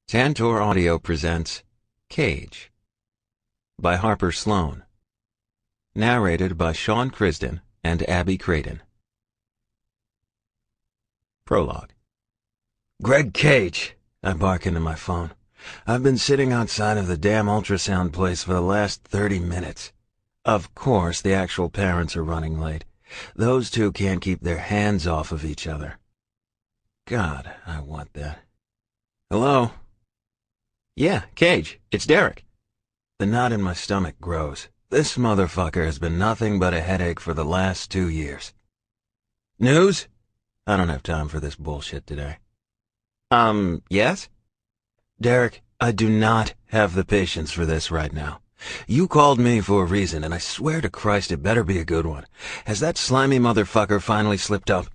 Tantor Audio presents Cage by Harper Sloan. Narrated by Sean Crisden and Abby Creighton. Prologue. Greg Cage, I bark into my phone. I've been sitting outside of the damn ultrasound place for the last 30 minutes. Of course, the actual parents are running late. Those two can't keep their hands off of each other. God, I want that. Hello? Yeah, Cage, it's Derek. The knot in my stomach grows. This motherfucker has been nothing but a headache for the last 2 years. News? I don't have time for this bullshit today. Yes? Derek, I do not have the patience for this right now. You called me for a reason, and I swear to Christ it better be a good one. Has that slimy motherfucker finally slipped up?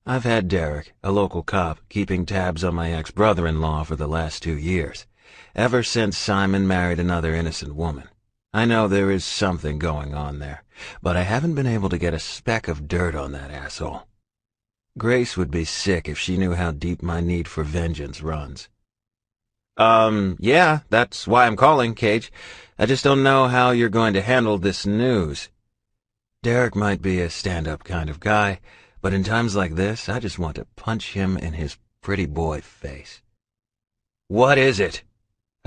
I've had Derek, a local cop, keeping tabs on my ex-brother-in-law for the last 2 years, ever since Simon married another innocent woman. I know there is something going on there, but I haven't been able to get a speck of dirt on that asshole. Grace would be sick if she knew how deep my need for vengeance runs. Yeah, that's why I'm calling, Cage. I just don't know how you're going to handle this news. Derek might be a stand-up kind of guy, but in times like this, I just want to punch him in his pretty boy face. What is it?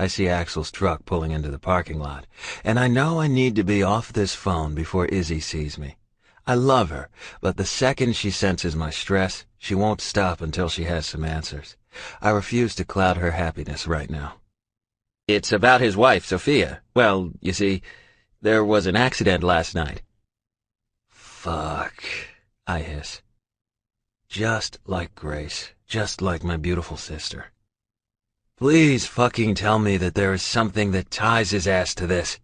I see Axel's truck pulling into the parking lot, and I know I need to be off this phone before Izzy sees me. I love her, but the second she senses my stress, she won't stop until she has some answers. I refuse to cloud her happiness right now. It's about his wife, Sophia. Well, you see, there was an accident last night. Fuck, I hiss. Just like Grace, just like my beautiful sister. Please fucking tell me that there is something that ties his ass to this.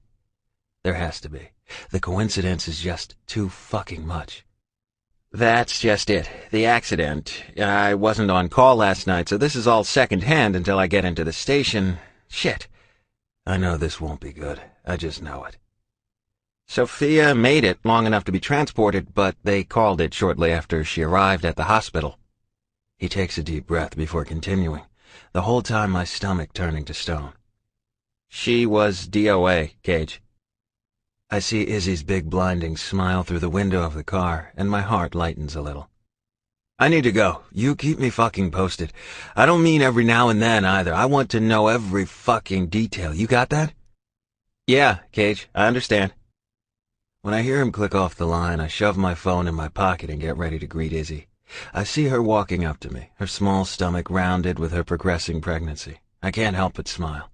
There has to be. The coincidence is just too fucking much. That's just it. The accident. I wasn't on call last night, so this is all second-hand until I get into the station. Shit. I know this won't be good. I just know it. Sophia made it long enough to be transported, but they called it shortly after she arrived at the hospital. He takes a deep breath before continuing, the whole time my stomach turning to stone. She was DOA, Cage. I see Izzy's big blinding smile through the window of the car, and my heart lightens a little. I need to go. You keep me fucking posted. I don't mean every now and then either. I want to know every fucking detail. You got that? Yeah, Cage, I understand. When I hear him click off the line, I shove my phone in my pocket and get ready to greet Izzy. I see her walking up to me, her small stomach rounded with her progressing pregnancy. I can't help but smile.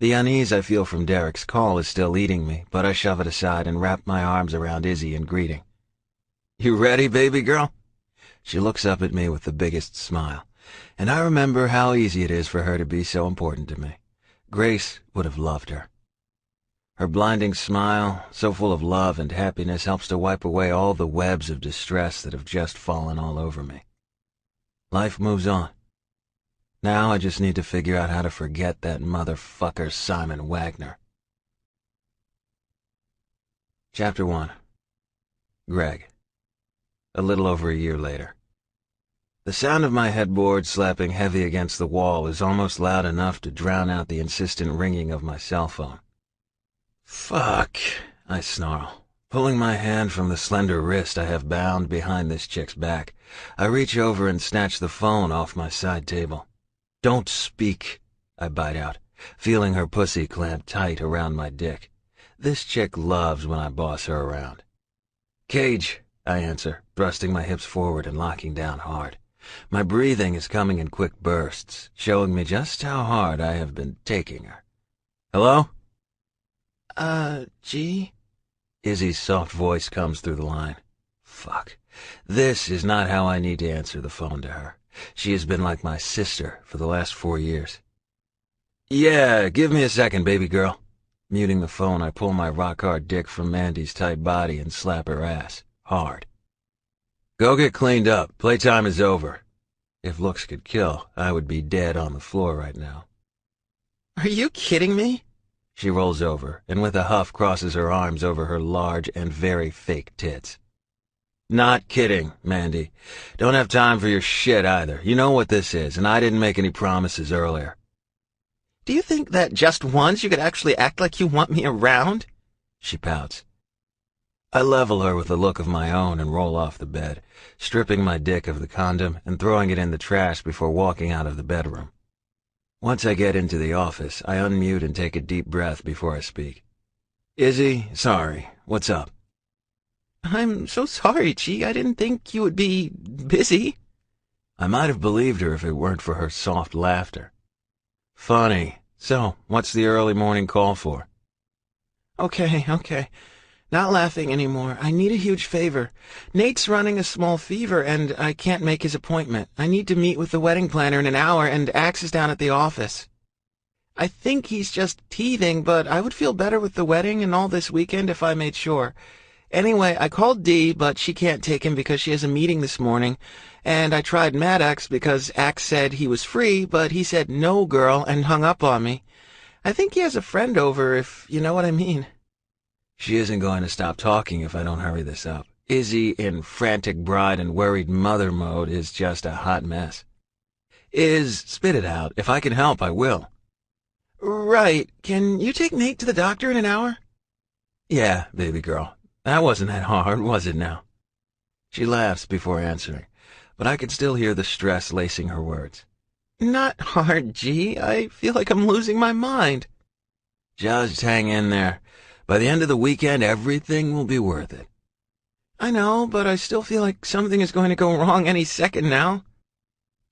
The unease I feel from Derek's call is still eating me, but I shove it aside and wrap my arms around Izzy in greeting. You ready, baby girl? She looks up at me with the biggest smile, and I remember how easy it is for her to be so important to me. Grace would have loved her. Her blinding smile, so full of love and happiness, helps to wipe away all the webs of distress that have just fallen all over me. Life moves on. Now I just need to figure out how to forget that motherfucker Simon Wagner. Chapter 1. Greg. A little over a year later. The sound of my headboard slapping heavy against the wall is almost loud enough to drown out the insistent ringing of my cell phone. Fuck, I snarl. Pulling my hand from the slender wrist I have bound behind this chick's back, I reach over and snatch the phone off my side table. Don't speak, I bite out, feeling her pussy clamped tight around my dick. This chick loves when I boss her around. Cage, I answer, thrusting my hips forward and locking down hard. My breathing is coming in quick bursts, showing me just how hard I have been taking her. Hello? G? Izzy's soft voice comes through the line. Fuck. This is not how I need to answer the phone to her. She has been like my sister for the last 4 years. Yeah, give me a second, baby girl. Muting the phone, I pull my rock-hard dick from Mandy's tight body and slap her ass. Hard. Go get cleaned up. Playtime is over. If looks could kill, I would be dead on the floor right now. Are you kidding me? She rolls over, and with a huff crosses her arms over her large and very fake tits. Not kidding, Mandy. Don't have time for your shit either. You know what this is, and I didn't make any promises earlier. Do you think that just once you could actually act like you want me around? She pouts. I level her with a look of my own and roll off the bed, stripping my dick of the condom and throwing it in the trash before walking out of the bedroom. Once I get into the office, I unmute and take a deep breath before I speak. Izzy, sorry. What's up? I'm so sorry, Chi. I didn't think you would be busy. I might have believed her if it weren't for her soft laughter. Funny. So, what's the early morning call for? Okay. Not laughing anymore. I need a huge favor. Nate's running a small fever, and I can't make his appointment. I need to meet with the wedding planner in an hour, and Axe is down at the office. I think he's just teething, but I would feel better with the wedding and all this weekend if I made sure. Anyway, I called Dee, but she can't take him because she has a meeting this morning, and I tried Maddox because Axe said he was free, but he said no, girl, and hung up on me. I think he has a friend over, if you know what I mean. She isn't going to stop talking if I don't hurry this up. Izzy, in frantic bride and worried mother mode, is just a hot mess. Spit it out. If I can help, I will. Right. Can you take Nate to the doctor in an hour? Yeah, baby girl. That wasn't that hard, was it now? She laughs before answering, but I can still hear the stress lacing her words. Not hard, G. I feel like I'm losing my mind. Just hang in there. By the end of the weekend, everything will be worth it. I know, but I still feel like something is going to go wrong any second now.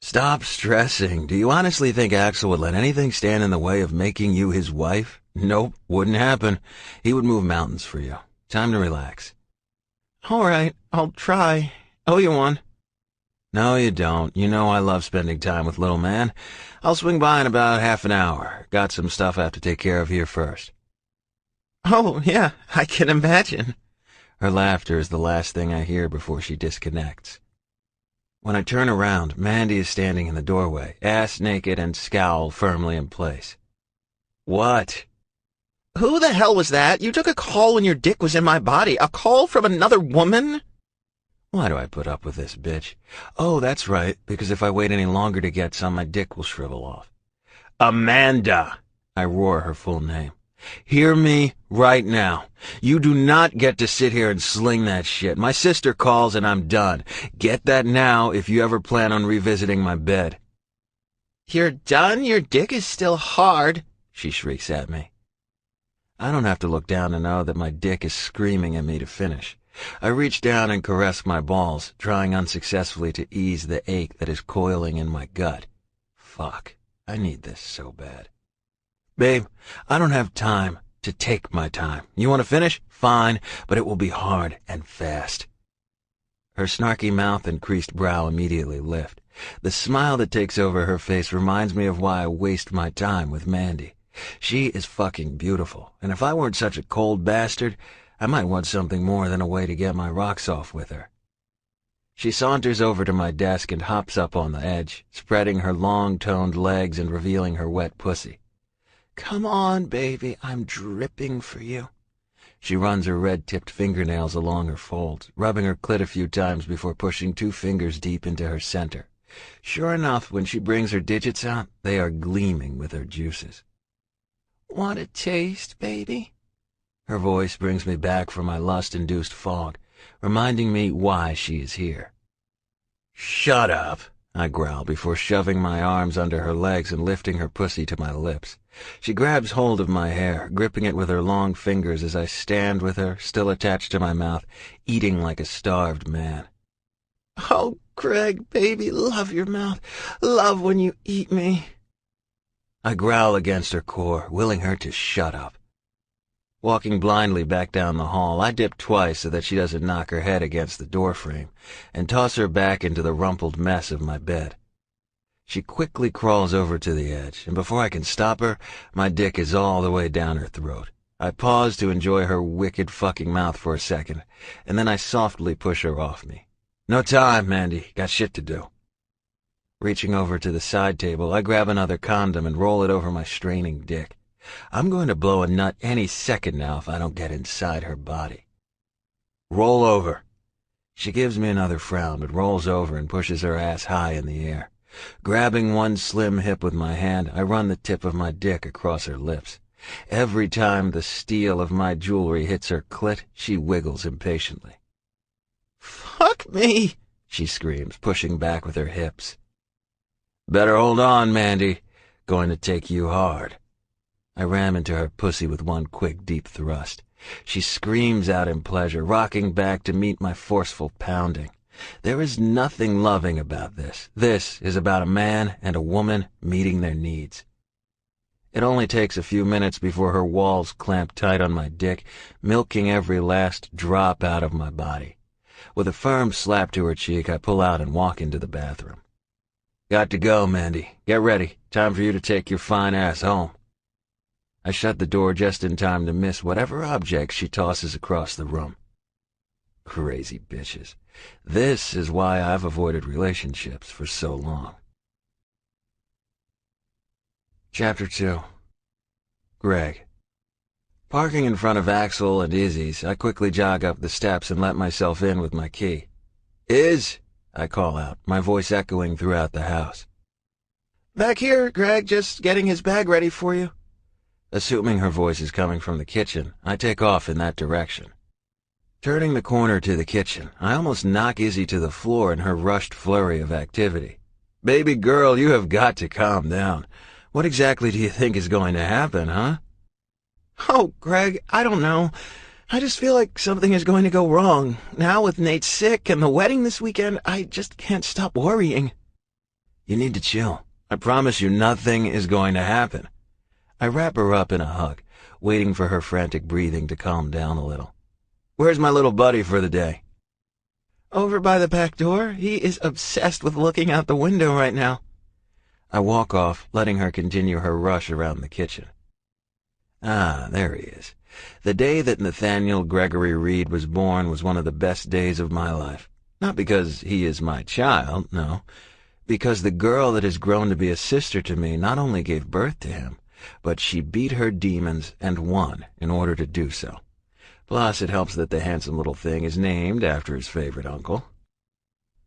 Stop stressing. Do you honestly think Axel would let anything stand in the way of making you his wife? Nope, wouldn't happen. He would move mountains for you. Time to relax. All right, I'll try. Owe you one. No, you don't. You know I love spending time with little man. I'll swing by in about half an hour. Got some stuff I have to take care of here first. Oh, yeah, I can imagine. Her laughter is the last thing I hear before she disconnects. When I turn around, Mandy is standing in the doorway, ass naked and scowl firmly in place. What? Who the hell was that? You took a call when your dick was in my body. A call from another woman? Why do I put up with this bitch? Oh, that's right, because if I wait any longer to get some, my dick will shrivel off. Amanda! I roar her full name. Hear me right now. You do not get to sit here and sling that shit. My sister calls and I'm done. Get that now if you ever plan on revisiting my bed. You're done? Your dick is still hard, she shrieks at me. I don't have to look down to know that my dick is screaming at me to finish. I reach down and caress my balls, trying unsuccessfully to ease the ache that is coiling in my gut. Fuck, I need this so bad. Babe, I don't have time to take my time. You want to finish? Fine, but it will be hard and fast. Her snarky mouth and creased brow immediately lift. The smile that takes over her face reminds me of why I waste my time with Mandy. She is fucking beautiful, and if I weren't such a cold bastard, I might want something more than a way to get my rocks off with her. She saunters over to my desk and hops up on the edge, spreading her long-toned legs and revealing her wet pussy. Come on, baby, I'm dripping for you. She runs her red-tipped fingernails along her folds, rubbing her clit a few times before pushing 2 fingers deep into her center. Sure enough, when she brings her digits out, they are gleaming with her juices. Want a taste, baby? Her voice brings me back from my lust-induced fog, reminding me why she is here. Shut up, I growl before shoving my arms under her legs and lifting her pussy to my lips. She grabs hold of my hair, gripping it with her long fingers as I stand with her, still attached to my mouth, eating like a starved man. Oh, Greg, baby, love your mouth. Love when you eat me. I growl against her core, willing her to shut up. Walking blindly back down the hall, I dip twice so that she doesn't knock her head against the doorframe, and toss her back into the rumpled mess of my bed. She quickly crawls over to the edge, and before I can stop her, my dick is all the way down her throat. I pause to enjoy her wicked fucking mouth for a second, and then I softly push her off me. No time, Mandy. Got shit to do. Reaching over to the side table, I grab another condom and roll it over my straining dick. I'm going to blow a nut any second now if I don't get inside her body. Roll over. She gives me another frown, but rolls over and pushes her ass high in the air. Grabbing one slim hip with my hand, I run the tip of my dick across her lips. Every time the steel of my jewelry hits her clit, she wiggles impatiently. "Fuck me!" she screams, pushing back with her hips. "Better hold on, Mandy. Going to take you hard." I ram into her pussy with one quick, deep thrust. She screams out in pleasure, rocking back to meet my forceful pounding. There is nothing loving about this. This is about a man and a woman meeting their needs. It only takes a few minutes before her walls clamp tight on my dick, milking every last drop out of my body. With a firm slap to her cheek, I pull out and walk into the bathroom. "Got to go, Mandy. Get ready. Time for you to take your fine ass home." I shut the door just in time to miss whatever object she tosses across the room. Crazy bitches. This is why I've avoided relationships for so long. Chapter 2. Greg. Parking in front of Axel and Izzy's, I quickly jog up the steps and let myself in with my key. "Iz," I call out, my voice echoing throughout the house. "Back here, Greg, just getting his bag ready for you." Assuming her voice is coming from the kitchen, I take off in that direction. Turning the corner to the kitchen, I almost knock Izzy to the floor in her rushed flurry of activity. "Baby girl, you have got to calm down. What exactly do you think is going to happen, huh?" "Oh, Greg, I don't know. I just feel like something is going to go wrong. Now with Nate sick and the wedding this weekend, I just can't stop worrying." "You need to chill. I promise you nothing is going to happen." I wrap her up in a hug, waiting for her frantic breathing to calm down a little. "Where's my little buddy for the day?" "Over by the back door. He is obsessed with looking out the window right now." I walk off, letting her continue her rush around the kitchen. Ah, there he is. The day that Nathaniel Gregory Reed was born was one of the best days of my life. Not because he is my child, no. Because the girl that has grown to be a sister to me not only gave birth to him, but she beat her demons and won in order to do so. Plus, it helps that the handsome little thing is named after his favorite uncle.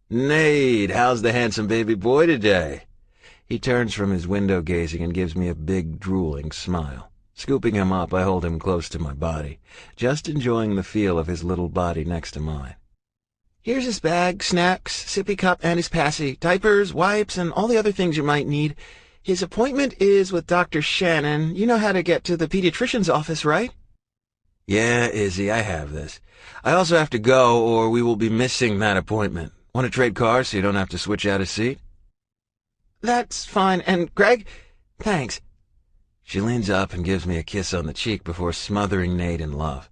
"Nate, how's the handsome baby boy today?" He turns from his window gazing and gives me a big, drooling smile. Scooping him up, I hold him close to my body, just enjoying the feel of his little body next to mine. "Here's his bag, snacks, sippy cup, and his passy, diapers, wipes, and all the other things you might need. His appointment is with Dr. Shannon. You know how to get to the pediatrician's office, right?" "Yeah, Izzy, I have this. I also have to go, or we will be missing that appointment. Want to trade cars so you don't have to switch out a seat?" "That's fine. And, Greg, thanks." She leans up and gives me a kiss on the cheek before smothering Nate in love.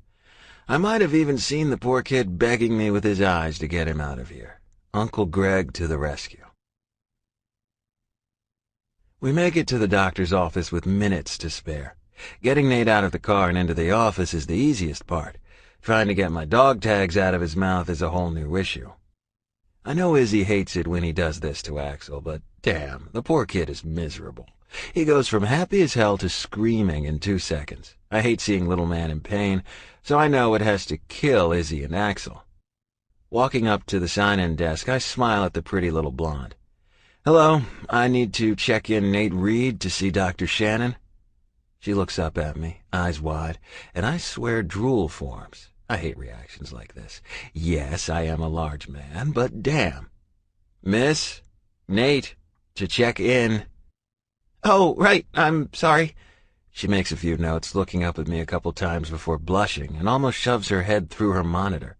I might have even seen the poor kid begging me with his eyes to get him out of here. Uncle Greg to the rescue. We make it to the doctor's office with minutes to spare. Getting Nate out of the car and into the office is the easiest part. Trying to get my dog tags out of his mouth is a whole new issue. I know Izzy hates it when he does this to Axel, but damn, the poor kid is miserable. He goes from happy as hell to screaming in 2 seconds. I hate seeing little man in pain, so I know it has to kill Izzy and Axel. Walking up to the sign-in desk, I smile at the pretty little blonde. "Hello, I need to check in Nate Reed to see Dr. Shannon." She looks up at me, eyes wide, and I swear drool forms. I hate reactions like this. Yes, I am a large man, but damn. "Miss, Nate, to check in." "Oh, right, I'm sorry." She makes a few notes, looking up at me a couple times before blushing, and almost shoves her head through her monitor.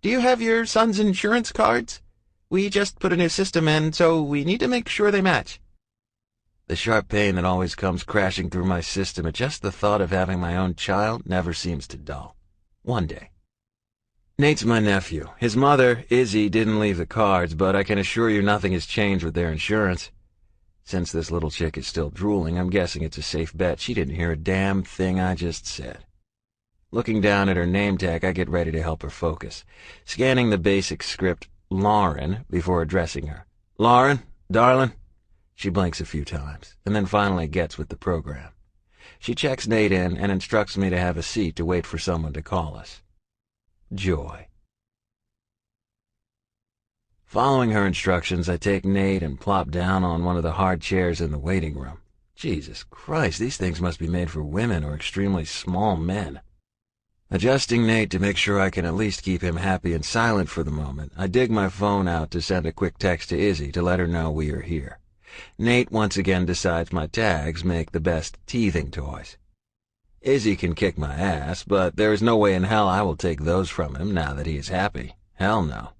"Do you have your son's insurance cards? We just put a new system in, so we need to make sure they match." The sharp pain that always comes crashing through my system at just the thought of having my own child never seems to dull. One day. Nate's my nephew. His mother, Izzy, didn't leave the cards, but I can assure you nothing has changed with their insurance. Since this little chick is still drooling, I'm guessing it's a safe bet she didn't hear a damn thing I just said. Looking down at her name tag, I get ready to help her focus, scanning the basic script Lauren before addressing her. "Lauren, darling." She blinks a few times, and then finally gets with the program. She checks Nate in and instructs me to have a seat to wait for someone to call us. Joy. Following her instructions, I take Nate and plop down on one of the hard chairs in the waiting room. Jesus Christ, these things must be made for women or extremely small men. Adjusting Nate to make sure I can at least keep him happy and silent for the moment, I dig my phone out to send a quick text to Izzy to let her know we are here. Nate once again decides my tags make the best teething toys. Izzy can kick my ass, but there is no way in hell I will take those from him now that he is happy. Hell no.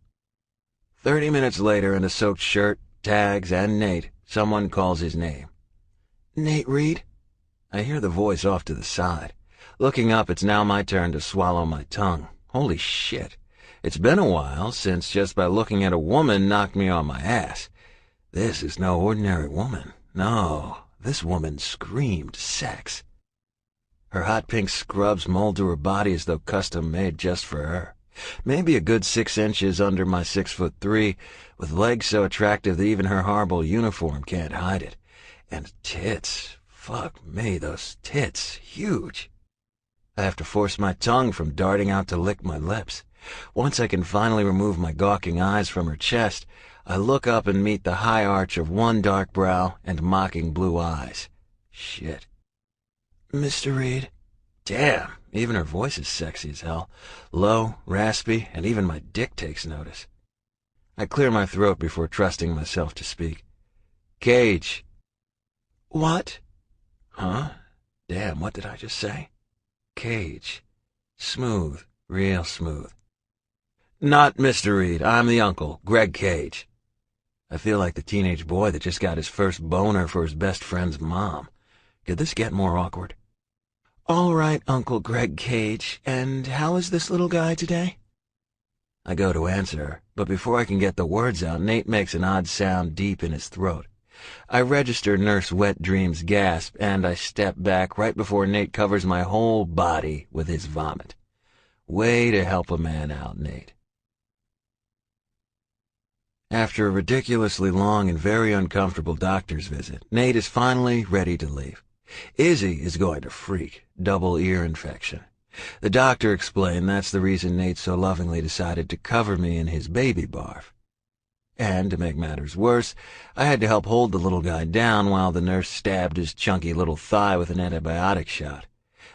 30 minutes later, in a soaked shirt, tags, and Nate, someone calls his name. Nate Reed? I hear the voice off to the side. Looking up, it's now my turn to swallow my tongue. Holy shit. It's been a while since just by looking at a woman knocked me on my ass. This is no ordinary woman. No, this woman screamed sex. Her hot pink scrubs mold to her body as though custom made just for her. Maybe a good 6 inches under my 6'3", with legs so attractive that even her horrible uniform can't hide it. And tits. Fuck me, those tits. Huge. I have to force my tongue from darting out to lick my lips. Once I can finally remove my gawking eyes from her chest, I look up and meet the high arch of one dark brow and mocking blue eyes. Shit. Mr. Reed. Damn, even her voice is sexy as hell. Low, raspy, and even my dick takes notice. I clear my throat before trusting myself to speak. Cage. What? Huh? Damn, what did I just say? Cage. Smooth, real smooth. Not Mr. Reed, I'm the uncle, Greg Cage. I feel like the teenage boy that just got his first boner for his best friend's mom. Could this get more awkward? All right, Uncle Greg Cage, and how is this little guy today? I go to answer her, but before I can get the words out, Nate makes an odd sound deep in his throat. I register Nurse Wet Dream's gasp, and I step back right before Nate covers my whole body with his vomit. Way to help a man out, Nate. After a ridiculously long and very uncomfortable doctor's visit, Nate is finally ready to leave. Izzy is going to freak, double ear infection. The doctor explained that's the reason Nate so lovingly decided to cover me in his baby barf. And to make matters worse, I had to help hold the little guy down while the nurse stabbed his chunky little thigh with an antibiotic shot.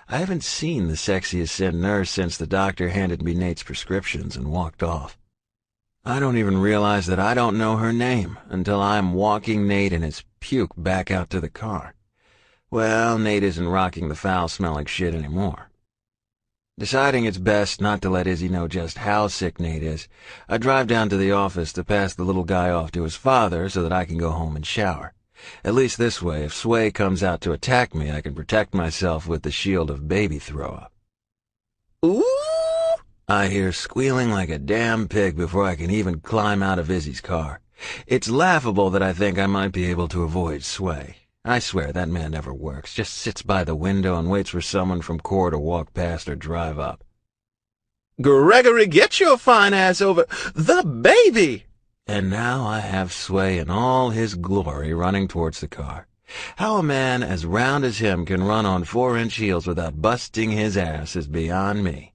I haven't seen the sexiest sin nurse since the doctor handed me Nate's prescriptions and walked off. I don't even realize that I don't know her name until I'm walking Nate and his puke back out to the car. Well, Nate isn't rocking the foul-smelling shit anymore. Deciding it's best not to let Izzy know just how sick Nate is, I drive down to the office to pass the little guy off to his father so that I can go home and shower. At least this way, if Sway comes out to attack me, I can protect myself with the shield of baby throw-up. Ooh! I hear squealing like a damn pig before I can even climb out of Izzy's car. It's laughable that I think I might be able to avoid Sway. I swear that man never works, just sits by the window and waits for someone from Core to walk past or drive up. Gregory, get your fine ass over the baby! And now I have Sway in all his glory running towards the car. How a man as round as him can run on 4-inch heels without busting his ass is beyond me.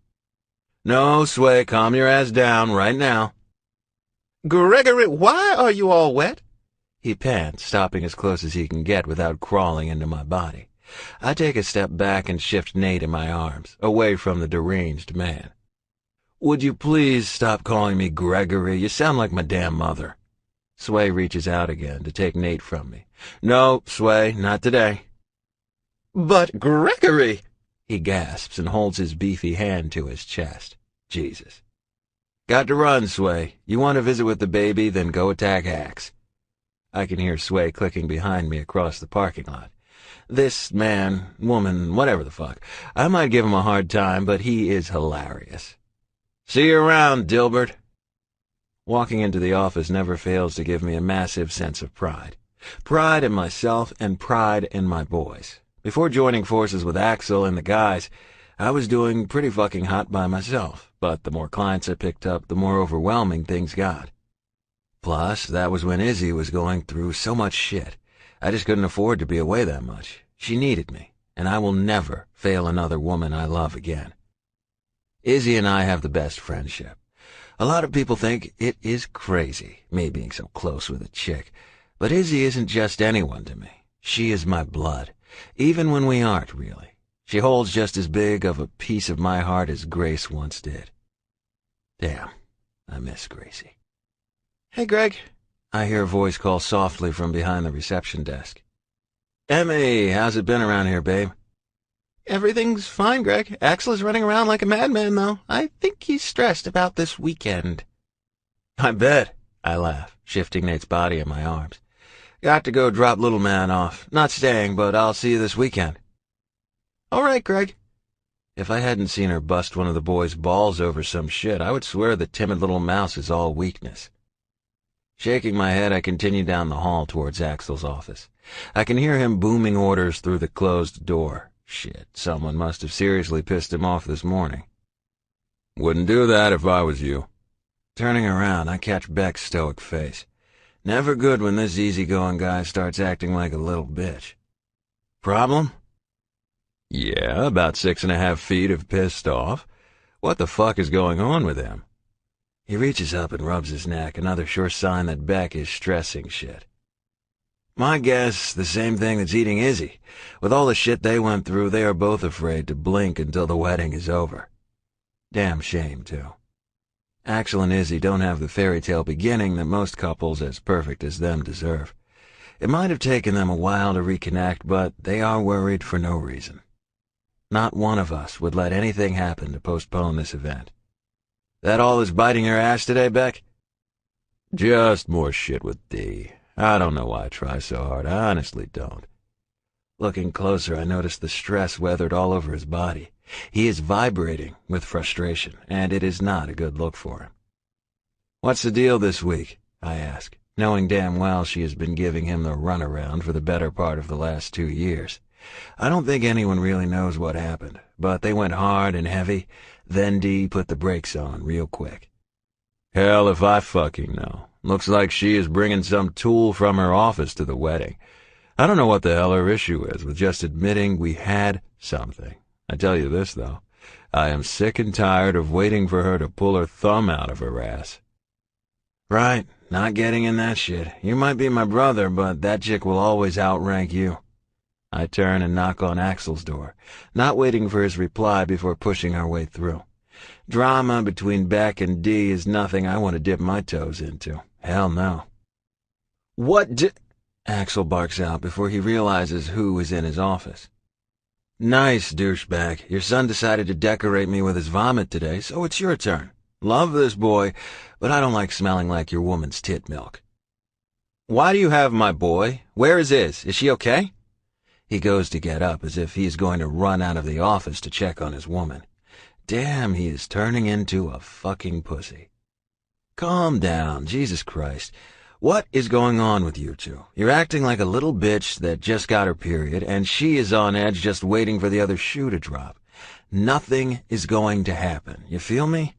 No, Sway, calm your ass down right now. Gregory, why are you all wet? He pants, stopping as close as he can get without crawling into my body. I take a step back and shift Nate in my arms, away from the deranged man. Would you please stop calling me Gregory? You sound like my damn mother. Sway reaches out again to take Nate from me. No, Sway, not today. But Gregory! He gasps and holds his beefy hand to his chest. Jesus. Got to run, Sway. You want to visit with the baby, then go attack Hacks. I can hear Sway clicking behind me across the parking lot. This man, woman, whatever the fuck, I might give him a hard time, but he is hilarious. See you around, Dilbert. Walking into the office never fails to give me a massive sense of pride. Pride in myself and pride in my boys. Before joining forces with Axel and the guys, I was doing pretty fucking hot by myself, but the more clients I picked up, the more overwhelming things got. Plus, that was when Izzy was going through so much shit. I just couldn't afford to be away that much. She needed me, and I will never fail another woman I love again. Izzy and I have the best friendship. A lot of people think it is crazy, me being so close with a chick. But Izzy isn't just anyone to me. She is my blood, even when we aren't really. She holds just as big of a piece of my heart as Grace once did. Damn, I miss Gracie. Hey, Greg. I hear a voice call softly from behind the reception desk. Emmy, how's it been around here, babe? Everything's fine, Greg. Axel is running around like a madman, though. I think he's stressed about this weekend. I bet, I laugh, shifting Nate's body in my arms. Got to go drop little man off. Not staying, but I'll see you this weekend. All right, Greg. If I hadn't seen her bust one of the boys' balls over some shit, I would swear the timid little mouse is all weakness. Shaking my head, I continue down the hall towards Axel's office. I can hear him booming orders through the closed door. Shit, someone must have seriously pissed him off this morning. Wouldn't do that if I was you. Turning around, I catch Beck's stoic face. Never good when this easygoing guy starts acting like a little bitch. Problem? Yeah, about 6.5 feet of pissed off. What the fuck is going on with him? He reaches up and rubs his neck, another sure sign that Beck is stressing shit. My guess, the same thing that's eating Izzy. With all the shit they went through, they are both afraid to blink until the wedding is over. Damn shame, too. Axel and Izzy don't have the fairy tale beginning that most couples as perfect as them deserve. It might have taken them a while to reconnect, but they are worried for no reason. Not one of us would let anything happen to postpone this event. That all is biting your ass today, Beck? Just more shit with D. I don't know why I try so hard. I honestly don't. Looking closer, I notice the stress weathered all over his body. He is vibrating with frustration, and it is not a good look for him. What's the deal this week? I ask, knowing damn well she has been giving him the runaround for the better part of the last 2 years. I don't think anyone really knows what happened, but they went hard and heavy. Then D put the brakes on real quick. Hell if I fucking know. Looks like she is bringing some tool from her office to the wedding. I don't know what the hell her issue is with just admitting we had something. I tell you this, though. I am sick and tired of waiting for her to pull her thumb out of her ass. Right, not getting in that shit. You might be my brother, but that chick will always outrank you. I turn and knock on Axel's door, not waiting for his reply before pushing our way through. Drama between Beck and D is nothing I want to dip my toes into. Hell no. What Axel barks out before he realizes who is in his office. Nice, douchebag. Your son decided to decorate me with his vomit today, so it's your turn. Love this boy, but I don't like smelling like your woman's tit milk. Why do you have my boy? Where is Iz? Is she okay? He goes to get up as if he is going to run out of the office to check on his woman. Damn, he is turning into a fucking pussy. Calm down, Jesus Christ. What is going on with you two? You're acting like a little bitch that just got her period, and she is on edge just waiting for the other shoe to drop. Nothing is going to happen. You feel me?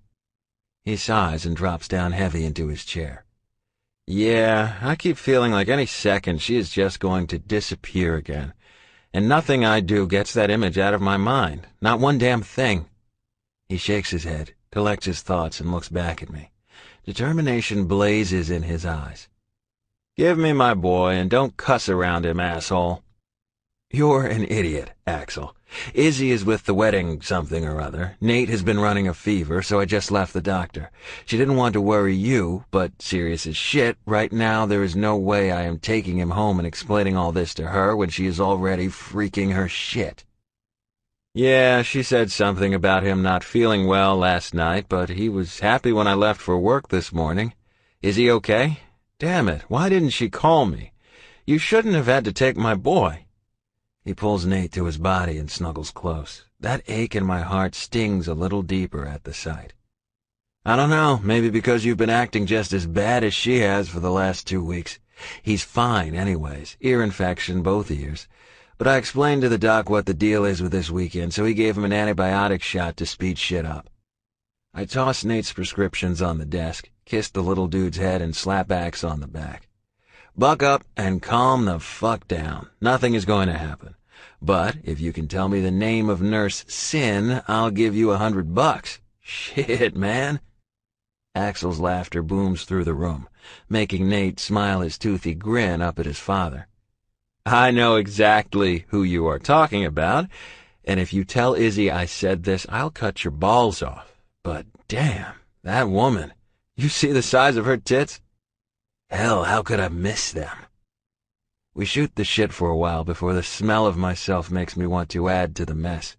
He sighs and drops down heavy into his chair. Yeah, I keep feeling like any second she is just going to disappear again. And nothing I do gets that image out of my mind. Not one damn thing. He shakes his head, collects his thoughts, and looks back at me. Determination blazes in his eyes. Give me my boy, and don't cuss around him, asshole. You're an idiot, Axel. Izzy is with the wedding something or other. Nate has been running a fever, so I just left the doctor. She didn't want to worry you, but serious as shit, right now there is no way I am taking him home and explaining all this to her when she is already freaking her shit. Yeah, she said something about him not feeling well last night, but he was happy when I left for work this morning. Is he okay? Damn it, why didn't she call me? You shouldn't have had to take my boy. He pulls Nate to his body and snuggles close. That ache in my heart stings a little deeper at the sight. I don't know, maybe because you've been acting just as bad as she has for the last 2 weeks. He's fine anyways, ear infection, both ears. But I explained to the doc what the deal is with this weekend, so he gave him an antibiotic shot to speed shit up. I tossed Nate's prescriptions on the desk, kissed the little dude's head, and slapped Axe on the back. Buck up and calm the fuck down. Nothing is going to happen. But if you can tell me the name of Nurse Sin, I'll give you $100. Shit, man. Axel's laughter booms through the room, making Nate smile his toothy grin up at his father. I know exactly who you are talking about, and if you tell Izzy I said this, I'll cut your balls off. But damn, that woman. You see the size of her tits? Hell, how could I miss them? We shoot the shit for a while before the smell of myself makes me want to add to the mess.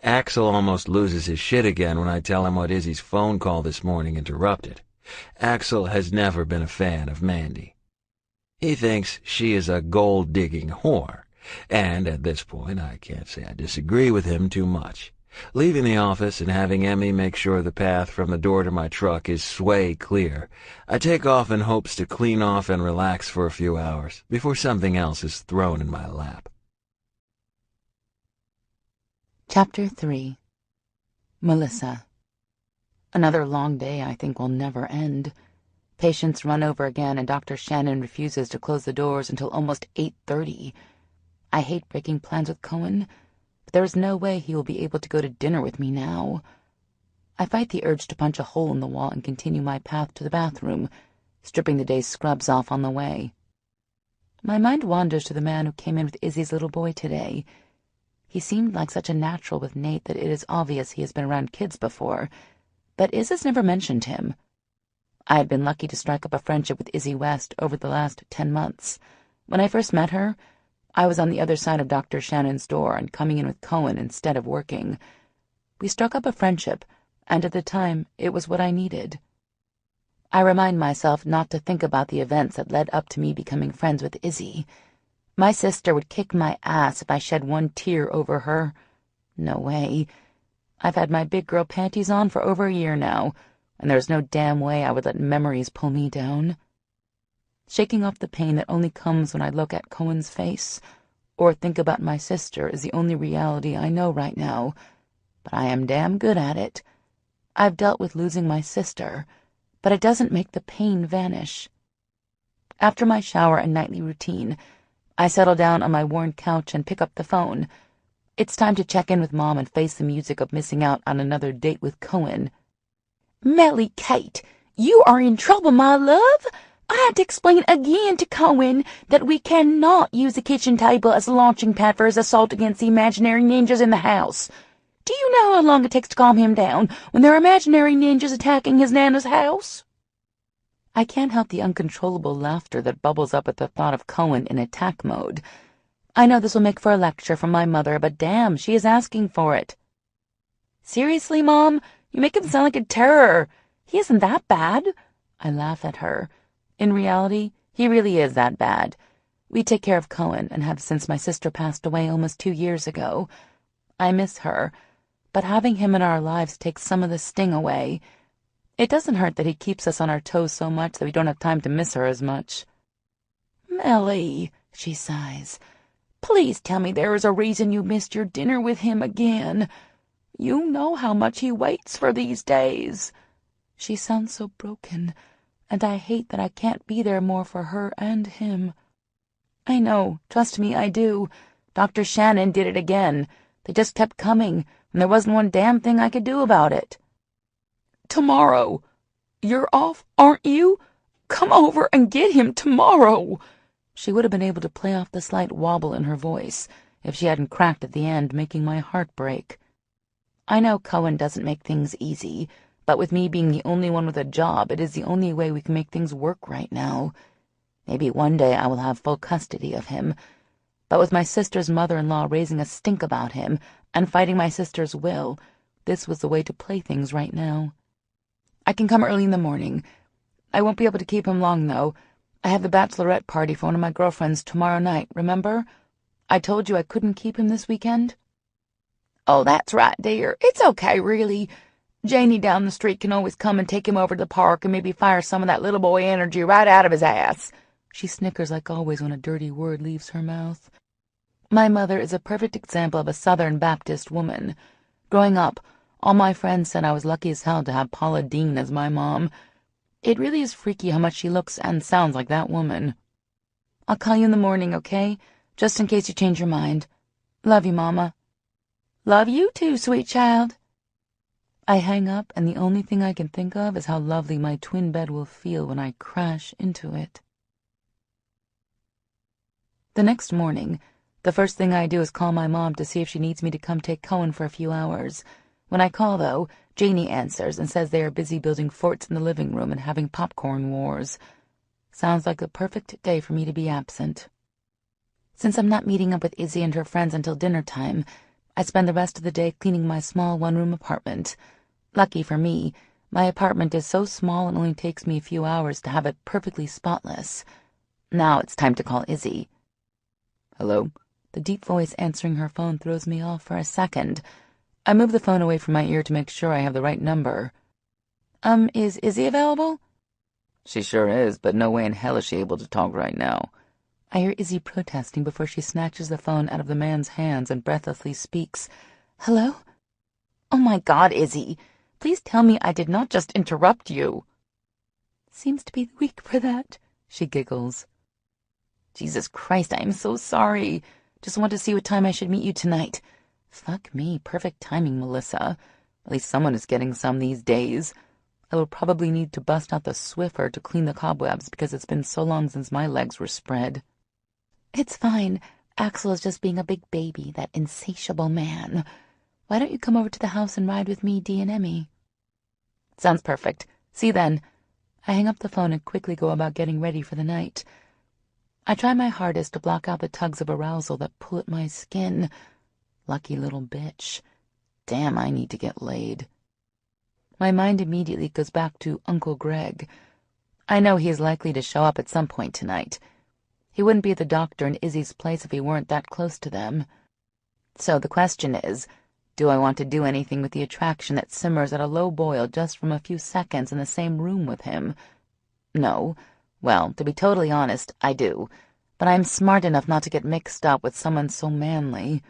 Axel almost loses his shit again when I tell him what Izzy's phone call this morning interrupted. Axel has never been a fan of Mandy. He thinks she is a gold-digging whore, and at this point I can't say I disagree with him too much. Leaving the office and having Emmy make sure the path from the door to my truck is sway clear, I take off in hopes to clean off and relax for a few hours before something else is thrown in my lap. Chapter 3. Melissa. Another long day I think will never end. Patients run over again and Dr. Shannon refuses to close the doors until almost 8:30. I hate breaking plans with Cohen, but there is no way he will be able to go to dinner with me now. I fight the urge to punch a hole in the wall and continue my path to the bathroom, stripping the day's scrubs off on the way. My mind wanders to the man who came in with Izzy's little boy today. He seemed like such a natural with Nate that it is obvious he has been around kids before, but Iz has never mentioned him. I had been lucky to strike up a friendship with Izzy West over the last 10 months. When I first met her, I was on the other side of Dr. Shannon's door and coming in with Cohen instead of working. We struck up a friendship, and at the time, it was what I needed. I remind myself not to think about the events that led up to me becoming friends with Izzy. My sister would kick my ass if I shed one tear over her. No way. I've had my big girl panties on for over a year now, and there's no damn way I would let memories pull me down. Shaking off the pain that only comes when I look at Cohen's face or think about my sister is the only reality I know right now, but I am damn good at it. I've dealt with losing my sister, but it doesn't make the pain vanish. After my shower and nightly routine, I settle down on my worn couch and pick up the phone. It's time to check in with Mom and face the music of missing out on another date with Cohen. Melly Kate, you are in trouble, my love. I had to explain again to Cohen that we cannot use the kitchen table as a launching pad for his assault against the imaginary ninjas in the house. Do you know how long it takes to calm him down when there are imaginary ninjas attacking his Nana's house? I can't help the uncontrollable laughter that bubbles up at the thought of Cohen in attack mode. I know this will make for a lecture from my mother, but damn, she is asking for it. Seriously, Mom? You make him sound like a terror. He isn't that bad. I laugh at her. In reality, he really is that bad. We take care of Cohen and have since my sister passed away almost 2 years ago. I miss her, but having him in our lives takes some of the sting away. It doesn't hurt that he keeps us on our toes so much that we don't have time to miss her as much. Melly, she sighs, please tell me there is a reason you missed your dinner with him again. You know how much he waits for these days. She sounds so broken, and I hate that I can't be there more for her and him. I know, trust me, I do. Dr. Shannon did it again. They just kept coming, and there wasn't one damn thing I could do about it. Tomorrow. You're off, aren't you? Come over and get him tomorrow. She would have been able to play off the slight wobble in her voice if she hadn't cracked at the end, making my heart break. I know Cohen doesn't make things easy, but with me being the only one with a job, it is the only way we can make things work right now. Maybe one day I will have full custody of him, but with my sister's mother-in-law raising a stink about him and fighting my sister's will, this was the way to play things right now. I can come early in the morning. I won't be able to keep him long, though. I have the bachelorette party for one of my girlfriends tomorrow night, remember? I told you I couldn't keep him this weekend. Oh, that's right, dear. It's okay, really. Janie down the street can always come and take him over to the park and maybe fire some of that little boy energy right out of his ass. She snickers like always when a dirty word leaves her mouth. My mother is a perfect example of a Southern Baptist woman. Growing up, all my friends said I was lucky as hell to have Paula Deen as my mom. It really is freaky how much she looks and sounds like that woman. I'll call you in the morning, okay? Just in case you change your mind. Love you, Mama. Love you too, sweet child. I hang up, and the only thing I can think of is how lovely my twin bed will feel when I crash into it. The next morning, the first thing I do is call my mom to see if she needs me to come take Cohen for a few hours. When I call, though, Janie answers and says they are busy building forts in the living room and having popcorn wars. Sounds like the perfect day for me to be absent. Since I'm not meeting up with Izzy and her friends until dinner time, I spend the rest of the day cleaning my small one-room apartment. Lucky for me, my apartment is so small it only takes me a few hours to have it perfectly spotless. Now it's time to call Izzy. Hello? The deep voice answering her phone throws me off for a second. I move the phone away from my ear to make sure I have the right number. Is Izzy available? She sure is, but no way in hell is she able to talk right now. I hear Izzy protesting before she snatches the phone out of the man's hands and breathlessly speaks. Hello? Oh my God, Izzy. Please tell me I did not just interrupt you. Seems to be the week for that, she giggles. Jesus Christ, I am so sorry. Just want to see what time I should meet you tonight. Fuck me, perfect timing, Melissa. At least someone is getting some these days. I will probably need to bust out the Swiffer to clean the cobwebs because it's been so long since my legs were spread. It's fine. Axel is just being a big baby, that insatiable man. Why don't you come over to the house and ride with me, Dee and Emmy? Sounds perfect. See you then. I hang up the phone and quickly go about getting ready for the night. I try my hardest to block out the tugs of arousal that pull at my skin. Lucky little bitch. Damn, I need to get laid. My mind immediately goes back to Uncle Greg. I know he is likely to show up at some point tonight. He wouldn't be at the doctor and Izzy's place if he weren't that close to them. So the question is, do I want to do anything with the attraction that simmers at a low boil just from a few seconds in the same room with him? No. Well, to be totally honest, I do. But I'm smart enough not to get mixed up with someone so manly.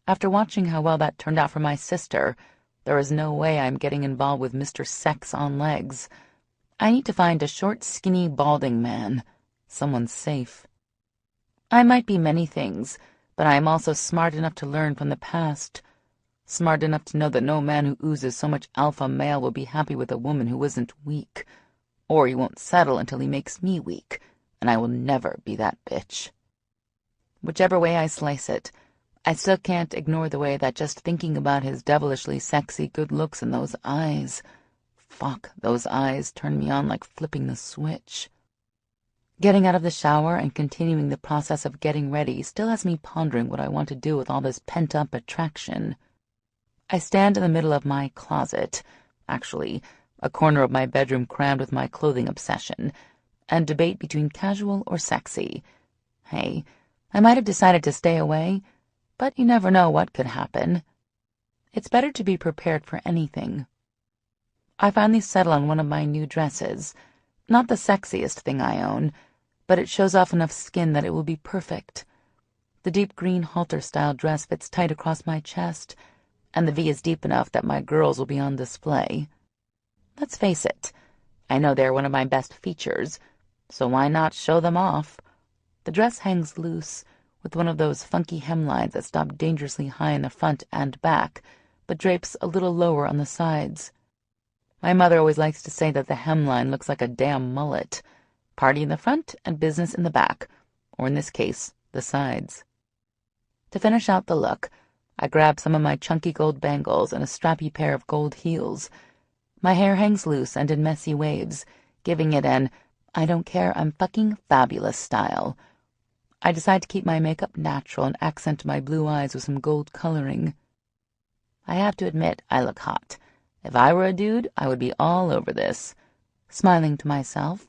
After watching how well that turned out for my sister, there is no way I'm getting involved with Mr. Sex on legs. I need to find a short, skinny, balding man. Someone safe. I might be many things, but I am also smart enough to learn from the past. Smart enough to know that no man who oozes so much alpha male will be happy with a woman who isn't weak. Or he won't settle until he makes me weak, and I will never be that bitch. Whichever way I slice it, I still can't ignore the way that just thinking about his devilishly sexy good looks and those eyes, fuck, those eyes turn me on like flipping the switch. Getting out of the shower and continuing the process of getting ready still has me pondering what I want to do with all this pent-up attraction. I stand in the middle of my closet, actually, a corner of my bedroom crammed with my clothing obsession, and debate between casual or sexy. Hey, I might have decided to stay away, but you never know what could happen. It's better to be prepared for anything. I finally settle on one of my new dresses. Not the sexiest thing I own, but it shows off enough skin that it will be perfect. The deep green halter-style dress fits tight across my chest, and the V is deep enough that my girls will be on display. Let's face it, I know they're one of my best features, so why not show them off? The dress hangs loose, with one of those funky hemlines that stop dangerously high in the front and back, but drapes a little lower on the sides. My mother always likes to say that the hemline looks like a damn mullet. Party in the front and business in the back, or in this case, the sides. To finish out the look, I grab some of my chunky gold bangles and a strappy pair of gold heels. My hair hangs loose and in messy waves, giving it an I don't care, I'm fucking fabulous style. I decide to keep my makeup natural and accent my blue eyes with some gold coloring. I have to admit, I look hot. If I were a dude, I would be all over this. Smiling to myself,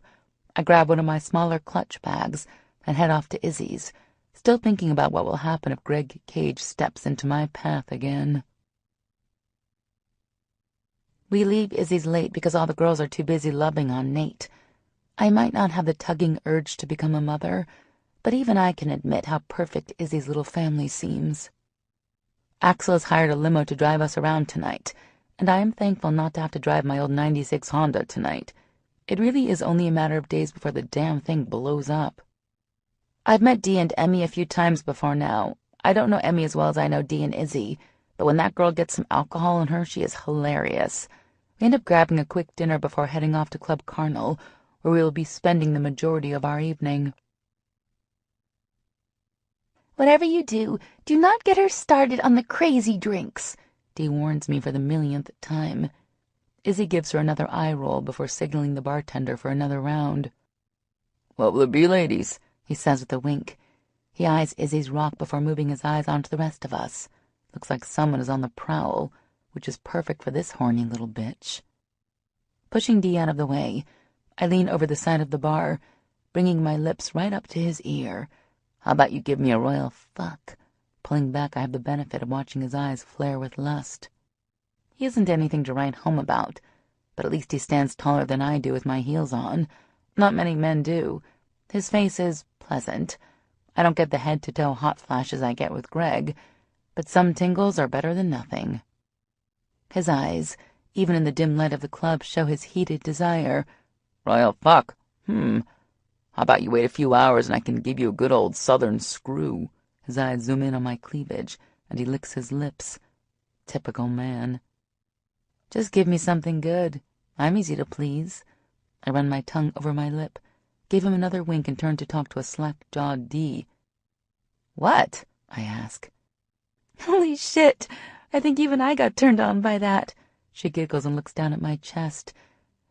I grab one of my smaller clutch bags and head off to Izzy's, still thinking about what will happen if Greg Cage steps into my path again. We leave Izzy's late because all the girls are too busy loving on Nate. I might not have the tugging urge to become a mother, but even I can admit how perfect Izzy's little family seems. Axel has hired a limo to drive us around tonight, and I am thankful not to have to drive my old '96 Honda tonight. It really is only a matter of days before the damn thing blows up. I've met Dee and Emmy a few times before now. I don't know Emmy as well as I know Dee and Izzy, but when that girl gets some alcohol in her, she is hilarious. We end up grabbing a quick dinner before heading off to Club Carnal, where we will be spending the majority of our evening. Whatever you do, do not get her started on the crazy drinks, Dee warns me for the millionth time. Izzy gives her another eye roll before signaling the bartender for another round. "What will it be, ladies?" he says with a wink. He eyes Izzy's rock before moving his eyes onto the rest of us. Looks like someone is on the prowl, which is perfect for this horny little bitch. Pushing Dee out of the way, I lean over the side of the bar, bringing my lips right up to his ear. How about you give me a royal fuck? Pulling back, I have the benefit of watching his eyes flare with lust. He isn't anything to write home about, but at least he stands taller than I do with my heels on. Not many men do. His face is pleasant. I don't get the head-to-toe hot flashes I get with Greg, but some tingles are better than nothing. His eyes, even in the dim light of the club, show his heated desire. "Royal fuck? How about you wait a few hours and I can give you a good old southern screw?" His eyes zoom in on my cleavage, and he licks his lips. Typical man. Just give me something good. I'm easy to please. I run my tongue over my lip, gave him another wink, and turned to talk to a slack-jawed Dee. What? I ask. Holy shit! I think even I got turned on by that. She giggles and looks down at my chest.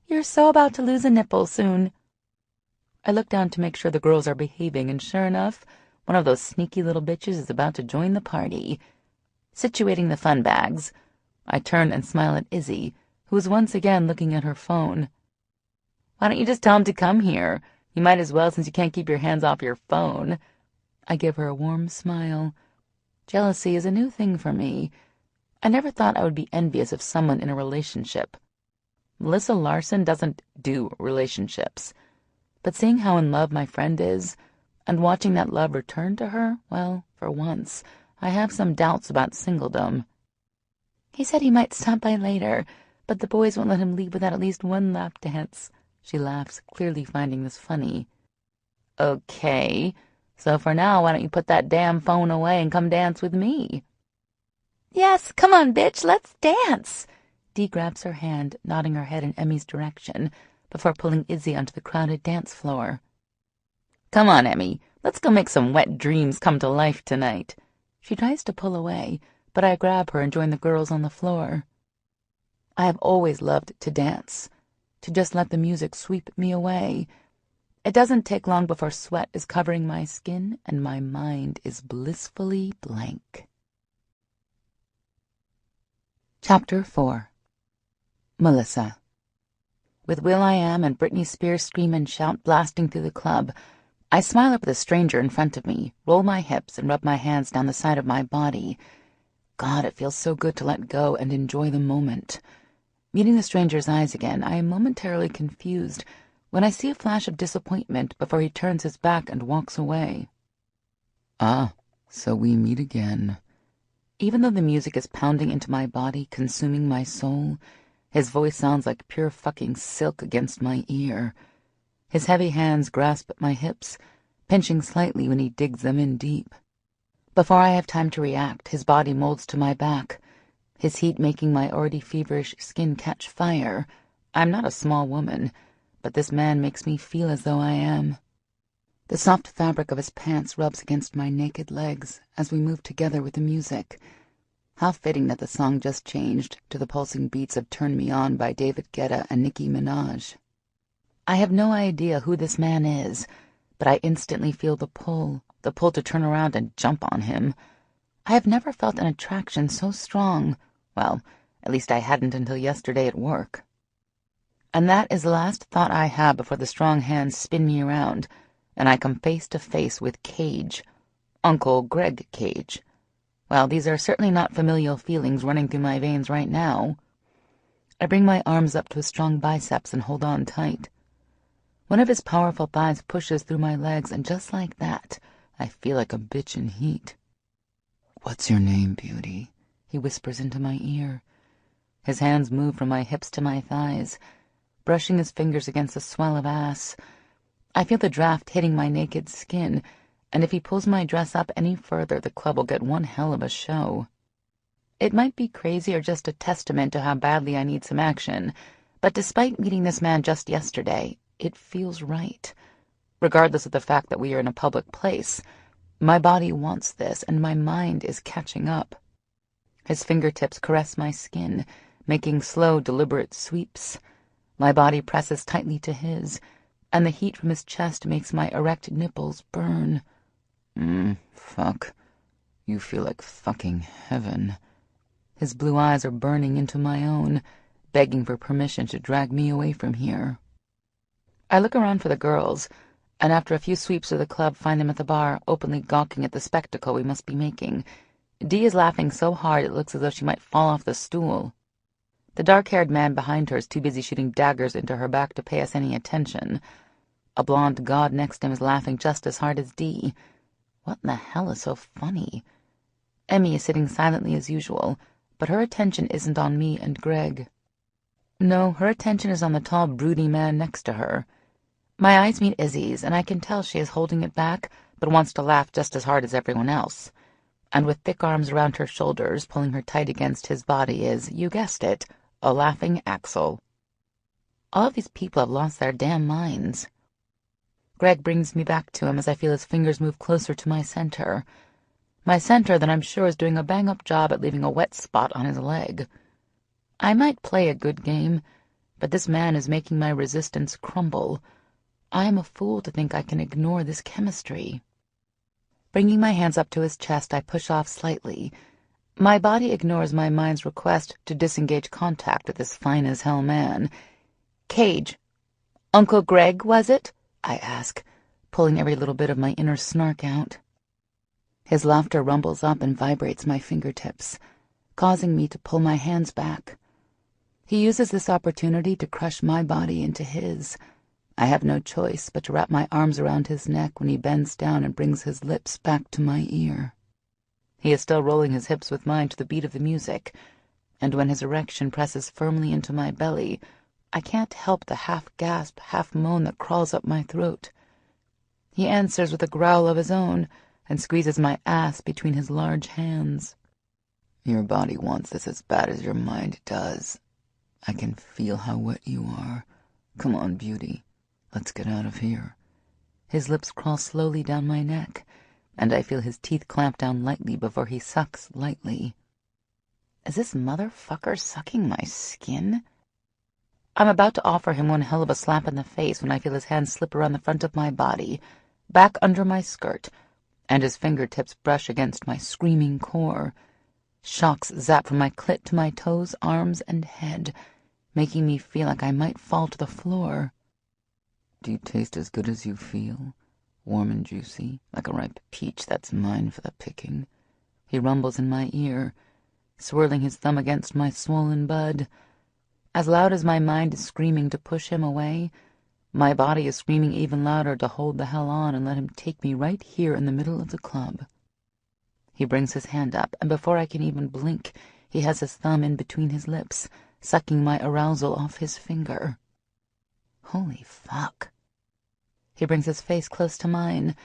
You're so about to lose a nipple soon. I look down to make sure the girls are behaving, and sure enough, one of those sneaky little bitches is about to join the party. Situating the fun bags, I turn and smile at Izzy, who is once again looking at her phone. Why don't you just tell him to come here? You might as well, since you can't keep your hands off your phone. I give her a warm smile. Jealousy is a new thing for me. I never thought I would be envious of someone in a relationship. Melissa Larson doesn't do relationships. But seeing how in love my friend is, and watching that love return to her, well, for once, I have some doubts about singledom. He said he might stop by later, but the boys won't let him leave without at least one lap dance. She laughs, clearly finding this funny. Okay, so for now, why don't you put that damn phone away and come dance with me? Yes, come on, bitch, let's dance. Dee grabs her hand, nodding her head in Emmy's direction, before pulling Izzy onto the crowded dance floor. Come on, Emmy, let's go make some wet dreams come to life tonight. She tries to pull away, but I grab her and join the girls on the floor. I have always loved to dance, to just let the music sweep me away. It doesn't take long before sweat is covering my skin and my mind is blissfully blank. Chapter 4. Melissa. With Will.i.am and Britney Spears' scream and shout blasting through the club, I smile up at the stranger in front of me, roll my hips, and rub my hands down the side of my body. God, it feels so good to let go and enjoy the moment. Meeting the stranger's eyes again, I am momentarily confused when I see a flash of disappointment before he turns his back and walks away. Ah, so we meet again. Even though the music is pounding into my body, consuming my soul, his voice sounds like pure fucking silk against my ear. His heavy hands grasp at my hips, pinching slightly when he digs them in deep. Before I have time to react, his body molds to my back, his heat making my already feverish skin catch fire. I'm not a small woman, but this man makes me feel as though I am. The soft fabric of his pants rubs against my naked legs as we move together with the music. How fitting that the song just changed to the pulsing beats of Turn Me On by David Guetta and Nicki Minaj. I have no idea who this man is, but I instantly feel the pull to turn around and jump on him. I have never felt an attraction so strong. Well, at least I hadn't until yesterday at work. And that is the last thought I have before the strong hands spin me around, and I come face to face with Cage, Uncle Greg Cage. Well, these are certainly not familial feelings running through my veins right now. I bring my arms up to his strong biceps and hold on tight. One of his powerful thighs pushes through my legs, and just like that, I feel like a bitch in heat. "What's your name, beauty?" he whispers into my ear. His hands move from my hips to my thighs, brushing his fingers against the swell of ass. I feel the draft hitting my naked skin, and if he pulls my dress up any further, the club will get one hell of a show. It might be crazy or just a testament to how badly I need some action, but despite meeting this man just yesterday, it feels right. Regardless of the fact that we are in a public place, my body wants this, and my mind is catching up. His fingertips caress my skin, making slow, deliberate sweeps. My body presses tightly to his, and the heat from his chest makes my erect nipples burn. Fuck. You feel like fucking heaven. His blue eyes are burning into my own, begging for permission to drag me away from here. I look around for the girls, and after a few sweeps of the club find them at the bar, openly gawking at the spectacle we must be making. Dee is laughing so hard it looks as though she might fall off the stool. The dark-haired man behind her is too busy shooting daggers into her back to pay us any attention. A blonde god next to him is laughing just as hard as Dee. What in the hell is so funny? Emmy is sitting silently as usual, but her attention isn't on me and Greg. No, her attention is on the tall, broody man next to her. My eyes meet Izzy's, and I can tell she is holding it back, but wants to laugh just as hard as everyone else. And with thick arms around her shoulders, pulling her tight against his body is, you guessed it, a laughing Axel. All of these people have lost their damn minds. Greg brings me back to him as I feel his fingers move closer to my center. My center that I'm sure is doing a bang-up job at leaving a wet spot on his leg. I might play a good game, but this man is making my resistance crumble. I am a fool to think I can ignore this chemistry. Bringing my hands up to his chest, I push off slightly. My body ignores my mind's request to disengage contact with this fine-as-hell man. Cage. Uncle Greg, was it? I ask, pulling every little bit of my inner snark out. His laughter rumbles up and vibrates my fingertips, causing me to pull my hands back. He uses this opportunity to crush my body into his. I have no choice but to wrap my arms around his neck when he bends down and brings his lips back to my ear. He is still rolling his hips with mine to the beat of the music, and when his erection presses firmly into my belly, I can't help the half-gasp, half-moan that crawls up my throat. He answers with a growl of his own and squeezes my ass between his large hands. Your body wants this as bad as your mind does. I can feel how wet you are. Come on, beauty. Let's get out of here. His lips crawl slowly down my neck, and I feel his teeth clamp down lightly before he sucks lightly. Is this motherfucker sucking my skin? I'm about to offer him one hell of a slap in the face when I feel his hand slip around the front of my body, back under my skirt, and his fingertips brush against my screaming core. Shocks zap from my clit to my toes, arms, and head, making me feel like I might fall to the floor. Do you taste as good as you feel? Warm and juicy, like a ripe peach that's mine for the picking. He rumbles in my ear, swirling his thumb against my swollen bud. As loud as my mind is screaming to push him away, my body is screaming even louder to hold the hell on and let him take me right here in the middle of the club. He brings his hand up, and before I can even blink, he has his thumb in between his lips, sucking my arousal off his finger. Holy fuck. He brings his face close to mine,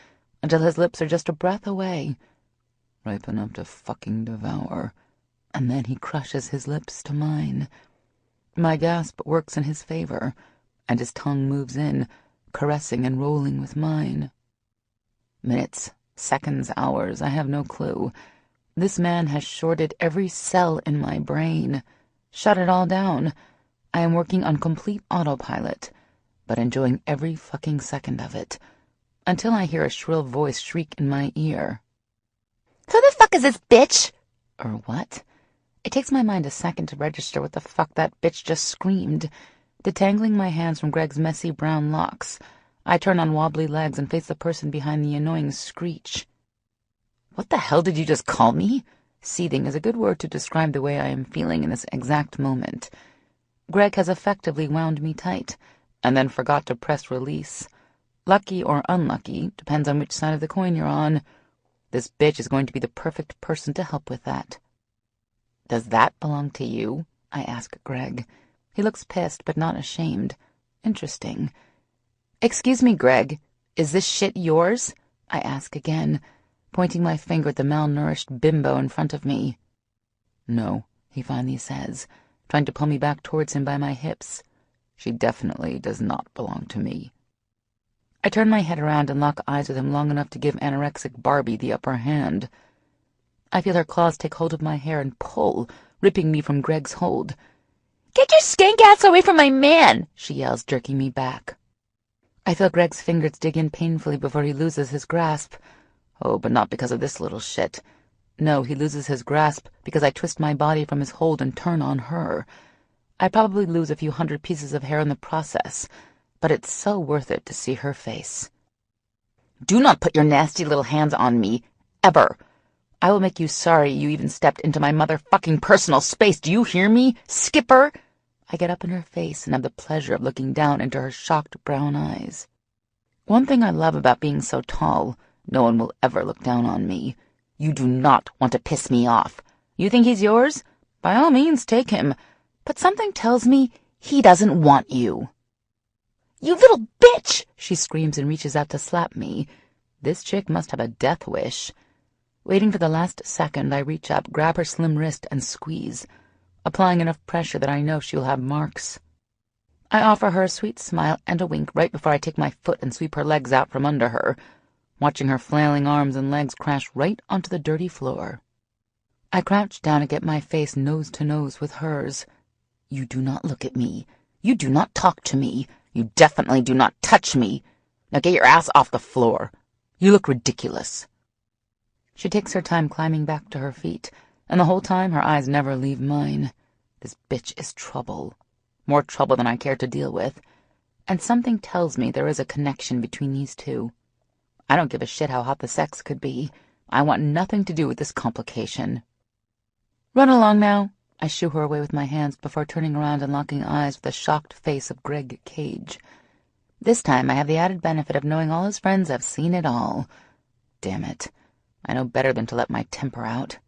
until his lips are just a breath away, ripe enough to fucking devour, and then he crushes his lips to mine. My gasp works in his favor, and his tongue moves in, caressing and rolling with mine. Minutes, seconds, hours, I have no clue. This man has shorted every cell in my brain, shut it all down. I am working on complete autopilot, but enjoying every fucking second of it, until I hear a shrill voice shriek in my ear. Who the fuck is this bitch? Or what? It takes my mind a second to register what the fuck that bitch just screamed. Detangling my hands from Greg's messy brown locks, I turn on wobbly legs and face the person behind the annoying screech. What the hell did you just call me? Seething is a good word to describe the way I am feeling in this exact moment. Greg has effectively wound me tight, and then forgot to press release. Lucky or unlucky, depends on which side of the coin you're on. This bitch is going to be the perfect person to help with that. Does that belong to you? I ask Greg. He looks pissed, but not ashamed. Interesting. Excuse me, Greg. Is this shit yours? I ask again, pointing my finger at the malnourished bimbo in front of me. No, he finally says, trying to pull me back towards him by my hips. She definitely does not belong to me. I turn my head around and lock eyes with him long enough to give anorexic Barbie the upper hand. I feel her claws take hold of my hair and pull, ripping me from Greg's hold. "Get your skank ass away from my man!" she yells, jerking me back. I feel Greg's fingers dig in painfully before he loses his grasp. Oh, but not because of this little shit. No, he loses his grasp because I twist my body from his hold and turn on her. I probably lose a few hundred pieces of hair in the process, but it's so worth it to see her face. "Do not put your nasty little hands on me, ever. I will make you sorry you even stepped into my motherfucking personal space. Do you hear me, Skipper?" I get up in her face and have the pleasure of looking down into her shocked brown eyes. One thing I love about being so tall, no one will ever look down on me. You do not want to piss me off. You think he's yours? By all means, take him. But something tells me he doesn't want you. "You little bitch!" she screams and reaches out to slap me. This chick must have a death wish. Waiting for the last second, I reach up, grab her slim wrist, and squeeze, applying enough pressure that I know she will have marks. I offer her a sweet smile and a wink right before I take my foot and sweep her legs out from under her, watching her flailing arms and legs crash right onto the dirty floor. I crouch down and get my face nose to nose with hers. "You do not look at me. You do not talk to me. You definitely do not touch me. Now get your ass off the floor. You look ridiculous." She takes her time climbing back to her feet, and the whole time her eyes never leave mine. This bitch is trouble. More trouble than I care to deal with. And something tells me there is a connection between these two. I don't give a shit how hot the sex could be. I want nothing to do with this complication. "Run along now." I shoo her away with my hands before turning around and locking eyes with the shocked face of Greg Cage. This time I have the added benefit of knowing all his friends have seen it all. Damn it. I know better than to let my temper out.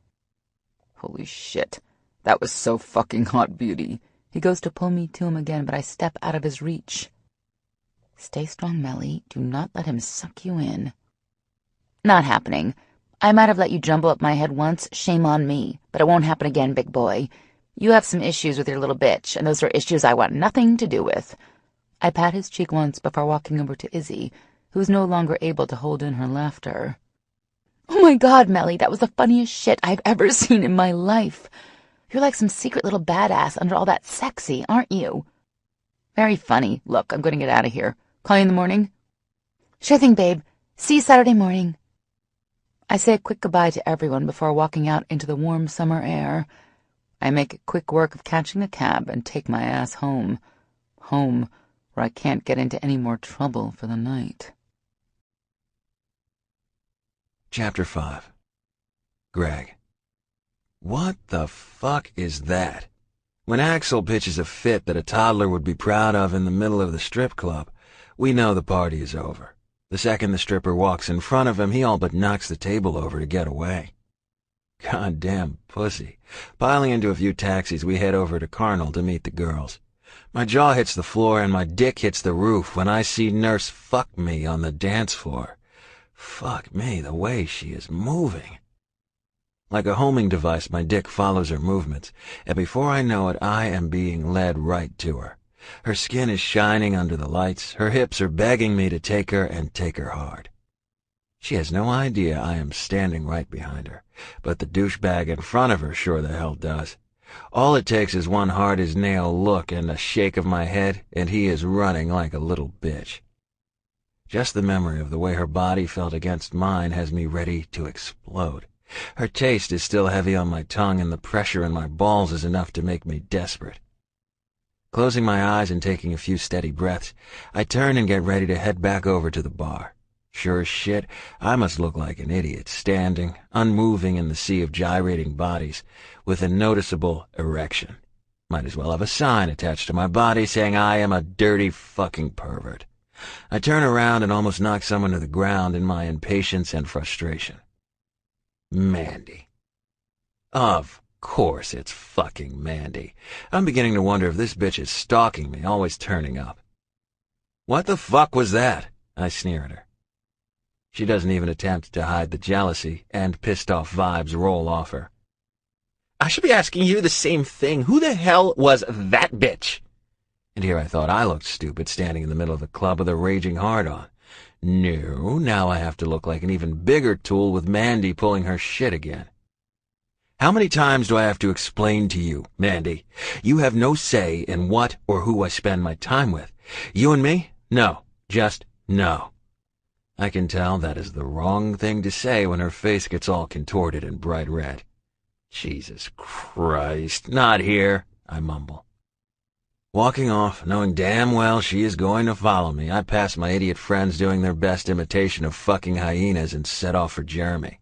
Holy shit. That was so fucking hot, beauty. He goes to pull me to him again, but I step out of his reach. Stay strong, Melly. Do not let him suck you in. Not happening. I might have let you jumble up my head once, shame on me, but it won't happen again, big boy. You have some issues with your little bitch, and those are issues I want nothing to do with. I pat his cheek once before walking over to Izzy, who is no longer able to hold in her laughter. "Oh my God, Melly, that was the funniest shit I've ever seen in my life. You're like some secret little badass under all that sexy, aren't you?" "Very funny. Look, I'm going to get out of here. Call you in the morning?" "Sure thing, babe. See you Saturday morning." I say a quick goodbye to everyone before walking out into the warm summer air. I make quick work of catching a cab and take my ass home. Home, where I can't get into any more trouble for the night. Chapter 5. Greg. What the fuck is that? When Axel pitches a fit that a toddler would be proud of in the middle of the strip club, we know the party is over. The second the stripper walks in front of him, he all but knocks the table over to get away. Goddamn pussy. Piling into a few taxis, we head over to Carnal to meet the girls. My jaw hits the floor and my dick hits the roof when I see Nurse fuck me on the dance floor. Fuck me, the way she is moving. Like a homing device, my dick follows her movements, and before I know it, I am being led right to her. Her skin is shining under the lights, her hips are begging me to take her and take her hard. She has no idea I am standing right behind her, but the douchebag in front of her sure the hell does. All it takes is one hard-as-nail look and a shake of my head, and he is running like a little bitch. Just the memory of the way her body felt against mine has me ready to explode. Her taste is still heavy on my tongue, and the pressure in my balls is enough to make me desperate. Closing my eyes and taking a few steady breaths, I turn and get ready to head back over to the bar. Sure as shit, I must look like an idiot, standing, unmoving in the sea of gyrating bodies, with a noticeable erection. Might as well have a sign attached to my body saying I am a dirty fucking pervert. I turn around and almost knock someone to the ground in my impatience and frustration. Mandy. Of course it's fucking Mandy. I'm beginning to wonder if this bitch is stalking me, always turning up. "What the fuck was that?" I sneer at her. She doesn't even attempt to hide the jealousy, and pissed-off vibes roll off her. I should be asking you the same thing. Who the hell was that bitch? And here I thought I looked stupid standing in the middle of the club with a raging hard-on. No, now I have to look like an even bigger tool with Mandy pulling her shit again. How many times do I have to explain to you, Mandy? You have no say in what or who I spend my time with. You and me? No. Just no. I can tell that is the wrong thing to say when her face gets all contorted and bright red. Jesus Christ, not here, I mumble. Walking off, knowing damn well she is going to follow me, I pass my idiot friends doing their best imitation of fucking hyenas and set off for Jeremy.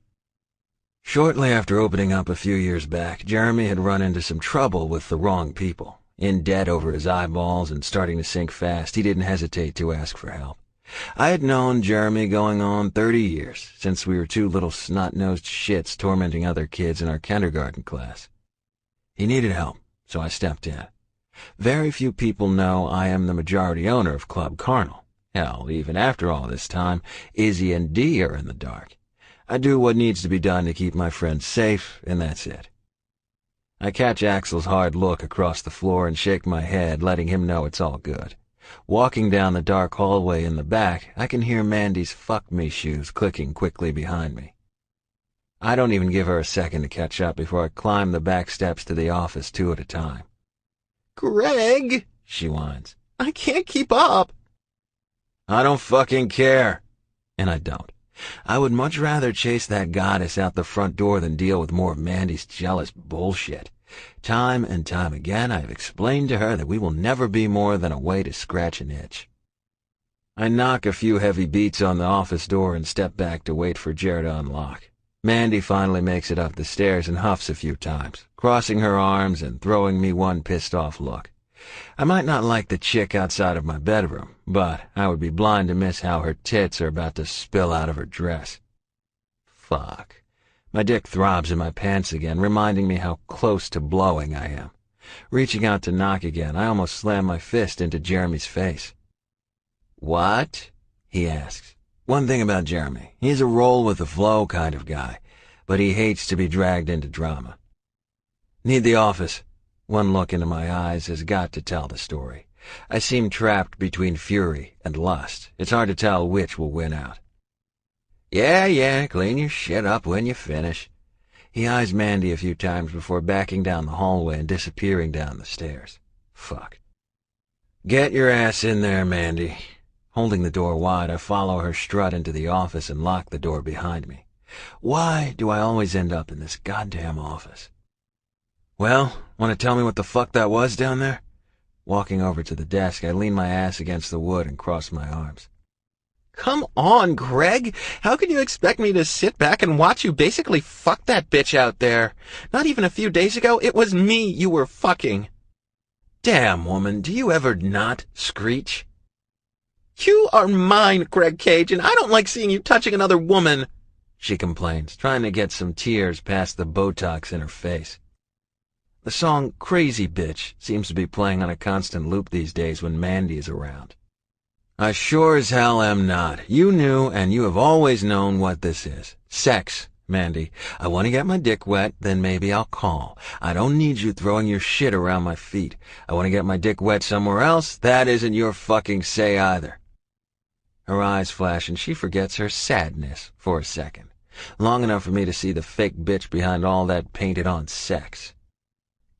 Shortly after opening up a few years back, Jeremy had run into some trouble with the wrong people. In debt over his eyeballs and starting to sink fast, he didn't hesitate to ask for help. I had known Jeremy going on 30 years, since we were two little snot-nosed shits tormenting other kids in our kindergarten class. He needed help, so I stepped in. Very few people know I am the majority owner of Club Carnal. Hell, even after all this time, Izzy and Dee are in the dark. I do what needs to be done to keep my friends safe, and that's it. I catch Axel's hard look across the floor and shake my head, letting him know it's all good. Walking down the dark hallway in the back, I can hear Mandy's fuck me shoes clicking quickly behind me. I don't even give her a second to catch up before I climb the back steps to the office 2 at a time. Greg, she whines. I can't keep up. I don't fucking care. And I don't. I would much rather chase that goddess out the front door than deal with more of Mandy's jealous bullshit. Time and time again I have explained to her that we will never be more than a way to scratch an itch. I knock a few heavy beats on the office door and step back to wait for Jared to unlock. Mandy finally makes it up the stairs and huffs a few times, crossing her arms and throwing me one pissed-off look. I might not like the chick outside of my bedroom, but I would be blind to miss how her tits are about to spill out of her dress. Fuck. My dick throbs in my pants again, reminding me how close to blowing I am. Reaching out to knock again, I almost slam my fist into Jeremy's face. What? He asks. One thing about Jeremy, he's a roll-with-the-flow kind of guy, but he hates to be dragged into drama. Need the office. One look into my eyes has got to tell the story. I seem trapped between fury and lust. It's hard to tell which will win out. Yeah, clean your shit up when you finish. He eyes Mandy a few times before backing down the hallway and disappearing down the stairs. Fuck. Get your ass in there, Mandy. Holding the door wide, I follow her strut into the office and lock the door behind me. Why do I always end up in this goddamn office? Well, want to tell me what the fuck that was down there? Walking over to the desk, I lean my ass against the wood and cross my arms. Come on, Greg. How can you expect me to sit back and watch you basically fuck that bitch out there? Not even a few days ago, it was me you were fucking. Damn, woman, do you ever not screech? You are mine, Greg Cage, and I don't like seeing you touching another woman, she complains, trying to get some tears past the Botox in her face. The song Crazy Bitch seems to be playing on a constant loop these days when Mandy is around. I sure as hell am not. You knew, and you have always known what this is. Sex, Mandy. I want to get my dick wet, then maybe I'll call. I don't need you throwing your shit around my feet. I want to get my dick wet somewhere else. That isn't your fucking say either. Her eyes flash, and she forgets her sadness for a second. Long enough for me to see the fake bitch behind all that painted-on sex.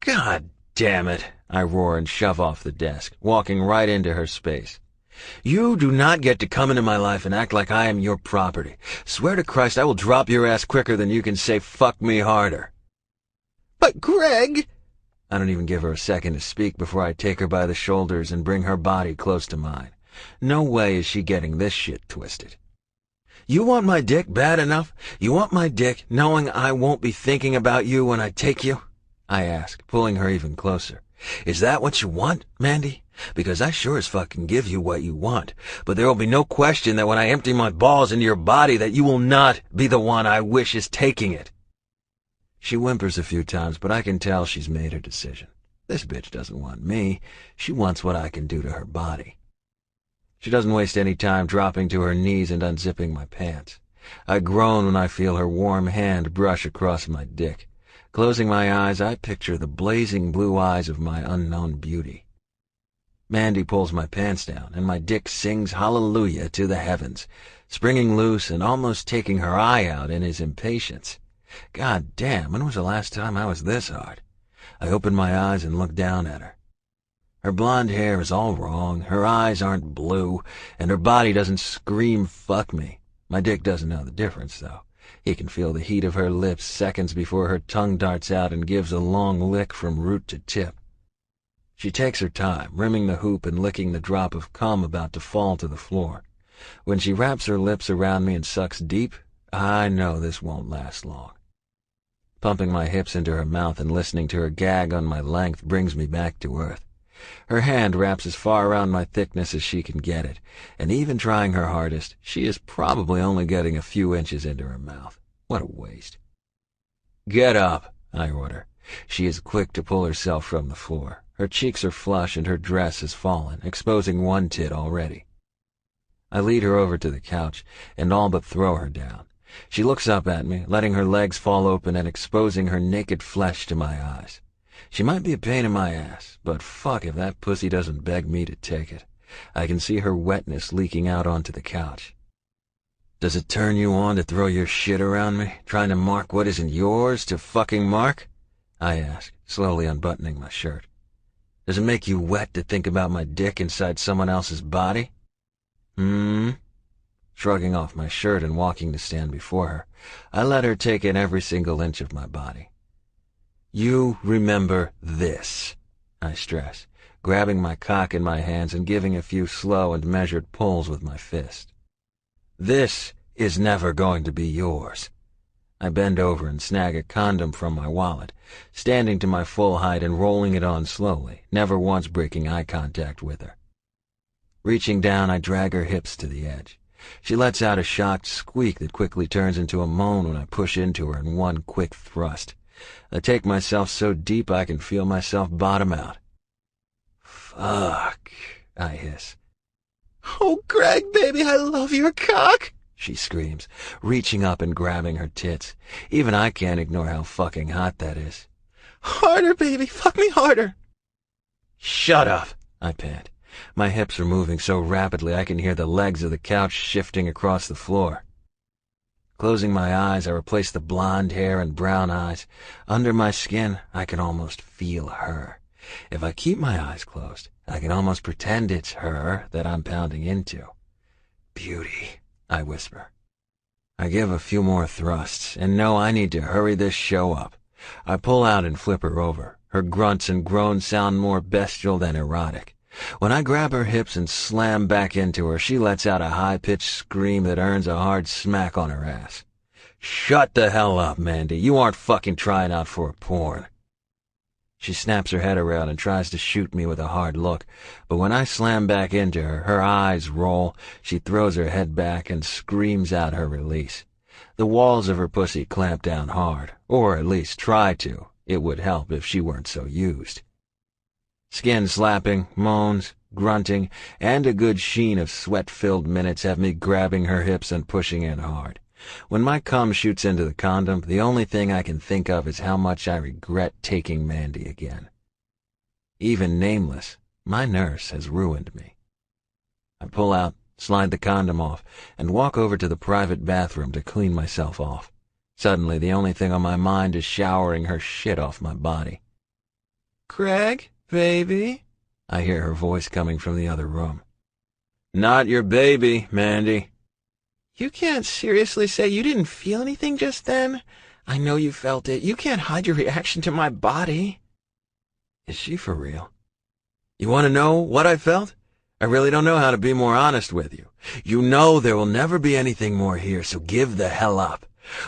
God damn it, I roar and shove off the desk, walking right into her space. You do not get to come into my life and act like I am your property. Swear to Christ I will drop your ass quicker than you can say fuck me harder. But Greg... I don't even give her a second to speak before I take her by the shoulders and bring her body close to mine. No way is she getting this shit twisted. You want my dick bad enough? You want my dick knowing I won't be thinking about you when I take you? I ask, pulling her even closer. Is that what you want, Mandy? Because I sure as fuck can give you what you want, but there will be no question that when I empty my balls into your body that you will not be the one I wish is taking it. She whimpers a few times, but I can tell she's made her decision. This bitch doesn't want me. She wants what I can do to her body. She doesn't waste any time dropping to her knees and unzipping my pants. I groan when I feel her warm hand brush across my dick. Closing my eyes, I picture the blazing blue eyes of my unknown beauty. Mandy pulls my pants down, and my dick sings hallelujah to the heavens, springing loose and almost taking her eye out in his impatience. God damn, when was the last time I was this hard? I open my eyes and look down at her. Her blonde hair is all wrong, her eyes aren't blue, and her body doesn't scream fuck me. My dick doesn't know the difference, though. He can feel the heat of her lips seconds before her tongue darts out and gives a long lick from root to tip. She takes her time, rimming the hoop and licking the drop of cum about to fall to the floor. When she wraps her lips around me and sucks deep, I know this won't last long. Pumping my hips into her mouth and listening to her gag on my length brings me back to earth. Her hand wraps as far around my thickness as she can get it, and even trying her hardest, she is probably only getting a few inches into her mouth. What a waste. "Get up," I order. She is quick to pull herself from the floor. Her cheeks are flush and her dress has fallen, exposing one tit already. I lead her over to the couch and all but throw her down. She looks up at me, letting her legs fall open and exposing her naked flesh to my eyes. She might be a pain in my ass, but fuck if that pussy doesn't beg me to take it. I can see her wetness leaking out onto the couch. "Does it turn you on to throw your shit around me, trying to mark what isn't yours to fucking mark?" I ask, slowly unbuttoning my shirt. "Does it make you wet to think about my dick inside someone else's body?" Shrugging off my shirt and walking to stand before her, I let her take in every single inch of my body. "You remember this," I stress, grabbing my cock in my hands and giving a few slow and measured pulls with my fist. "This is never going to be yours." I bend over and snag a condom from my wallet, standing to my full height and rolling it on slowly, never once breaking eye contact with her. Reaching down, I drag her hips to the edge. She lets out a shocked squeak that quickly turns into a moan when I push into her in one quick thrust. I take myself so deep I can feel myself bottom out. "Fuck," I hiss. "Oh, Greg, baby, I love your cock," she screams, reaching up and grabbing her tits. Even I can't ignore how fucking hot that is. "Harder, baby, fuck me harder." "Shut up," I pant. My hips are moving so rapidly I can hear the legs of the couch shifting across the floor. Closing my eyes, I replace the blonde hair and brown eyes. Under my skin, I can almost feel her. If I keep my eyes closed, I can almost pretend it's her that I'm pounding into. "Beauty," I whisper. I give a few more thrusts, and know I need to hurry this show up. I pull out and flip her over. Her grunts and groans sound more bestial than erotic. When I grab her hips and slam back into her, she lets out a high-pitched scream that earns a hard smack on her ass. "Shut the hell up, Mandy. You aren't fucking trying out for a porn." She snaps her head around and tries to shoot me with a hard look, but when I slam back into her, her eyes roll, she throws her head back and screams out her release. The walls of her pussy clamp down hard, or at least try to. It would help if she weren't so used. Skin slapping, moans, grunting, and a good sheen of sweat-filled minutes have me grabbing her hips and pushing in hard. When my cum shoots into the condom, the only thing I can think of is how much I regret taking Mandy again. Even nameless, my nurse has ruined me. I pull out, slide the condom off, and walk over to the private bathroom to clean myself off. Suddenly, the only thing on my mind is showering her shit off my body. "Greg, baby," I hear her voice coming from the other room. "Not your baby, Mandy." "You can't seriously say you didn't feel anything just then? I know you felt it. You can't hide your reaction to my body." Is she for real? You want to know what I felt? I really don't know how to be more honest with you. You know there will never be anything more here, so give the hell up.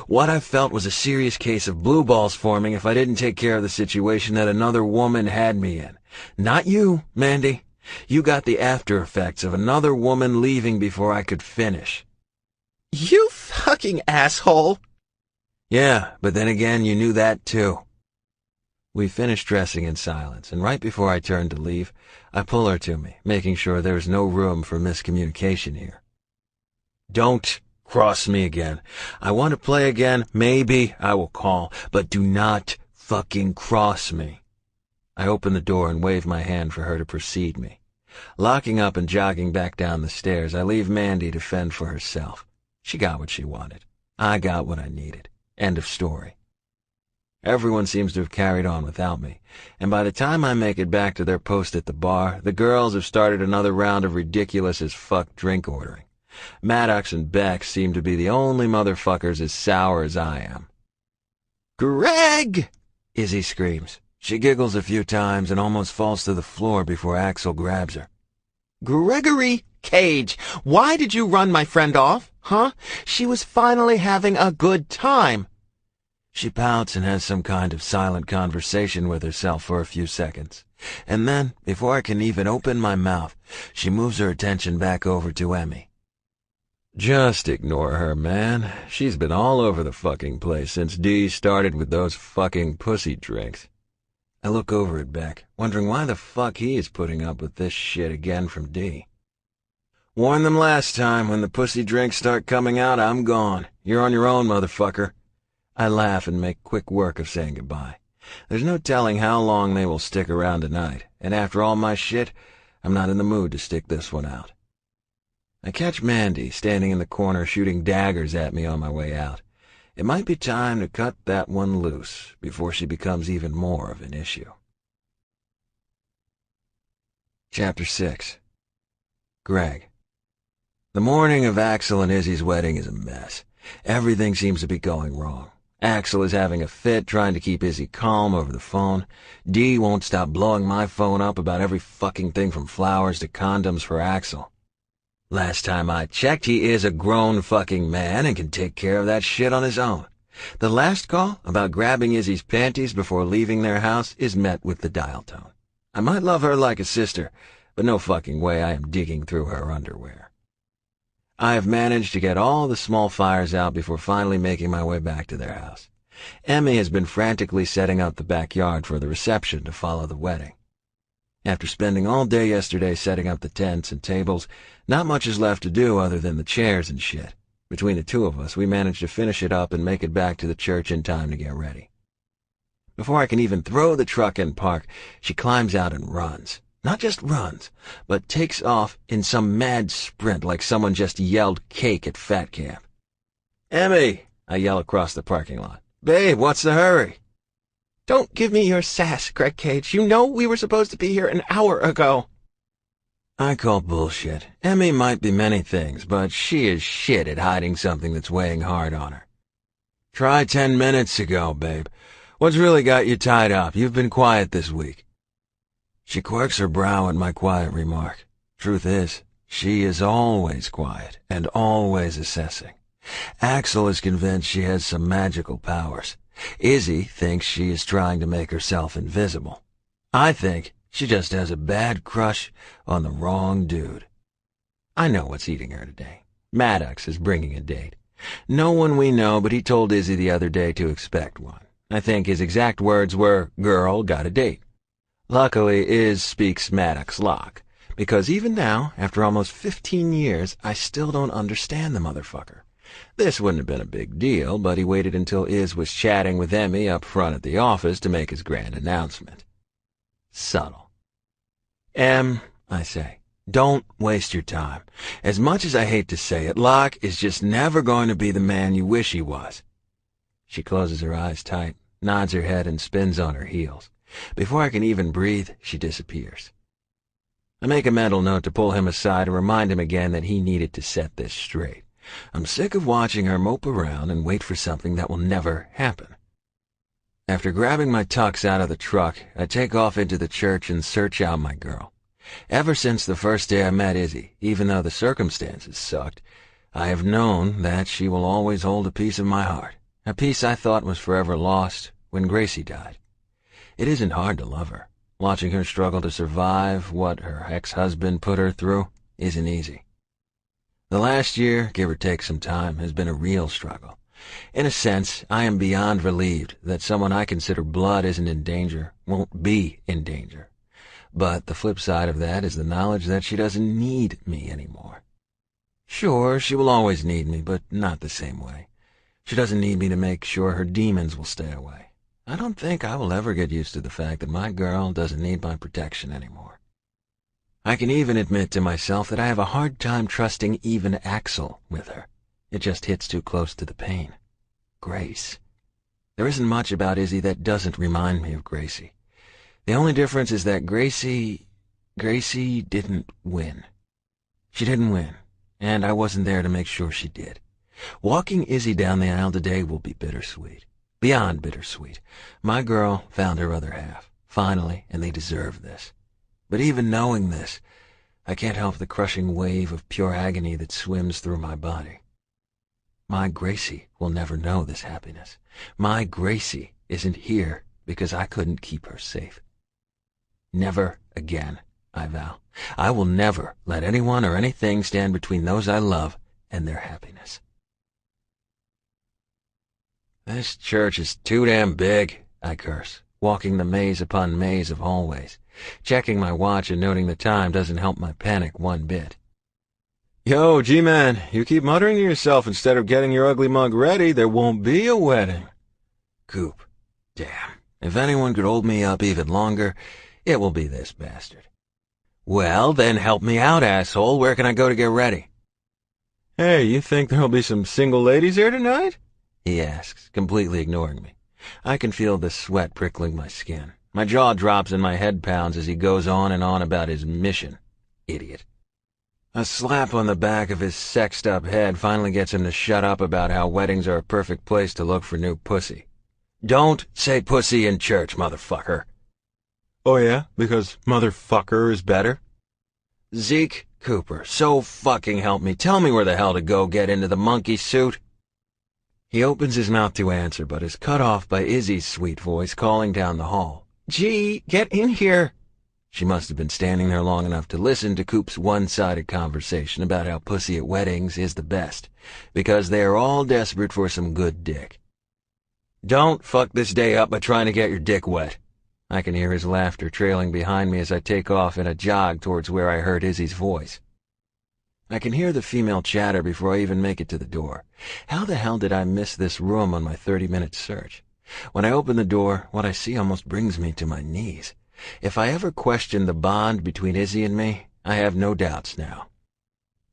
What I felt was a serious case of blue balls forming if I didn't take care of the situation that another woman had me in. Not you, Mandy. You got the after effects of another woman leaving before I could finish. "You fucking asshole." Yeah, but then again, you knew that too. We finished dressing in silence, and right before I turned to leave, I pull her to me, making sure there is no room for miscommunication here. "Don't cross me again. I want to play again. Maybe I will call, but do not fucking cross me. I open the door and wave my hand for her to precede me. Locking up and jogging back down the stairs, I leave Mandy to fend for herself. She got what she wanted. I got what I needed. End of story. Everyone seems to have carried on without me, and by the time I make it back to their post at the bar, the girls have started another round of ridiculous-as-fuck drink ordering. Maddox and Beck seem to be the only motherfuckers as sour as I am. "Greg!" Izzy screams. She giggles a few times and almost falls to the floor before Axel grabs her. "Gregory Cage, why did you run my friend off, huh? She was finally having a good time." She pouts and has some kind of silent conversation with herself for a few seconds. And then, before I can even open my mouth, she moves her attention back over to Emmy. Just ignore her, man. She's been all over the fucking place since Dee started with those fucking pussy drinks. I look over at Beck, wondering why the fuck he is putting up with this shit again from Dee. Warned them last time, when the pussy drinks start coming out, I'm gone. You're on your own, motherfucker. I laugh and make quick work of saying goodbye. There's no telling how long they will stick around tonight, and after all my shit, I'm not in the mood to stick this one out. I catch Mandy standing in the corner shooting daggers at me on my way out. It might be time to cut that one loose before she becomes even more of an issue. Chapter 6. Greg. The morning of Axel and Izzy's wedding is a mess. Everything seems to be going wrong. Axel is having a fit trying to keep Izzy calm over the phone. Dee won't stop blowing my phone up about every fucking thing from flowers to condoms for Axel. Last time I checked, he is a grown fucking man and can take care of that shit on his own. The last call about grabbing Izzy's panties before leaving their house is met with the dial tone. I might love her like a sister, but no fucking way I am digging through her underwear. I have managed to get all the small fires out before finally making my way back to their house. Emmy has been frantically setting up the backyard for the reception to follow the wedding. After spending all day yesterday setting up the tents and tables, not much is left to do other than the chairs and shit. Between the two of us, we managed to finish it up and make it back to the church in time to get ready. Before I can even throw the truck in park, she climbs out and runs. Not just runs, but takes off in some mad sprint like someone just yelled cake at fat camp. "Emmy!" I yell across the parking lot. "Babe, what's the hurry?" "Don't give me your sass, Greg Cage. You know we were supposed to be here an hour ago." I call bullshit. Emmy might be many things, but she is shit at hiding something that's weighing hard on her. Try 10 minutes ago, babe. What's really got you tied up? You've been quiet this week. She quirks her brow at my quiet remark. Truth is, she is always quiet and always assessing. Axel is convinced she has some magical powers. Izzy thinks she is trying to make herself invisible. I think she just has a bad crush on the wrong dude. I know what's eating her today. Maddox is bringing a date. No one we know, but he told Izzy the other day to expect one. I think his exact words were, "Girl, got a date." Luckily, Iz speaks Maddox lock, because even now, after almost 15 years, I still don't understand the motherfucker. This wouldn't have been a big deal, but he waited until Iz was chatting with Emmy up front at the office to make his grand announcement. Subtle. I say, don't waste your time. As much as I hate to say it, Locke is just never going to be the man you wish he was. She closes her eyes tight, nods her head, and spins on her heels. Before I can even breathe, she disappears. I make a mental note to pull him aside and remind him again that he needed to set this straight. I'm sick of watching her mope around and wait for something that will never happen. After grabbing my tux out of the truck, I take off into the church and search out my girl. Ever since the first day I met Izzy, even though the circumstances sucked, I have known that she will always hold a piece of my heart, a piece I thought was forever lost when Gracie died. It isn't hard to love her. Watching her struggle to survive what her ex-husband put her through isn't easy. The last year, give or take some time, has been a real struggle. In a sense, I am beyond relieved that someone I consider blood isn't in danger, won't be in danger. But the flip side of that is the knowledge that she doesn't need me anymore. Sure, she will always need me, but not the same way. She doesn't need me to make sure her demons will stay away. I don't think I will ever get used to the fact that my girl doesn't need my protection anymore. I can even admit to myself that I have a hard time trusting even Axel with her. It just hits too close to the pain. Grace. There isn't much about Izzy that doesn't remind me of Gracie. The only difference is that Gracie didn't win. She didn't win, and I wasn't there to make sure she did. Walking Izzy down the aisle today will be bittersweet. Beyond bittersweet. My girl found her other half, finally, and they deserve this. But even knowing this, I can't help the crushing wave of pure agony that swims through my body. My Gracie will never know this happiness. My Gracie isn't here because I couldn't keep her safe. Never again, I vow. I will never let anyone or anything stand between those I love and their happiness. This church is too damn big, I curse, walking the maze upon maze of hallways. Checking my watch and noting the time doesn't help my panic one bit. Yo, G-Man, you keep muttering to yourself instead of getting your ugly mug ready, there won't be a wedding. Coop, damn. If anyone could hold me up even longer, it will be this bastard. Well, then help me out, asshole. Where can I go to get ready? Hey, you think there'll be some single ladies here tonight? He asks, completely ignoring me. I can feel the sweat prickling my skin. My jaw drops and my head pounds as he goes on and on about his mission. Idiot. A slap on the back of his sexed-up head finally gets him to shut up about how weddings are a perfect place to look for new pussy. Don't say pussy in church, motherfucker. Oh yeah? Because motherfucker is better? Zeke Cooper, so fucking help me. Tell me where the hell to go get into the monkey suit. He opens his mouth to answer, but is cut off by Izzy's sweet voice calling down the hall. Gee, get in here. She must have been standing there long enough to listen to Coop's one-sided conversation about how pussy at weddings is the best, because they are all desperate for some good dick. Don't fuck this day up by trying to get your dick wet. I can hear his laughter trailing behind me as I take off in a jog towards where I heard Izzy's voice. I can hear the female chatter before I even make it to the door. How the hell did I miss this room on my 30-minute search? When I open the door, what I see almost brings me to my knees. If I ever questioned the bond between Izzy and me, I have no doubts now.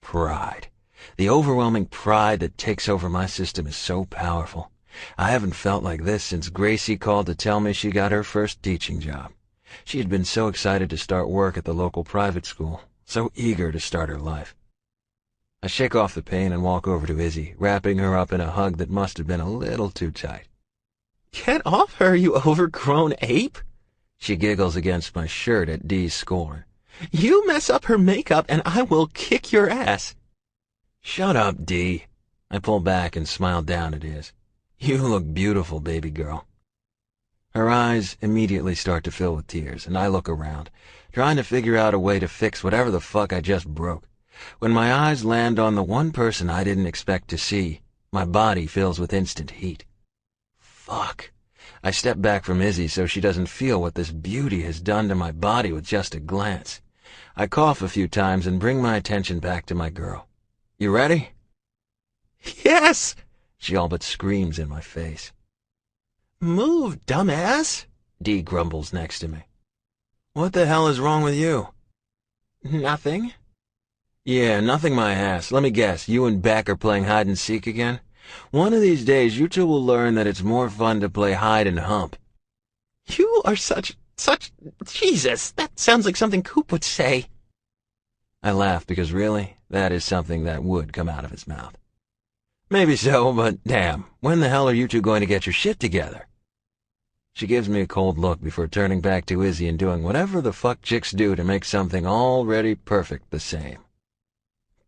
Pride. The overwhelming pride that takes over my system is so powerful. I haven't felt like this since Gracie called to tell me she got her first teaching job. She had been so excited to start work at the local private school, so eager to start her life. I shake off the pain and walk over to Izzy, wrapping her up in a hug that must have been a little too tight. Get off her, you overgrown ape! She giggles against my shirt at Dee's scorn. You mess up her makeup and I will kick your ass. Shut up, Dee. I pull back and smile down at his. You look beautiful, baby girl. Her eyes immediately start to fill with tears, and I look around, trying to figure out a way to fix whatever the fuck I just broke. When my eyes land on the one person I didn't expect to see, my body fills with instant heat. Fuck. I step back from Izzy so she doesn't feel what this beauty has done to my body with just a glance. I cough a few times and bring my attention back to my girl. You ready? Yes! She all but screams in my face. Move, dumbass! Dee grumbles next to me. What the hell is wrong with you? Nothing. Yeah, nothing my ass. Let me guess, you and Beck are playing hide-and-seek again? One of these days you two will learn that it's more fun to play hide and hump. You are such... Jesus, that sounds like something Coop would say. I laugh because really, that is something that would come out of his mouth. Maybe so, but damn, when the hell are you two going to get your shit together? She gives me a cold look before turning back to Izzy and doing whatever the fuck chicks do to make something already perfect the same.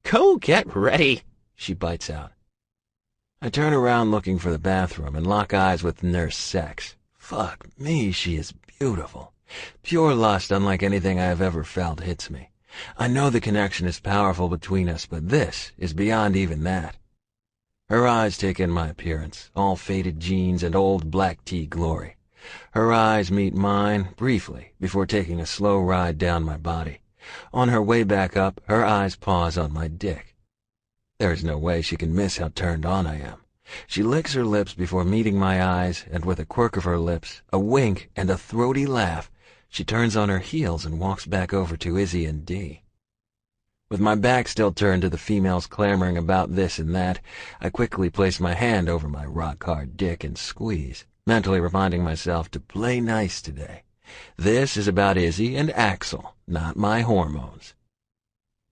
Go get ready, she bites out. I turn around looking for the bathroom and lock eyes with Nurse Sex. Fuck me, she is beautiful. Pure lust unlike anything I have ever felt hits me. I know the connection is powerful between us, but this is beyond even that. Her eyes take in my appearance, all faded jeans and old black tea glory. Her eyes meet mine briefly before taking a slow ride down my body. On her way back up, her eyes pause on my dick. There is no way she can miss how turned on I am. She licks her lips before meeting my eyes, and with a quirk of her lips, a wink, and a throaty laugh, she turns on her heels and walks back over to Izzy and Dee. With my back still turned to the females clamoring about this and that, I quickly place my hand over my rock-hard dick and squeeze, mentally reminding myself to play nice today. This is about Izzy and Axel, not my hormones.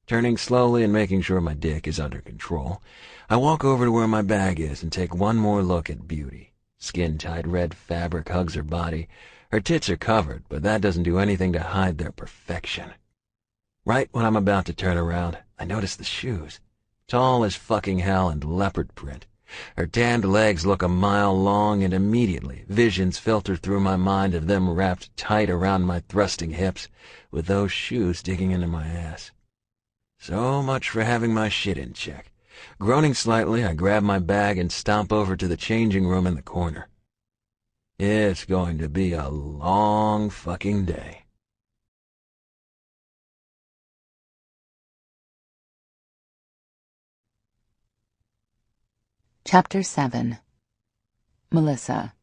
Turning slowly and making sure my dick is under control, I walk over to where my bag is and take one more look at Beauty. Skin-tight red fabric hugs her body. Her tits are covered, but that doesn't do anything to hide their perfection. Right when I'm about to turn around, I notice the shoes. Tall as fucking hell and leopard print. Her tanned legs look a mile long, and immediately visions filter through my mind of them wrapped tight around my thrusting hips, with those shoes digging into my ass. So much for having my shit in check. Groaning slightly, I grab my bag and stomp over to the changing room in the corner. It's going to be a long fucking day. Chapter 7. Melissa.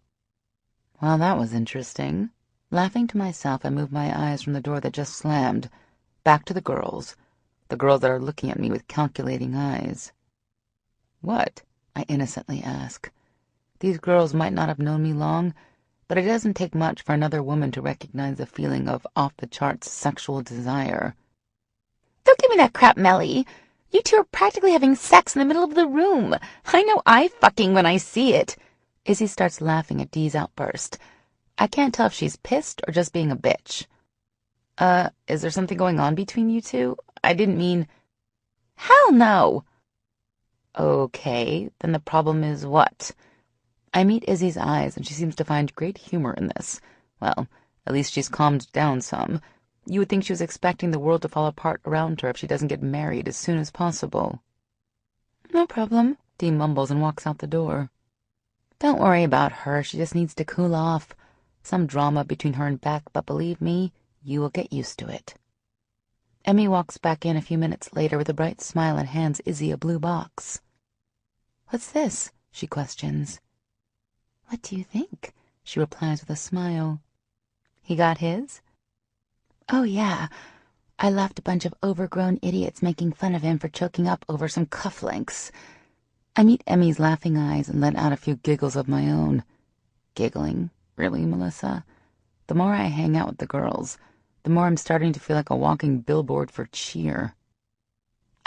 Well, that was interesting. Laughing to myself, I moved my eyes from the door that just slammed, back to the girls that are looking at me with calculating eyes. What? I innocently ask. These girls might not have known me long, but it doesn't take much for another woman to recognize a feeling of off-the-charts sexual desire. Don't give me that crap, Melly. You two are practically having sex in the middle of the room. I know fucking when I see it. Izzy starts laughing at Dee's outburst. I can't tell if she's pissed or just being a bitch. Is there something going on between you two? I didn't mean... Hell no. Okay, then the problem is what? I meet Izzy's eyes, and she seems to find great humor in this. Well, at least she's calmed down some. You would think she was expecting the world to fall apart around her if she doesn't get married as soon as possible. No problem, Dee mumbles and walks out the door. Don't worry about her. She just needs to cool off. Some drama between her and Beck, but believe me, you will get used to it. Emmy walks back in a few minutes later with a bright smile and hands Izzy a blue box. What's this? She questions. What do you think? She replies with a smile. He got his? Oh, yeah. I left a bunch of overgrown idiots making fun of him for choking up over some cufflinks. I meet Emmy's laughing eyes and let out a few giggles of my own. Giggling? Really, Melissa? The more I hang out with the girls, the more I'm starting to feel like a walking billboard for cheer.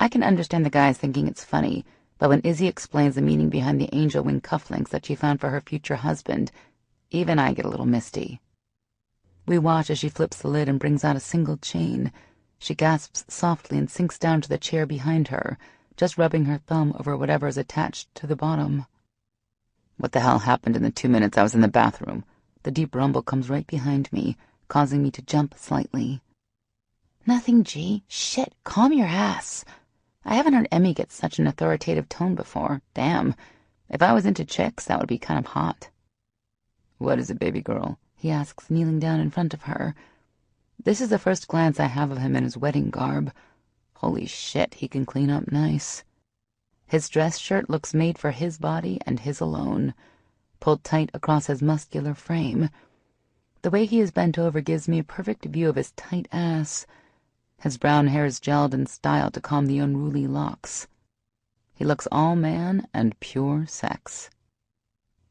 I can understand the guys thinking it's funny, but when Izzy explains the meaning behind the angel wing cufflinks that she found for her future husband, even I get a little misty. We watch as she flips the lid and brings out a single chain. She gasps softly and sinks down to the chair behind her, just rubbing her thumb over whatever is attached to the bottom. What the hell happened in the 2 minutes I was in the bathroom? The deep rumble comes right behind me, causing me to jump slightly. Nothing, G. Shit, calm your ass. I haven't heard Emmy get such an authoritative tone before. Damn. If I was into chicks, that would be kind of hot. What is it, baby girl? He asks, kneeling down in front of her. This is the first glance I have of him in his wedding garb. Holy shit, he can clean up nice. His dress shirt looks made for his body and his alone, pulled tight across his muscular frame. The way he is bent over gives me a perfect view of his tight ass. His brown hair is gelled and styled to calm the unruly locks. He looks all man and pure sex.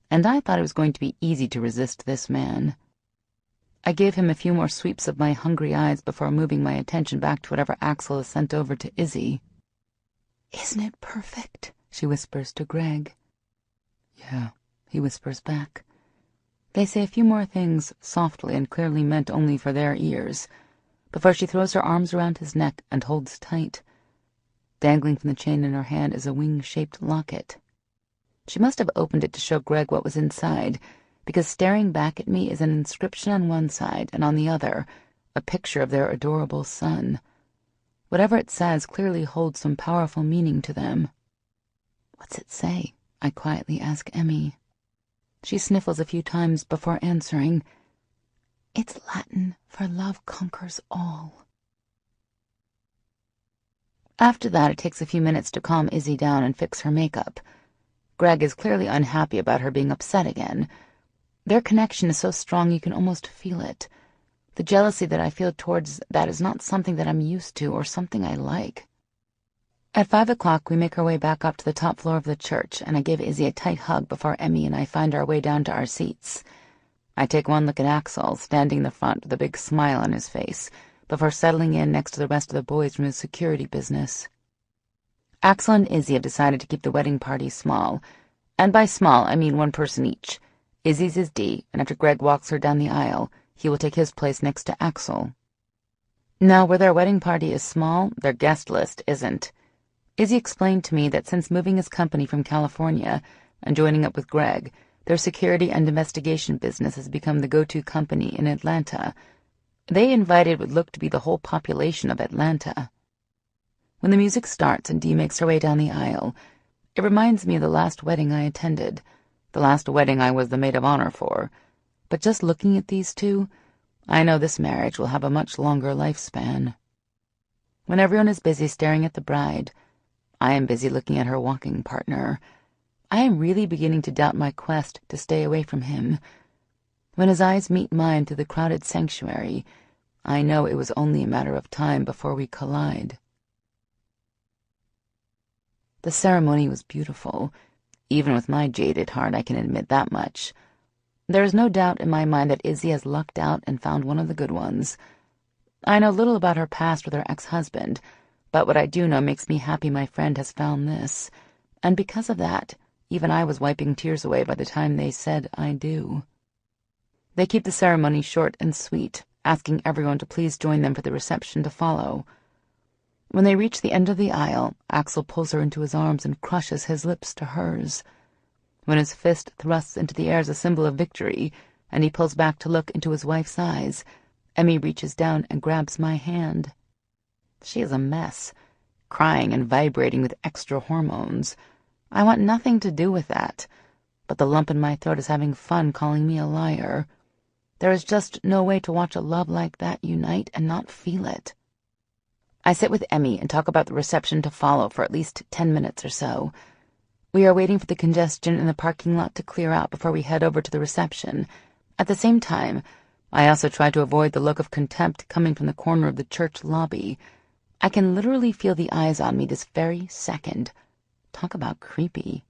And I thought it was going to be easy to resist this man. I gave him a few more sweeps of my hungry eyes before moving my attention back to whatever Axel has sent over to Izzy. Isn't it perfect? She whispers to Greg. Yeah, he whispers back. They say a few more things softly and clearly meant only for their ears, before she throws her arms around his neck and holds tight. Dangling from the chain in her hand is a wing-shaped locket. She must have opened it to show Greg what was inside, because staring back at me is an inscription on one side, and on the other, a picture of their adorable son. Whatever it says clearly holds some powerful meaning to them. What's it say? I quietly ask Emmy. She sniffles a few times before answering. It's Latin for love conquers all. After that, it takes a few minutes to calm Izzy down and fix her makeup. Greg is clearly unhappy about her being upset again. Their connection is so strong you can almost feel it. The jealousy that I feel towards that is not something that I'm used to or something I like. At 5 o'clock, we make our way back up to the top floor of the church, and I give Izzy a tight hug before Emmy and I find our way down to our seats. I take one look at Axel, standing in the front with a big smile on his face, before settling in next to the rest of the boys from his security business. Axel and Izzy have decided to keep the wedding party small, and by small I mean one person each. Izzy's is D, and after Greg walks her down the aisle, he will take his place next to Axel. Now, where their wedding party is small, their guest list isn't. Izzy explained to me that since moving his company from California and joining up with Greg, their security and investigation business has become the go-to company in Atlanta. They invited would look to be the whole population of Atlanta. When the music starts and Dee makes her way down the aisle, it reminds me of the last wedding I attended, the last wedding I was the maid of honor for. But just looking at these two, I know this marriage will have a much longer lifespan. When everyone is busy staring at the bride, I am busy looking at her walking partner. I am really beginning to doubt my quest to stay away from him. When his eyes meet mine through the crowded sanctuary, I know it was only a matter of time before we collide. The ceremony was beautiful. Even with my jaded heart, I can admit that much. There is no doubt in my mind that Izzy has lucked out and found one of the good ones. I know little about her past with her ex-husband, but what I do know makes me happy my friend has found this, and because of that, even I was wiping tears away by the time they said I do. They keep the ceremony short and sweet, asking everyone to please join them for the reception to follow. When they reach the end of the aisle, Axel pulls her into his arms and crushes his lips to hers. When his fist thrusts into the air as a symbol of victory, and he pulls back to look into his wife's eyes, Emmy reaches down and grabs my hand. She is a mess, crying and vibrating with extra hormones. I want nothing to do with that, but the lump in my throat is having fun calling me a liar. There is just no way to watch a love like that unite and not feel it. I sit with Emmy and talk about the reception to follow for at least 10 minutes or so. We are waiting for the congestion in the parking lot to clear out before we head over to the reception. At the same time, I also try to avoid the look of contempt coming from the corner of the church lobby. I can literally feel the eyes on me this very second. Talk about creepy.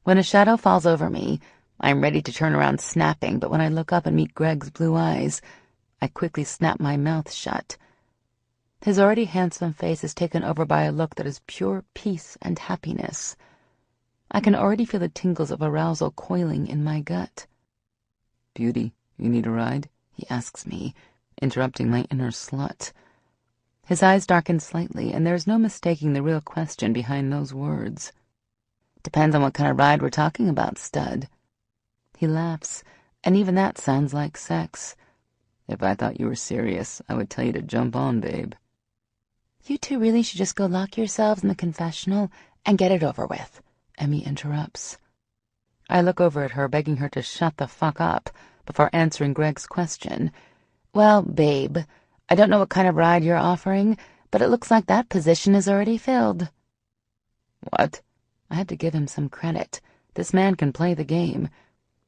When a shadow falls over me, I am ready to turn around snapping, but when I look up and meet Greg's blue eyes, I quickly snap my mouth shut. His already handsome face is taken over by a look that is pure peace and happiness. I can already feel the tingles of arousal coiling in my gut. "Beauty, you need a ride?" he asks me, interrupting my inner slut. His eyes darken slightly, and there is no mistaking the real question behind those words. "Depends on what kind of ride we're talking about, stud." He laughs, and even that sounds like sex. "If I thought you were serious, I would tell you to jump on, babe." "You two really should just go lock yourselves in the confessional and get it over with," Emmy interrupts. I look over at her, begging her to shut the fuck up before answering Greg's question. "Well, babe, I don't know what kind of ride you're offering, but it looks like that position is already filled." "What?" I had to give him some credit. This man can play the game.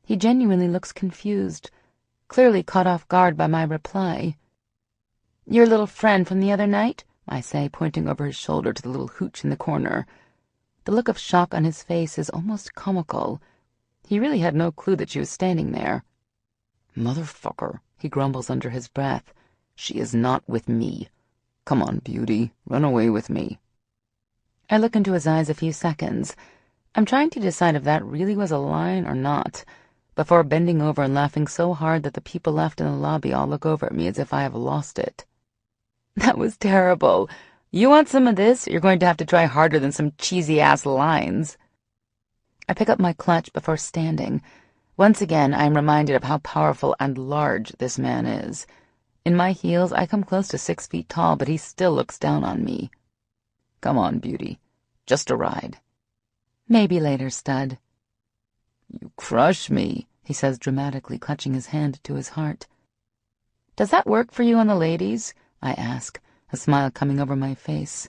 He genuinely looks confused, clearly caught off guard by my reply. "Your little friend from the other night?" I say, pointing over his shoulder to the little hooch in the corner. The look of shock on his face is almost comical. He really had no clue that she was standing there. "Motherfucker," he grumbles under his breath. "She is not with me. Come on, beauty, run away with me." I look into his eyes a few seconds. I'm trying to decide if that really was a line or not, before bending over and laughing so hard that the people left in the lobby all look over at me as if I have lost it. "That was terrible. You want some of this? You're going to have to try harder than some cheesy-ass lines." I pick up my clutch before standing. Once again, I am reminded of how powerful and large this man is. In my heels, I come close to 6 feet tall, but he still looks down on me. "Come on, beauty. Just a ride." "Maybe later, stud." "You crush me," he says dramatically, clutching his hand to his heart. "Does that work for you and the ladies?" I ask, a smile coming over my face.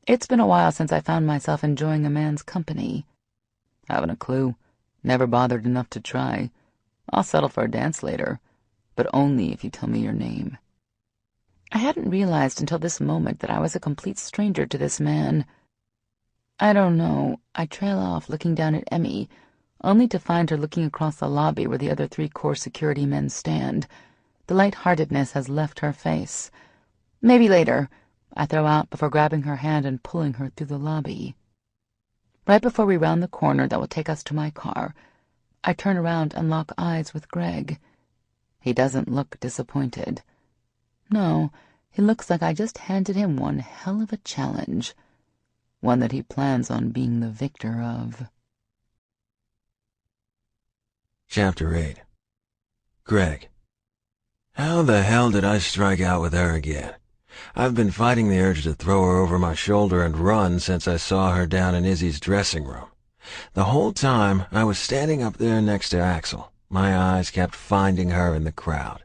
It's been a while since I found myself enjoying a man's company. Haven't a clue. Never bothered enough to try. I'll settle for a dance later, but only if you tell me your name. I hadn't realized until this moment that I was a complete stranger to this man. I don't know. I trail off, looking down at Emmy, only to find her looking across the lobby where the other 3 core security men stand. The lightheartedness has left her face. Maybe later, I throw out before grabbing her hand and pulling her through the lobby. Right before we round the corner that will take us to my car, I turn around and lock eyes with Greg. He doesn't look disappointed. No, he looks like I just handed him one hell of a challenge. One that he plans on being the victor of. Chapter 8. Greg. How the hell did I strike out with her again? I've been fighting the urge to throw her over my shoulder and run since I saw her down in Izzy's dressing room. The whole time I was standing up there next to Axel, my eyes kept finding her in the crowd.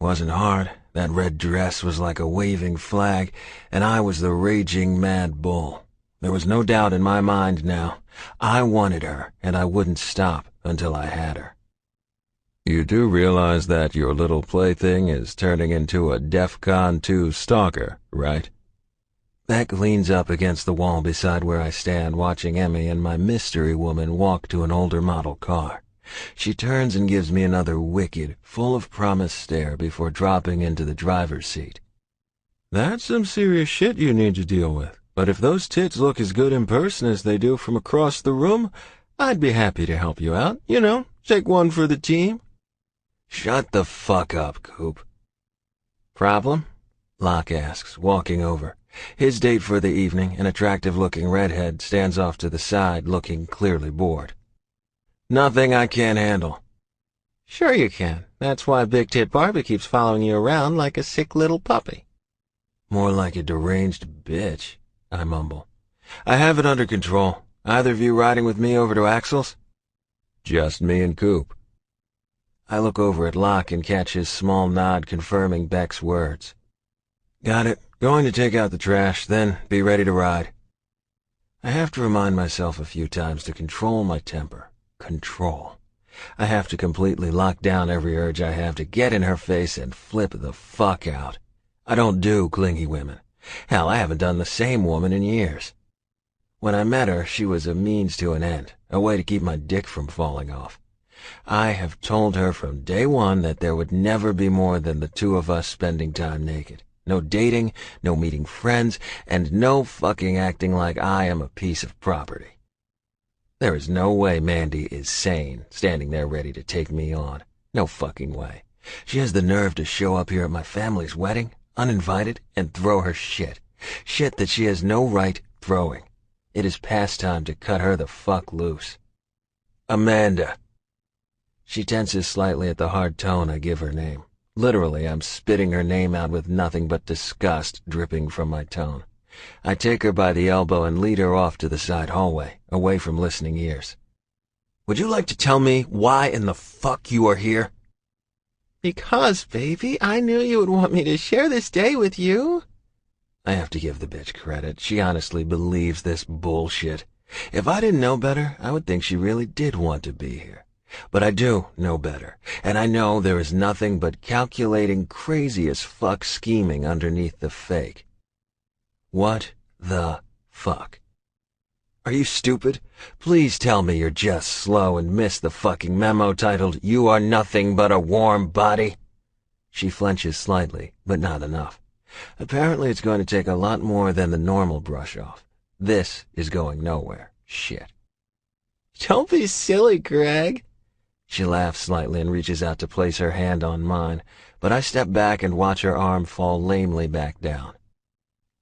Wasn't hard. That red dress was like a waving flag, and I was the raging mad bull. There was no doubt in my mind now. I wanted her, and I wouldn't stop until I had her. You do realize that your little plaything is turning into a DEFCON 2 stalker, right? Beck leans up against the wall beside where I stand, watching Emmy and my mystery woman walk to an older model car. She turns and gives me another wicked, full of promise stare before dropping into the driver's seat. That's some serious shit you need to deal with, but if those tits look as good in person as they do from across the room, I'd be happy to help you out. You know, take one for the team. Shut the fuck up, Coop. Problem? Locke asks, walking over. His date for the evening, an attractive-looking redhead, stands off to the side, looking clearly bored. Nothing I can't handle. Sure you can. That's why Big Tit Barbie keeps following you around like a sick little puppy. More like a deranged bitch, I mumble. I have it under control. Either of you riding with me over to Axel's? Just me and Coop. I look over at Locke and catch his small nod confirming Beck's words. Got it. Going to take out the trash, then be ready to ride. I have to remind myself a few times to control my temper. Control. I have to completely lock down every urge I have to get in her face and flip the fuck out. I don't do clingy women. Hell, I haven't done the same woman in years. When I met her, she was a means to an end, a way to keep my dick from falling off. I have told her from day one that there would never be more than the 2 of us spending time naked. No dating, no meeting friends, and no fucking acting like I am a piece of property. There is no way Mandy is sane, standing there ready to take me on. No fucking way. She has the nerve to show up here at my family's wedding, uninvited, and throw her shit. Shit that she has no right throwing. It is past time to cut her the fuck loose. Amanda. She tenses slightly at the hard tone I give her name. Literally, I'm spitting her name out with nothing but disgust dripping from my tone. I take her by the elbow and lead her off to the side hallway, away from listening ears. Would you like to tell me why in the fuck you are here? Because, baby, I knew you would want me to share this day with you. I have to give the bitch credit. She honestly believes this bullshit. If I didn't know better, I would think she really did want to be here. But I do know better, and I know there is nothing but calculating, crazy as fuck scheming underneath the fake. What the fuck? Are you stupid? Please tell me you're just slow and missed the fucking memo titled, "You are nothing but a warm body." She flinches slightly, but not enough. Apparently it's going to take a lot more than the normal brush off. This is going nowhere. Shit. Don't be silly, Greg. She laughs slightly and reaches out to place her hand on mine, but I step back and watch her arm fall lamely back down.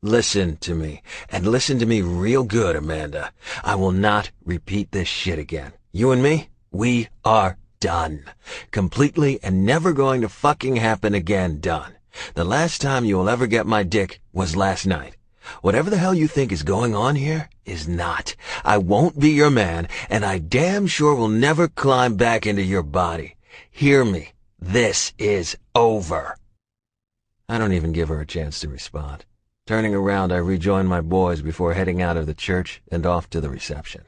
Listen to me, and listen to me real good, Amanda. I will not repeat this shit again. You and me, we are done. Completely and never going to fucking happen again, done. The last time you will ever get my dick was last night. Whatever the hell you think is going on here is not. I won't be your man, and I damn sure will never climb back into your body. Hear me. This is over. I don't even give her a chance to respond. Turning around, I rejoin my boys before heading out of the church and off to the reception.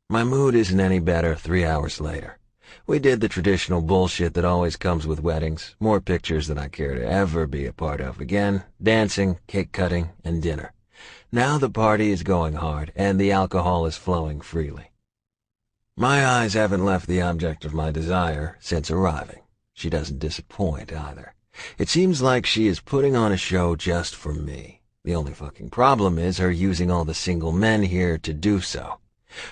My mood isn't any better 3 hours later. We did the traditional bullshit that always comes with weddings, more pictures than I care to ever be a part of again, dancing, cake cutting, and dinner. Now the party is going hard, and the alcohol is flowing freely. My eyes haven't left the object of my desire since arriving. She doesn't disappoint either. It seems like she is putting on a show just for me. The only fucking problem is her using all the single men here to do so.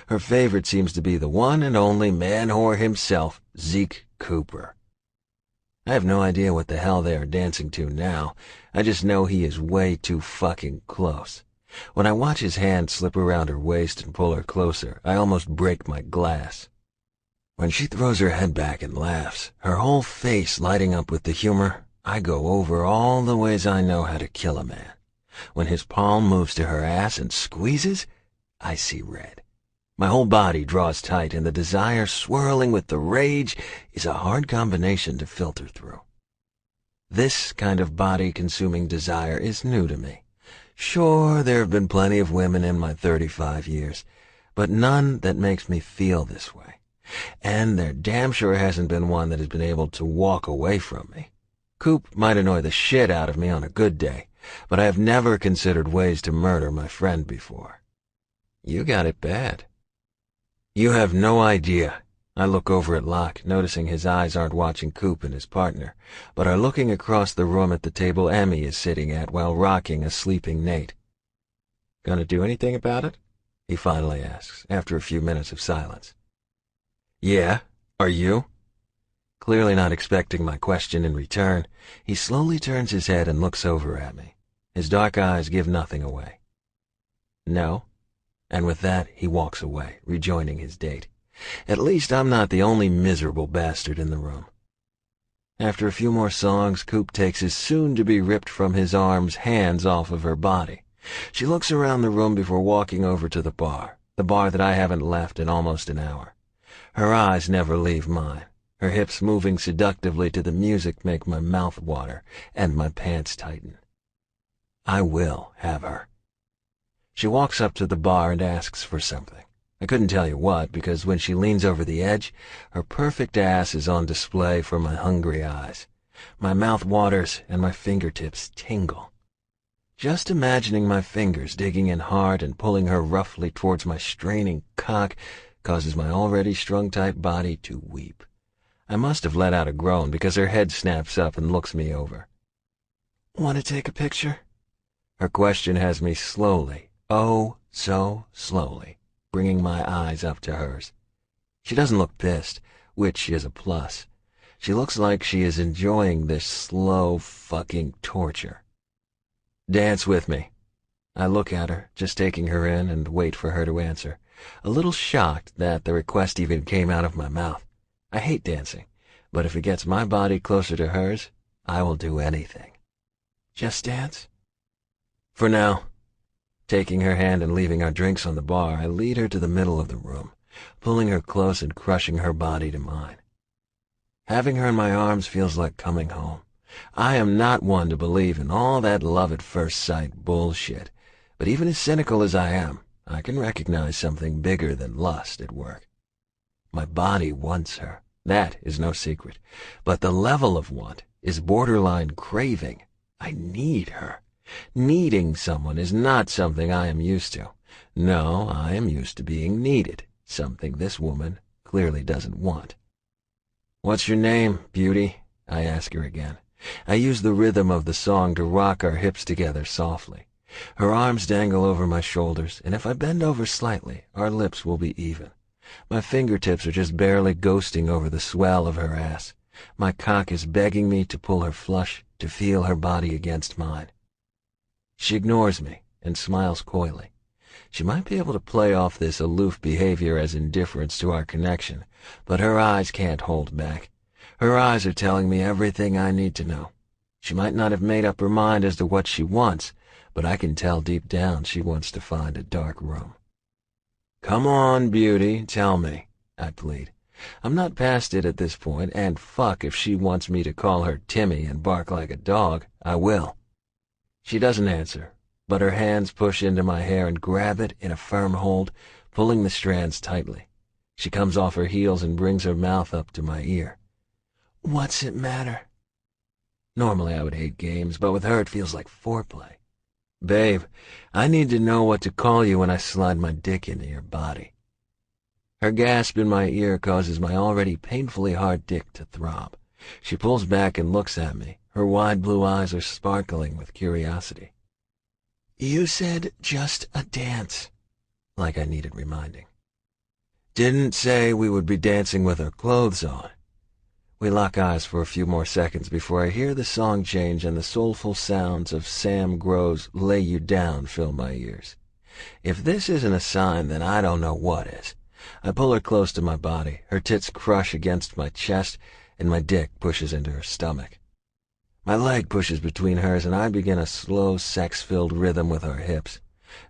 Her favorite seems to be the one and only man-whore himself, Zeke Cooper. I have no idea what the hell they are dancing to now. I just know he is way too fucking close. When I watch his hand slip around her waist and pull her closer, I almost break my glass. When she throws her head back and laughs, her whole face lighting up with the humor, I go over all the ways I know how to kill a man. When his palm moves to her ass and squeezes, I see red. My whole body draws tight, and the desire swirling with the rage is a hard combination to filter through. This kind of body-consuming desire is new to me. Sure, there have been plenty of women in my 35 years, but none that makes me feel this way. And there damn sure hasn't been one that has been able to walk away from me. Coop might annoy the shit out of me on a good day, but I have never considered ways to murder my friend before. You got it bad. You have no idea. I look over at Locke, noticing his eyes aren't watching Coop and his partner, but are looking across the room at the table Emmy is sitting at while rocking a sleeping Nate. Gonna do anything about it? He finally asks, after a few minutes of silence. Yeah, are you? Clearly not expecting my question in return, he slowly turns his head and looks over at me. His dark eyes give nothing away. No. And with that, he walks away, rejoining his date. At least I'm not the only miserable bastard in the room. After a few more songs, Coop takes his soon-to-be-ripped-from-his-arms hands off of her body. She looks around the room before walking over to the bar that I haven't left in almost an hour. Her eyes never leave mine. Her hips moving seductively to the music make my mouth water and my pants tighten. I will have her. She walks up to the bar and asks for something. I couldn't tell you what, because when she leans over the edge, her perfect ass is on display for my hungry eyes. My mouth waters and my fingertips tingle. Just imagining my fingers digging in hard and pulling her roughly towards my straining cock causes my already strung-tight body to weep. I must have let out a groan because her head snaps up and looks me over. Want to take a picture? Her question has me slowly, oh, so slowly, bringing my eyes up to hers. She doesn't look pissed, which is a plus. She looks like she is enjoying this slow fucking torture. Dance with me. I look at her, just taking her in, and wait for her to answer, a little shocked that the request even came out of my mouth. I hate dancing, but if it gets my body closer to hers, I will do anything. Just dance? For now. Taking her hand and leaving our drinks on the bar, I lead her to the middle of the room, pulling her close and crushing her body to mine. Having her in my arms feels like coming home. I am not one to believe in all that love-at-first-sight bullshit, but even as cynical as I am, I can recognize something bigger than lust at work. My body wants her. That is no secret. But the level of want is borderline craving. I need her. Needing someone is not something I am used to. No, I am used to being needed, something this woman clearly doesn't want. What's your name, beauty? I ask her again. I use the rhythm of the song to rock our hips together softly. Her arms dangle over my shoulders, and if I bend over slightly, our lips will be even. My fingertips are just barely ghosting over the swell of her ass. My cock is begging me to pull her flush, to feel her body against mine. She ignores me and smiles coyly. She might be able to play off this aloof behavior as indifference to our connection, but her eyes can't hold back. Her eyes are telling me everything I need to know. She might not have made up her mind as to what she wants, but I can tell deep down she wants to find a dark room. Come on, beauty, tell me, I plead. I'm not past it at this point, and fuck if she wants me to call her Timmy and bark like a dog, I will. She doesn't answer, but her hands push into my hair and grab it in a firm hold, pulling the strands tightly. She comes off her heels and brings her mouth up to my ear. What's it matter? Normally I would hate games, but with her it feels like foreplay. Babe, I need to know what to call you when I slide my dick into your body. Her gasp in my ear causes my already painfully hard dick to throb. She pulls back and looks at me. Her wide blue eyes are sparkling with curiosity. You said just a dance. Like I needed reminding. Didn't say we would be dancing with our clothes on. We lock eyes for a few more seconds before I hear the song change and the soulful sounds of Sam Grove's Lay You Down fill my ears. If this isn't a sign, then I don't know what is. I pull her close to my body. Her tits crush against my chest, and my dick pushes into her stomach. My leg pushes between hers, and I begin a slow, sex-filled rhythm with our hips.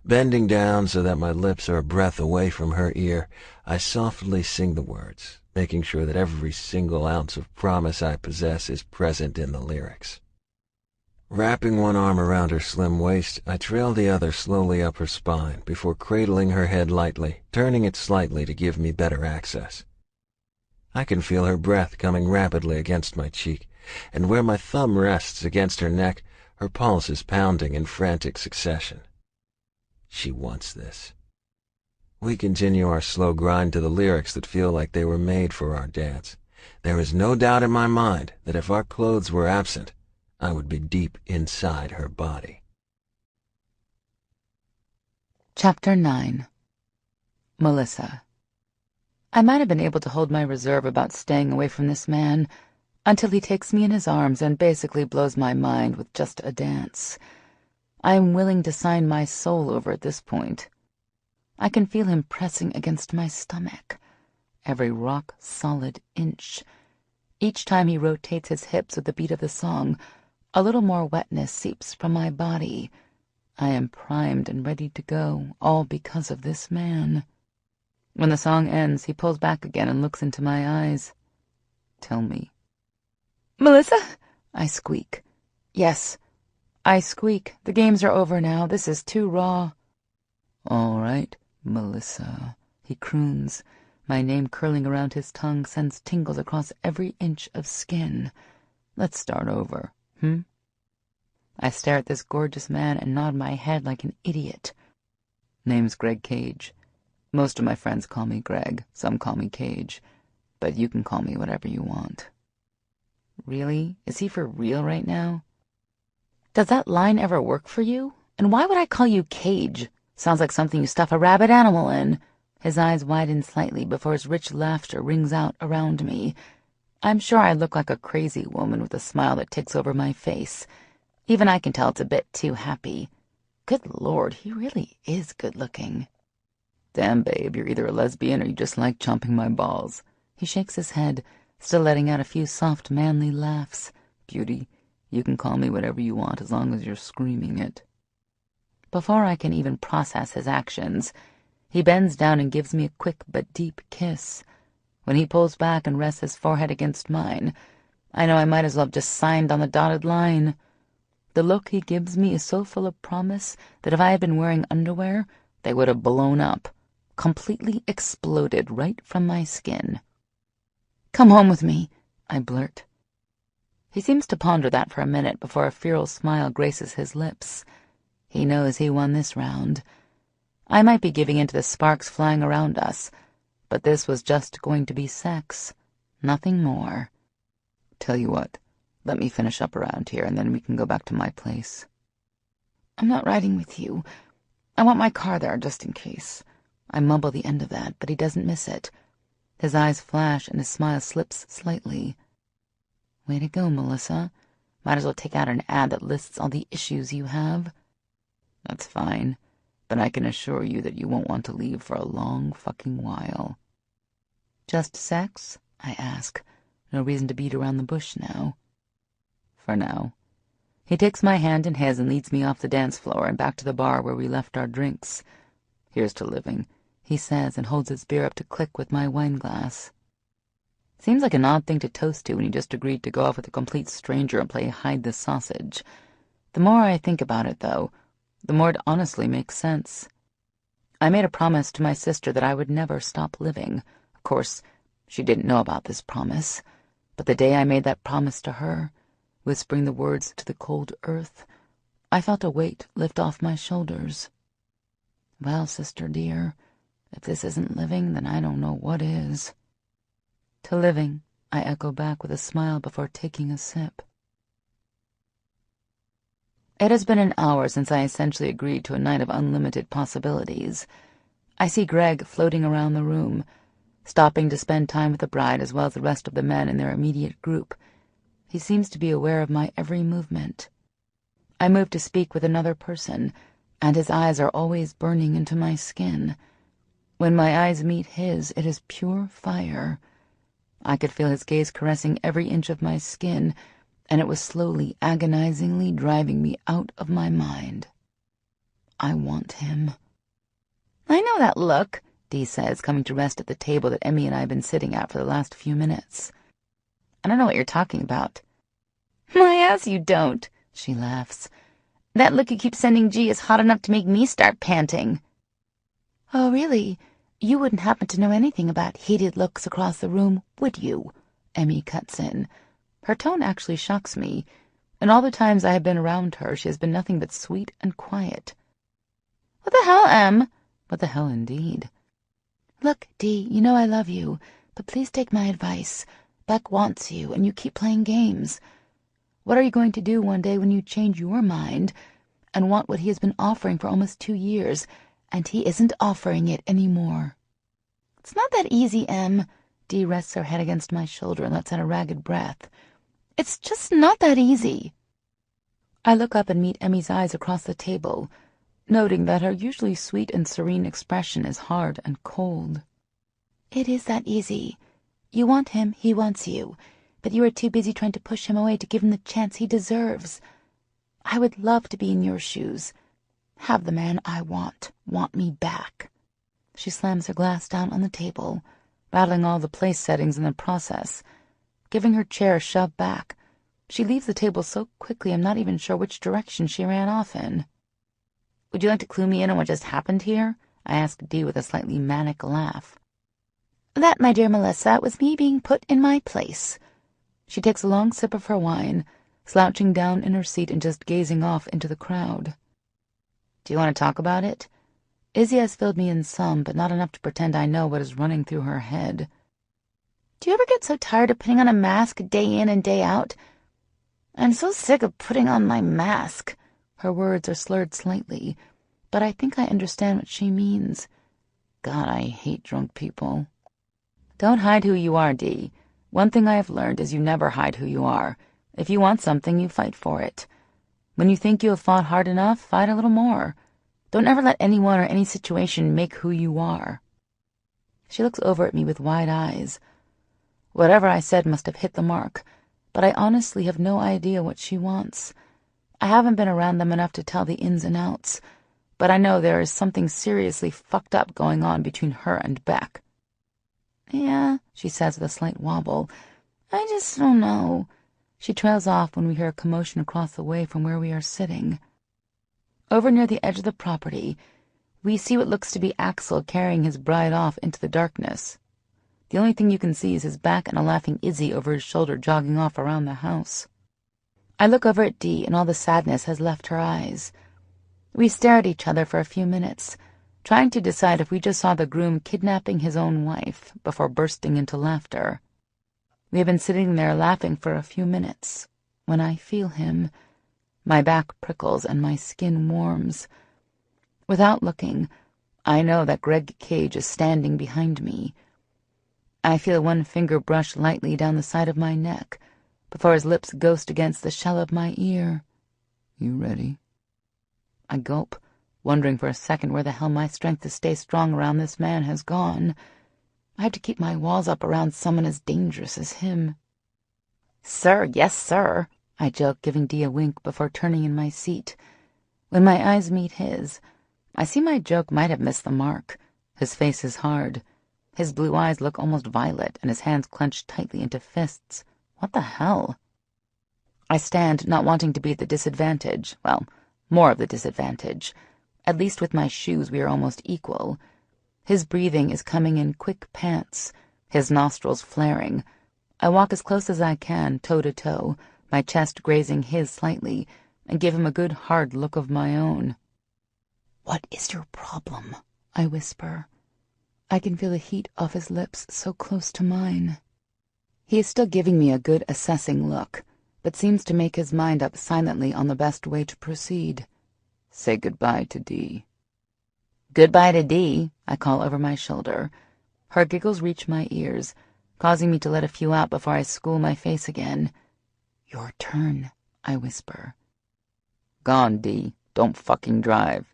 Bending down so that my lips are a breath away from her ear, I softly sing the words, making sure that every single ounce of promise I possess is present in the lyrics. Wrapping one arm around her slim waist, I trail the other slowly up her spine before cradling her head lightly, turning it slightly to give me better access. I can feel her breath coming rapidly against my cheek, and where my thumb rests against her neck, her pulse is pounding in frantic succession. She wants this. We continue our slow grind to the lyrics that feel like they were made for our dance. There is no doubt in my mind that if our clothes were absent, I would be deep inside her body. Chapter 9. Melissa. I might have been able to hold my reserve about staying away from this man until he takes me in his arms and basically blows my mind with just a dance. I am willing to sign my soul over at this point. I can feel him pressing against my stomach, every rock-solid inch. Each time he rotates his hips with the beat of the song, a little more wetness seeps from my body. I am primed and ready to go, all because of this man. When the song ends, he pulls back again and looks into my eyes. Tell me. "Melissa?" I squeak. Yes, I squeak. The games are over now. This is too raw. All right, Melissa, he croons. My name curling around his tongue sends tingles across every inch of skin. Let's start over, I stare at this gorgeous man and nod my head like an idiot. Name's Greg Cage. Most of my friends call me Greg. Some call me Cage. But you can call me whatever you want. Really? Is he for real right now? Does that line ever work for you? And why would I call you Cage? Sounds like something you stuff a rabid animal in. His eyes widen slightly before his rich laughter rings out around me. I'm sure I look like a crazy woman with a smile that takes over my face. Even I can tell it's a bit too happy. Good Lord, he really is good-looking. Damn, babe, you're either a lesbian or you just like chomping my balls. He shakes his head, still letting out a few soft, manly laughs. Beauty, you can call me whatever you want as long as you're screaming it. Before I can even process his actions, he bends down and gives me a quick but deep kiss. When he pulls back and rests his forehead against mine, I know I might as well have just signed on the dotted line. The look he gives me is so full of promise that if I had been wearing underwear, they would have blown up, completely exploded right from my skin. "Come home with me," I blurt. He seems to ponder that for a minute before a feral smile graces his lips. He knows he won this round. I might be giving in to the sparks flying around us, but this was just going to be sex, nothing more. Tell you what, let me finish up around here and then we can go back to my place. I'm not riding with you. I want my car there just in case. I mumble the end of that, but he doesn't miss it. His eyes flash and his smile slips slightly. Way to go, Melissa. Might as well take out an ad that lists all the issues you have. That's fine, but I can assure you that you won't want to leave for a long fucking while. Just sex? I ask. No reason to beat around the bush now. For now. He takes my hand in his and leads me off the dance floor and back to the bar where we left our drinks. Here's to living, he says and holds his beer up to click with my wine glass. Seems like an odd thing to toast to when you just agreed to go off with a complete stranger and play hide the sausage. The more I think about it, though, the more it honestly makes sense. I made a promise to my sister that I would never stop living. Of course, she didn't know about this promise, but the day I made that promise to her, whispering the words to the cold earth, I felt a weight lift off my shoulders. Well, sister dear, if this isn't living, then I don't know what is. To living, I echo back with a smile before taking a sip. It has been an hour since I essentially agreed to a night of unlimited possibilities. I see Greg floating around the room, stopping to spend time with the bride as well as the rest of the men in their immediate group. He seems to be aware of my every movement. I move to speak with another person, and his eyes are always burning into my skin. When my eyes meet his, it is pure fire. I could feel his gaze caressing every inch of my skin, and it was slowly, agonizingly driving me out of my mind. I want him. I know that look, Dee says, coming to rest at the table that Emmy and I have been sitting at for the last few minutes. I don't know what you're talking about. My ass you don't, she laughs. That look you keep sending G is hot enough to make me start panting. Oh, really? You wouldn't happen to know anything about hated looks across the room, would you? Emmy cuts in. Her tone actually shocks me. In all the times I have been around her, she has been nothing but sweet and quiet. What the hell, Em? What the hell, indeed. Look, Dee, you know I love you, but please take my advice. Beck wants you, and you keep playing games. What are you going to do one day when you change your mind and want what he has been offering for almost 2 years, and he isn't offering it anymore? It's not that easy, Em. Dee rests her head against my shoulder and lets out a ragged breath. It's just not that easy. I look up and meet Emmy's eyes across the table, noting that her usually sweet and serene expression is hard and cold. It is that easy. You want him, he wants you, but you are too busy trying to push him away to give him the chance he deserves. I would love to be in your shoes. Have the man I want me back. She slams her glass down on the table, rattling all the place settings in the process. Giving her chair a shove back, she leaves the table so quickly I'm not even sure which direction she ran off in. Would you like to clue me in on what just happened here? I asked Dee with a slightly manic laugh. That, my dear Melissa, was me being put in my place. She takes a long sip of her wine, slouching down in her seat and just gazing off into the crowd. Do you want to talk about it? Izzy has filled me in some, but not enough to pretend I know what is running through her head. Do you ever get so tired of putting on a mask day in and day out? I'm so sick of putting on my mask. Her words are slurred slightly, but I think I understand what she means. God, I hate drunk people. Don't hide who you are, Dee. One thing I have learned is you never hide who you are. If you want something, you fight for it. When you think you have fought hard enough, fight a little more. Don't ever let anyone or any situation make who you are. She looks over at me with wide eyes. Whatever I said must have hit the mark, but I honestly have no idea what she wants. I haven't been around them enough to tell the ins and outs, but I know there is something seriously fucked up going on between her and Beck. Yeah, she says with a slight wobble. I just don't know. She trails off when we hear a commotion across the way from where we are sitting. Over near the edge of the property, we see what looks to be Axel carrying his bride off into the darkness. The only thing you can see is his back and a laughing Izzy over his shoulder jogging off around the house. I look over at Dee, and all the sadness has left her eyes. We stare at each other for a few minutes, trying to decide if we just saw the groom kidnapping his own wife before bursting into laughter. We have been sitting there laughing for a few minutes when I feel him. My back prickles and my skin warms. Without looking, I know that Greg Cage is standing behind me. I feel one finger brush lightly down the side of my neck before his lips ghost against the shell of my ear. You ready? I gulp, wondering for a second where the hell my strength to stay strong around this man has gone. I have to keep my walls up around someone as dangerous as him. Sir, yes, sir, I joke, giving Dee a wink before turning in my seat. When my eyes meet his, I see my joke might have missed the mark. His face is hard. His blue eyes look almost violet, and his hands clenched tightly into fists. What the hell? I stand, not wanting to be at the disadvantage, well, more of the disadvantage, At least with my shoes we are almost equal. His breathing is coming in quick pants, his nostrils flaring. I walk as close as I can, toe to toe, my chest grazing his slightly, and give him a good hard look of my own. "What is your problem?" I whisper. I can feel the heat off his lips so close to mine. He is still giving me a good assessing look, but seems to make his mind up silently on the best way to proceed. "Say goodbye to Dee." "Goodbye to Dee," I call over my shoulder. Her giggles reach my ears, causing me to let a few out before I school my face again. "Your turn," I whisper. "Gone, Dee. Don't fucking drive."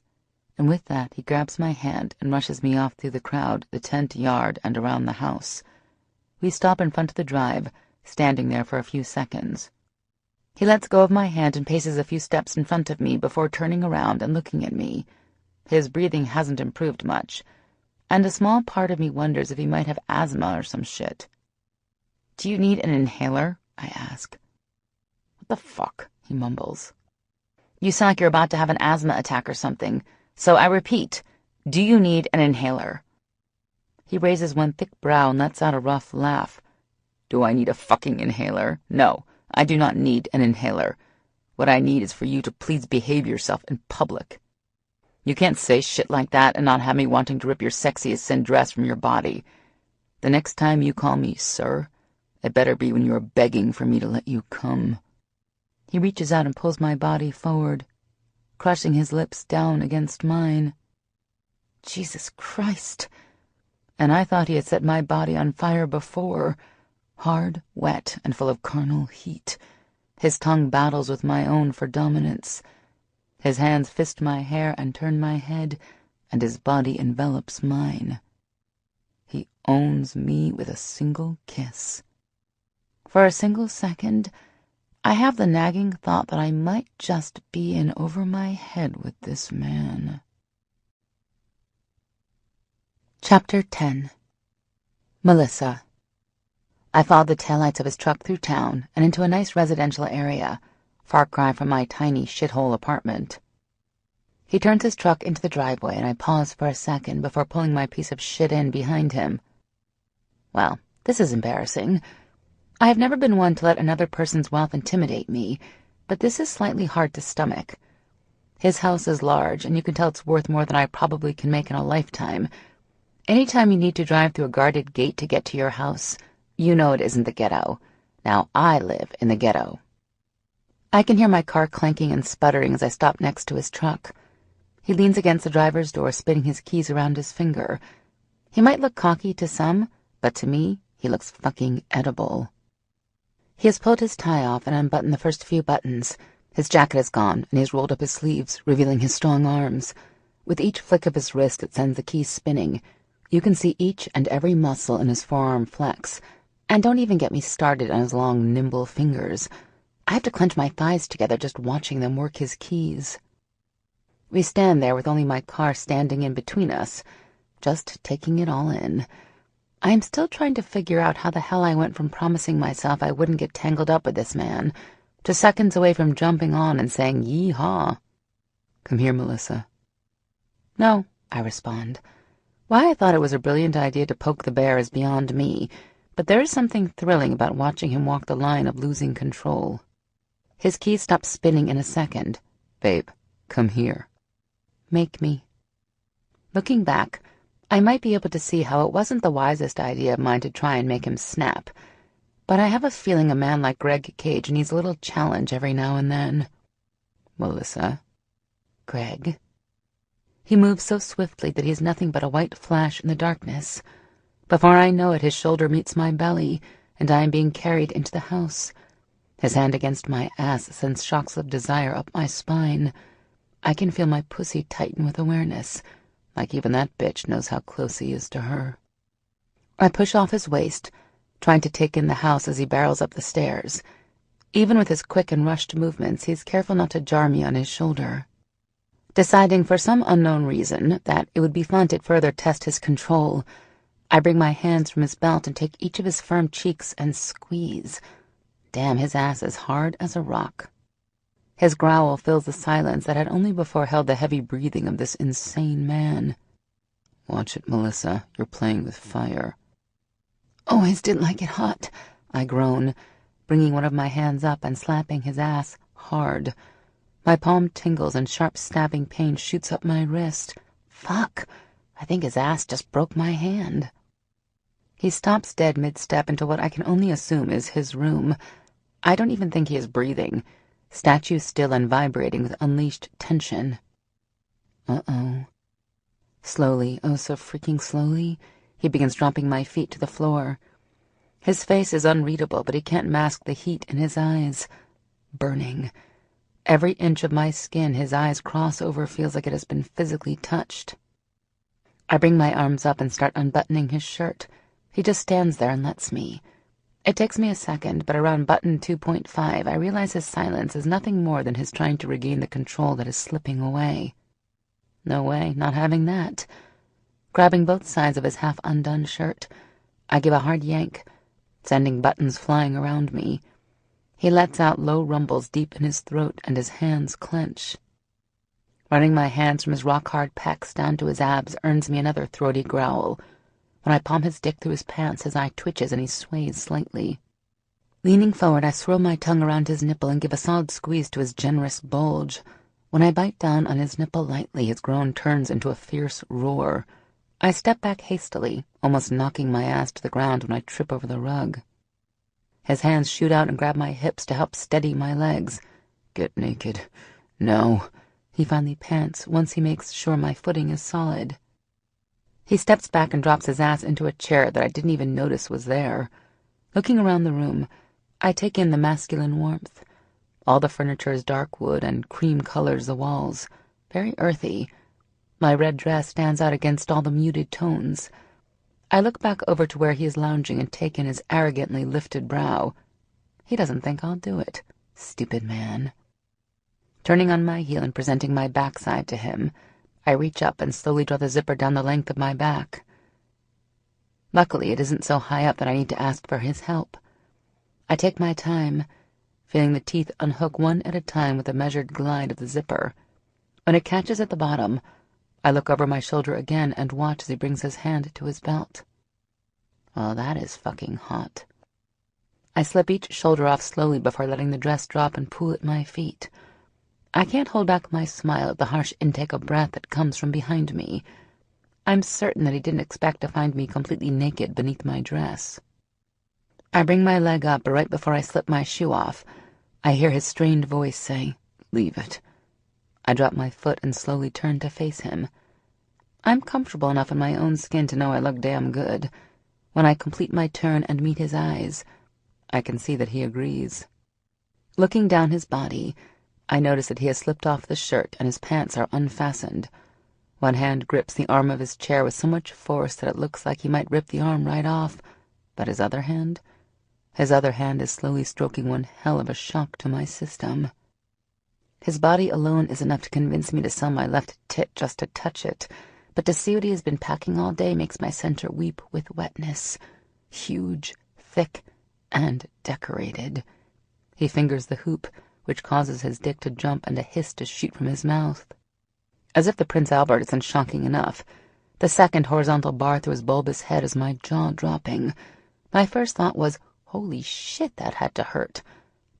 And with that, he grabs my hand and rushes me off through the crowd, the tent yard, and around the house. We stop in front of the drive, standing there for a few seconds. He lets go of my hand and paces a few steps in front of me before turning around and looking at me. His breathing hasn't improved much, and a small part of me wonders if he might have asthma or some shit. "Do you need an inhaler?" I ask. "What the fuck?" he mumbles. "You sound like you're about to have an asthma attack or something. So I repeat, do you need an inhaler?" He raises one thick brow and lets out a rough laugh. "Do I need a fucking inhaler? No, I do not need an inhaler. What I need is for you to please behave yourself in public. You can't say shit like that and not have me wanting to rip your sexiest sin dress from your body. The next time you call me sir, it better be when you are begging for me to let you come." He reaches out and pulls my body forward, crushing his lips down against mine. Jesus Christ! And I thought he had set my body on fire before, hard, wet, and full of carnal heat. His tongue battles with my own for dominance. His hands fist my hair and turn my head, and his body envelops mine. He owns me with a single kiss. For a single second, I have the nagging thought that I might just be in over my head with this man. Chapter 10. Melissa. I followed the taillights of his truck through town and into a nice residential area, far cry from my tiny shithole apartment. He turns his truck into the driveway and I pause for a second before pulling my piece of shit in behind him. Well, this is embarrassing. I have never been one to let another person's wealth intimidate me, but this is slightly hard to stomach. His house is large, and you can tell it's worth more than I probably can make in a lifetime. Anytime you need to drive through a guarded gate to get to your house, you know it isn't the ghetto. Now I live in the ghetto. I can hear my car clanking and sputtering as I stop next to his truck. He leans against the driver's door, spinning his keys around his finger. He might look cocky to some, but to me, he looks fucking edible. He has pulled his tie off and unbuttoned the first few buttons. His jacket is gone, and he has rolled up his sleeves, revealing his strong arms. With each flick of his wrist, it sends the keys spinning. You can see each and every muscle in his forearm flex. And don't even get me started on his long, nimble fingers. I have to clench my thighs together just watching them work his keys. We stand there with only my car standing in between us, just taking it all in. I am still trying to figure out how the hell I went from promising myself I wouldn't get tangled up with this man to seconds away from jumping on and saying, "Yee-haw." "Come here, Melissa." "No," I respond. Why I thought it was a brilliant idea to poke the bear is beyond me, but there is something thrilling about watching him walk the line of losing control. His keys stop spinning in a second. "Babe, come here." "Make me." Looking back, I might be able to see how it wasn't the wisest idea of mine to try and make him snap, but I have a feeling a man like Greg Cage needs a little challenge every now and then. "Melissa." "Greg." He moves so swiftly that he is nothing but a white flash in the darkness. Before I know it, his shoulder meets my belly, and I am being carried into the house. His hand against my ass sends shocks of desire up my spine. I can feel my pussy tighten with awareness, like even that bitch knows how close he is to her. I push off his waist, trying to take in the house as he barrels up the stairs. Even with his quick and rushed movements, he is careful not to jar me on his shoulder. Deciding for some unknown reason that it would be fun to further test his control, I bring my hands from his belt and take each of his firm cheeks and squeeze. Damn, his ass is hard as a rock. His growl fills the silence that had only before held the heavy breathing of this insane man. "Watch it, Melissa. You're playing with fire." "Always did like it hot," I groan, bringing one of my hands up and slapping his ass hard. My palm tingles and sharp stabbing pain shoots up my wrist. Fuck, I think his ass just broke my hand. He stops dead mid-step into what I can only assume is his room. I don't even think he is breathing, statue still and vibrating with unleashed tension. Uh-oh. Slowly, oh so freaking slowly, he begins dropping my feet to the floor. His face is unreadable, but he can't mask the heat in his eyes. Burning. Every inch of my skin his eyes cross over feels like it has been physically touched. I bring my arms up and start unbuttoning his shirt. He just stands there and lets me. It takes me a second, but around button 2.5, I realize his silence is nothing more than his trying to regain the control that is slipping away. No way, not having that. Grabbing both sides of his half-undone shirt, I give a hard yank, sending buttons flying around me. He lets out low rumbles deep in his throat, and his hands clench. Running my hands from his rock-hard pecs down to his abs earns me another throaty growl. When I palm his dick through his pants, his eye twitches and he sways slightly. Leaning forward, I swirl my tongue around his nipple and give a solid squeeze to his generous bulge. When I bite down on his nipple lightly, his groan turns into a fierce roar. I step back hastily, almost knocking my ass to the ground when I trip over the rug. His hands shoot out and grab my hips to help steady my legs. "Get naked." "No," he finally pants once he makes sure my footing is solid. He steps back and drops his ass into a chair that I didn't even notice was there. Looking around the room, I take in the masculine warmth. All the furniture is dark wood and cream colors the walls, very earthy. My red dress stands out against all the muted tones. I look back over to where he is lounging and take in his arrogantly lifted brow. He doesn't think I'll do it. Stupid man. Turning on my heel and presenting my backside to him, I reach up and slowly draw the zipper down the length of my back. Luckily, it isn't so high up that I need to ask for his help. I take my time, feeling the teeth unhook one at a time with a measured glide of the zipper. When it catches at the bottom, I look over my shoulder again and watch as he brings his hand to his belt. Well, that is fucking hot. I slip each shoulder off slowly before letting the dress drop and pool at my feet. I can't hold back my smile at the harsh intake of breath that comes from behind me. I'm certain that he didn't expect to find me completely naked beneath my dress. I bring my leg up, but right before I slip my shoe off, I hear his strained voice say, "Leave it." I drop my foot and slowly turn to face him. I'm comfortable enough in my own skin to know I look damn good. When I complete my turn and meet his eyes, I can see that he agrees. Looking down his body, I notice that he has slipped off the shirt and his pants are unfastened. One hand grips the arm of his chair with so much force that it looks like he might rip the arm right off, but his other hand is slowly stroking one hell of a shock to my system. His body alone is enough to convince me to sell my left tit just to touch it, but to see what he has been packing all day makes my center weep with wetness. Huge, thick, and decorated. He fingers the hoop, which causes his dick to jump and a hiss to shoot from his mouth. As if the Prince Albert isn't shocking enough, the second horizontal bar through his bulbous head is my jaw dropping. My first thought was, holy shit, that had to hurt.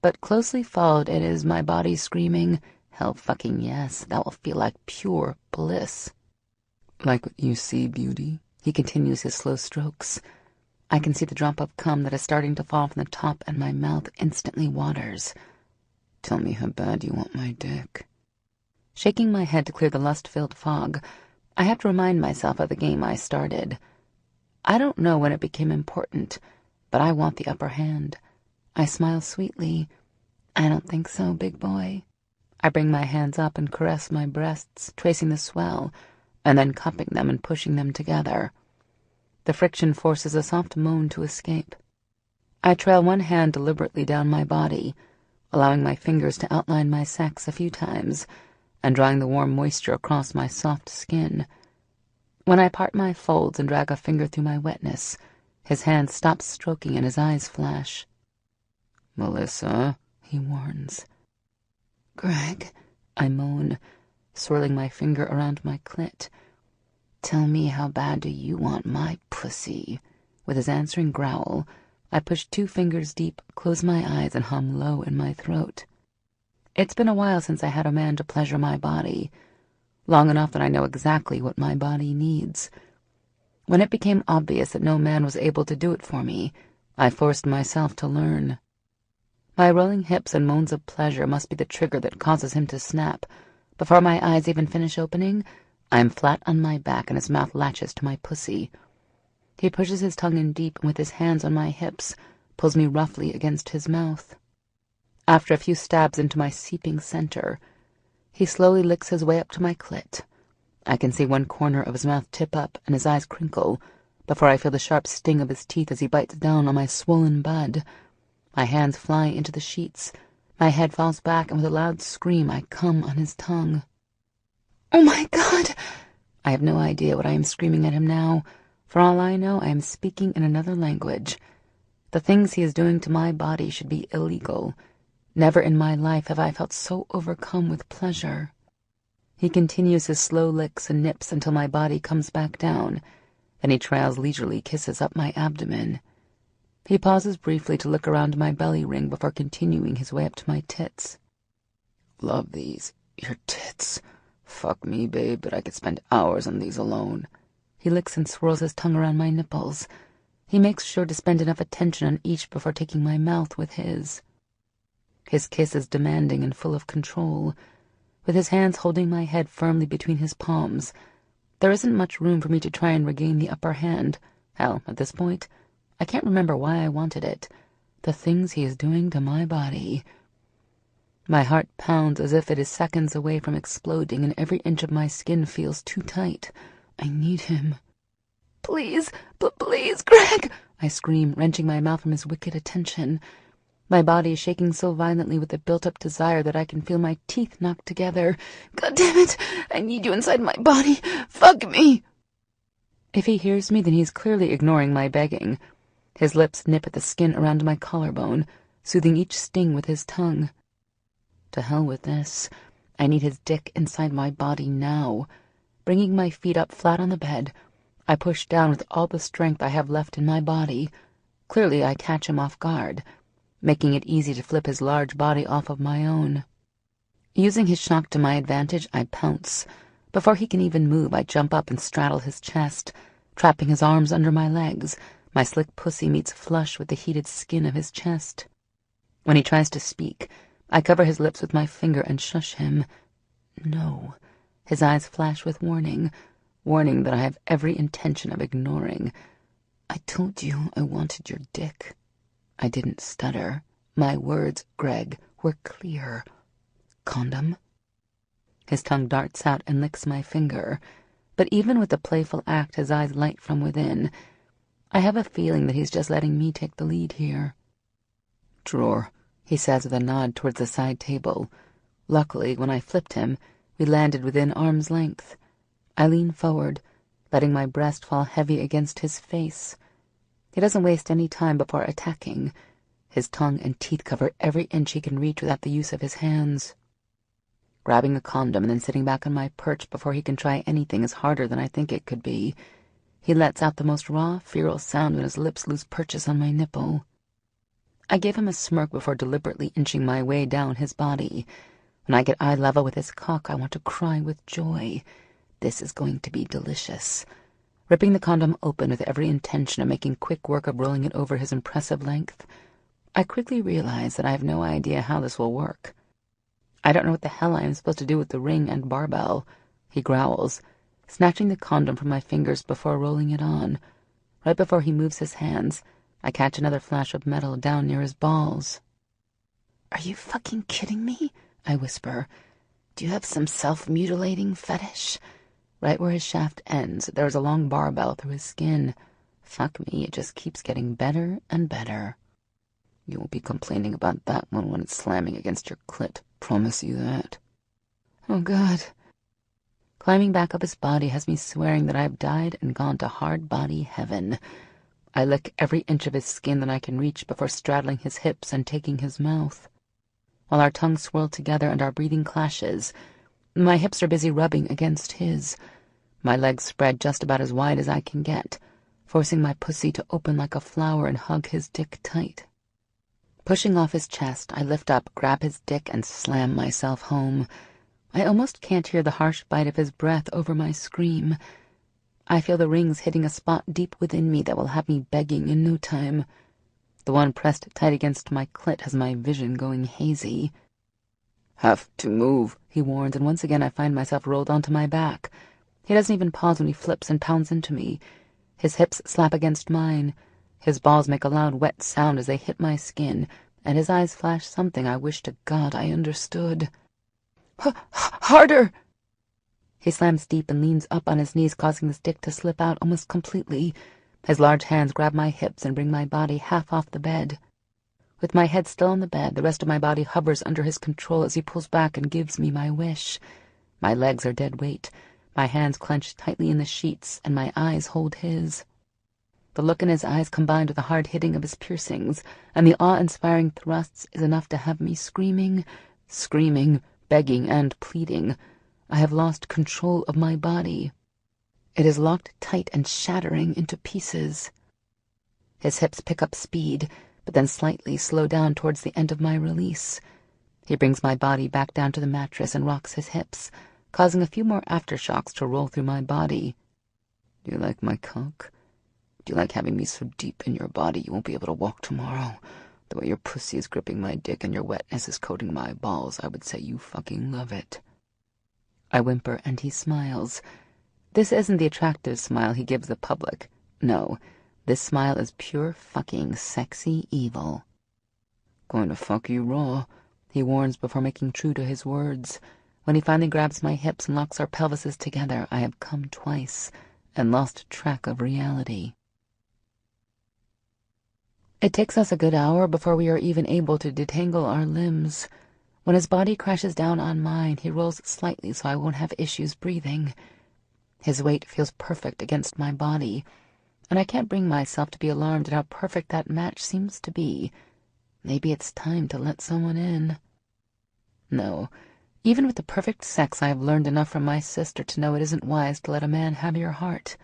But closely followed it is my body screaming, hell fucking yes, that will feel like pure bliss. "Like what you see, beauty?" He continues his slow strokes. I can see the drop of cum that is starting to fall from the top, and my mouth instantly waters. "Tell me how bad you want my dick." Shaking my head to clear the lust-filled fog, I have to remind myself of the game I started. I don't know when it became important, but I want the upper hand. I smile sweetly. I don't think so, big boy. I bring my hands up and caress my breasts, tracing the swell, and then cupping them and pushing them together. The friction forces a soft moan to escape. I trail one hand deliberately down my body, allowing my fingers to outline my sex a few times, and drawing the warm moisture across my soft skin. When I part my folds and drag a finger through my wetness, his hand stops stroking and his eyes flash. "Melissa," he warns. Greg, I moan, swirling my finger around my clit. Tell me, how bad do you want my pussy? With his answering growl, I push 2 fingers deep, close my eyes, and hum low in my throat. It's been a while since I had a man to pleasure my body, long enough that I know exactly what my body needs. When it became obvious that no man was able to do it for me, I forced myself to learn. My rolling hips and moans of pleasure must be the trigger that causes him to snap. Before my eyes even finish opening, I am flat on my back and his mouth latches to my pussy. He pushes his tongue in deep and with his hands on my hips, pulls me roughly against his mouth. After a few stabs into my seeping center, he slowly licks his way up to my clit. I can see one corner of his mouth tip up and his eyes crinkle before I feel the sharp sting of his teeth as he bites down on my swollen bud. My hands fly into the sheets. My head falls back, and with a loud scream, I come on his tongue. Oh my God! I have no idea what I am screaming at him now. For all I know, I am speaking in another language. The things he is doing to my body should be illegal. Never in my life have I felt so overcome with pleasure. He continues his slow licks and nips until my body comes back down. Then he trails leisurely kisses up my abdomen. He pauses briefly to look around my belly ring before continuing his way up to my tits. Love these. Your tits. Fuck me, babe, but I could spend hours on these alone. He licks and swirls his tongue around my nipples. He makes sure to spend enough attention on each before taking my mouth with his. His kiss is demanding and full of control. With his hands holding my head firmly between his palms, there isn't much room for me to try and regain the upper hand. Hell, at this point, I can't remember why I wanted it. The things he is doing to my body. My heart pounds as if it is seconds away from exploding, and every inch of my skin feels too tight. I need him. Please, please, Greg! I scream, wrenching my mouth from his wicked attention. My body is shaking so violently with the built-up desire that I can feel my teeth knocked together. God damn it! I need you inside my body. Fuck me! If he hears me, then he's clearly ignoring my begging. His lips nip at the skin around my collarbone, soothing each sting with his tongue. To hell with this. I need his dick inside my body now. Bringing my feet up flat on the bed, I push down with all the strength I have left in my body. Clearly, I catch him off guard, making it easy to flip his large body off of my own. Using his shock to my advantage, I pounce. Before he can even move, I jump up and straddle his chest, trapping his arms under my legs. My slick pussy meets flush with the heated skin of his chest. When he tries to speak, I cover his lips with my finger and shush him. No. His eyes flash with warning that I have every intention of ignoring. I told you I wanted your dick. I didn't stutter. My words, Greg, were clear. Condom? His tongue darts out and licks my finger, but even with the playful act, his eyes light from within. I have a feeling that he's just letting me take the lead here. Drawer, he says with a nod towards the side table. Luckily, when I flipped him, we landed within arm's length. I lean forward, letting my breast fall heavy against his face. He doesn't waste any time before attacking. His tongue and teeth cover every inch he can reach without the use of his hands. Grabbing a condom and then sitting back on my perch before he can try anything is harder than I think it could be. He lets out the most raw, feral sound when his lips lose purchase on my nipple. I give him a smirk before deliberately inching my way down his body. When I get eye level with his cock, I want to cry with joy. This is going to be delicious. Ripping the condom open with every intention of making quick work of rolling it over his impressive length, I quickly realize that I have no idea how this will work. I don't know what the hell I am supposed to do with the ring and barbell, he growls, snatching the condom from my fingers before rolling it on. Right before he moves his hands, I catch another flash of metal down near his balls. Are you fucking kidding me? I whisper. Do you have some self-mutilating fetish? Right where his shaft ends, there is a long barbell through his skin. Fuck me, it just keeps getting better and better. You won't be complaining about that one when it's slamming against your clit, promise you that. Oh, God. Climbing back up his body has me swearing that I have died and gone to hard body heaven. I lick every inch of his skin that I can reach before straddling his hips and taking his mouth. while our tongues swirl together and our breathing clashes. My hips are busy rubbing against his. My legs spread just about as wide as I can get, forcing my pussy to open like a flower and hug his dick tight. Pushing off his chest, I lift up, grab his dick, and slam myself home. I almost can't hear the harsh bite of his breath over my scream. I feel the rings hitting a spot deep within me that will have me begging in no time. The one pressed tight against my clit has my vision going hazy. "Have to move," he warns, and once again I find myself rolled onto my back. He doesn't even pause when he flips and pounds into me. His hips slap against mine. His balls make a loud wet sound as they hit my skin, and his eyes flash something I wish to God I understood. "Harder!" He slams deep and leans up on his knees, causing his dick to slip out almost completely. His large hands grab my hips and bring my body half off the bed. With my head still on the bed, the rest of my body hovers under his control as he pulls back and gives me my wish. My legs are dead weight. My hands clench tightly in the sheets, and my eyes hold his. The look in his eyes combined with the hard hitting of his piercings and the awe-inspiring thrusts is enough to have me screaming, begging, and pleading. I have lost control of my body. It is locked tight and shattering into pieces. His hips pick up speed, but then slightly slow down towards the end of my release. He brings my body back down to the mattress and rocks his hips, causing a few more aftershocks to roll through my body. "Do you like my cock? Do you like having me so deep in your body you won't be able to walk tomorrow? The way your pussy is gripping my dick and your wetness is coating my balls, I would say you fucking love it." I whimper and he smiles. This isn't the attractive smile he gives the public. No, this smile is pure fucking sexy evil. "Going to fuck you raw," he warns before making true to his words. When he finally grabs my hips and locks our pelvises together, I have come twice and lost track of reality. It takes us a good hour before we are even able to detangle our limbs. When his body crashes down on mine, he rolls slightly so I won't have issues breathing. His weight feels perfect against my body, and I can't bring myself to be alarmed at how perfect that match seems to be. Maybe it's time to let someone in. No, even with the perfect sex, I have learned enough from my sister to know it isn't wise to let a man have your heart.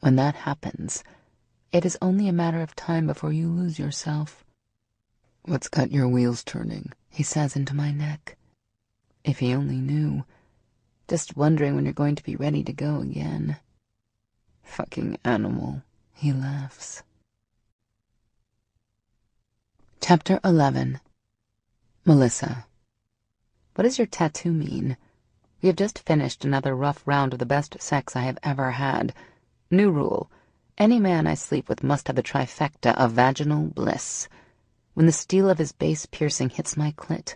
When that happens, it is only a matter of time before you lose yourself. "What's got your wheels turning?" he says into my neck. If he only knew. Just wondering when you're going to be ready to go again. "Fucking animal," he laughs. Chapter 11. Melissa. What does your tattoo mean? We have just finished another rough round of the best sex I have ever had. New rule. Any man I sleep with must have the trifecta of vaginal bliss. When the steel of his bass piercing hits my clit,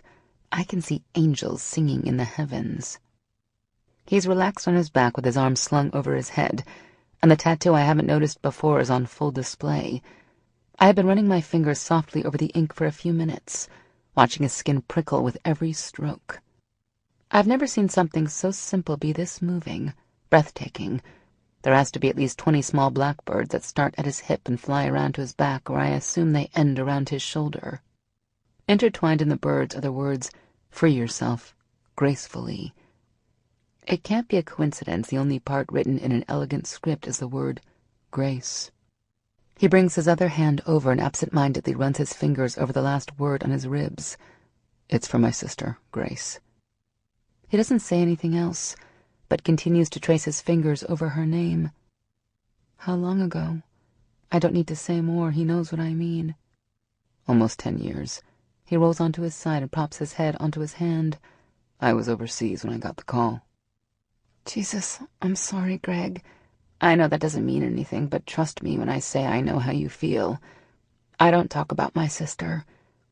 I can see angels singing in the heavens. He's relaxed on his back with his arms slung over his head, and the tattoo I haven't noticed before is on full display. I have been running my fingers softly over the ink for a few minutes, watching his skin prickle with every stroke. I've never seen something so simple be this moving, breathtaking. There has to be at least 20 small blackbirds that start at his hip and fly around to his back, where I assume they end around his shoulder. Intertwined in the birds are the words, "Free yourself, gracefully." It can't be a coincidence the only part written in an elegant script is the word, grace. He brings his other hand over and absent-mindedly runs his fingers over the last word on his ribs. "It's for my sister, Grace." He doesn't say anything else, but continues to trace his fingers over her name. How long ago? I don't need to say more, he knows what I mean. Almost 10 years. He rolls onto his side and props his head onto his hand. I was overseas when I got the call. Jesus, I'm sorry, Greg. I know that doesn't mean anything, but trust me when I say I know how you feel. I don't talk about my sister,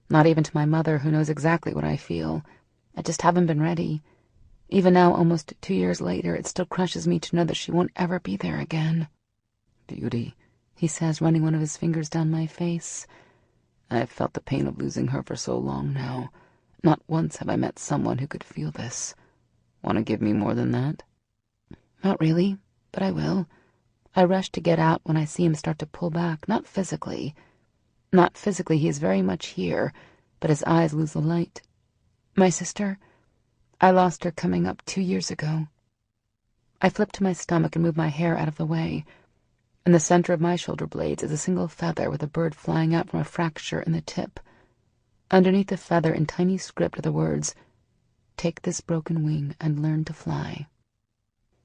not even to my mother, who knows exactly what I feel. I just haven't been ready. Even now, almost 2 years later, it still crushes me to know that she won't ever be there again. Beauty, he says, running one of his fingers down my face. I've felt the pain of losing her for so long now. Not once have I met someone who could feel this. Want to give me more than that? Not really, but I will. I rush to get out when I see him start to pull back, not physically. Not physically, he is very much here, but his eyes lose the light, My sister, I lost her coming up 2 years ago. I flip to my stomach and move my hair out of the way. In the center of my shoulder blades is a single feather with a bird flying out from a fracture in the tip. Underneath the feather in tiny script are the words, "Take this broken wing and learn to fly."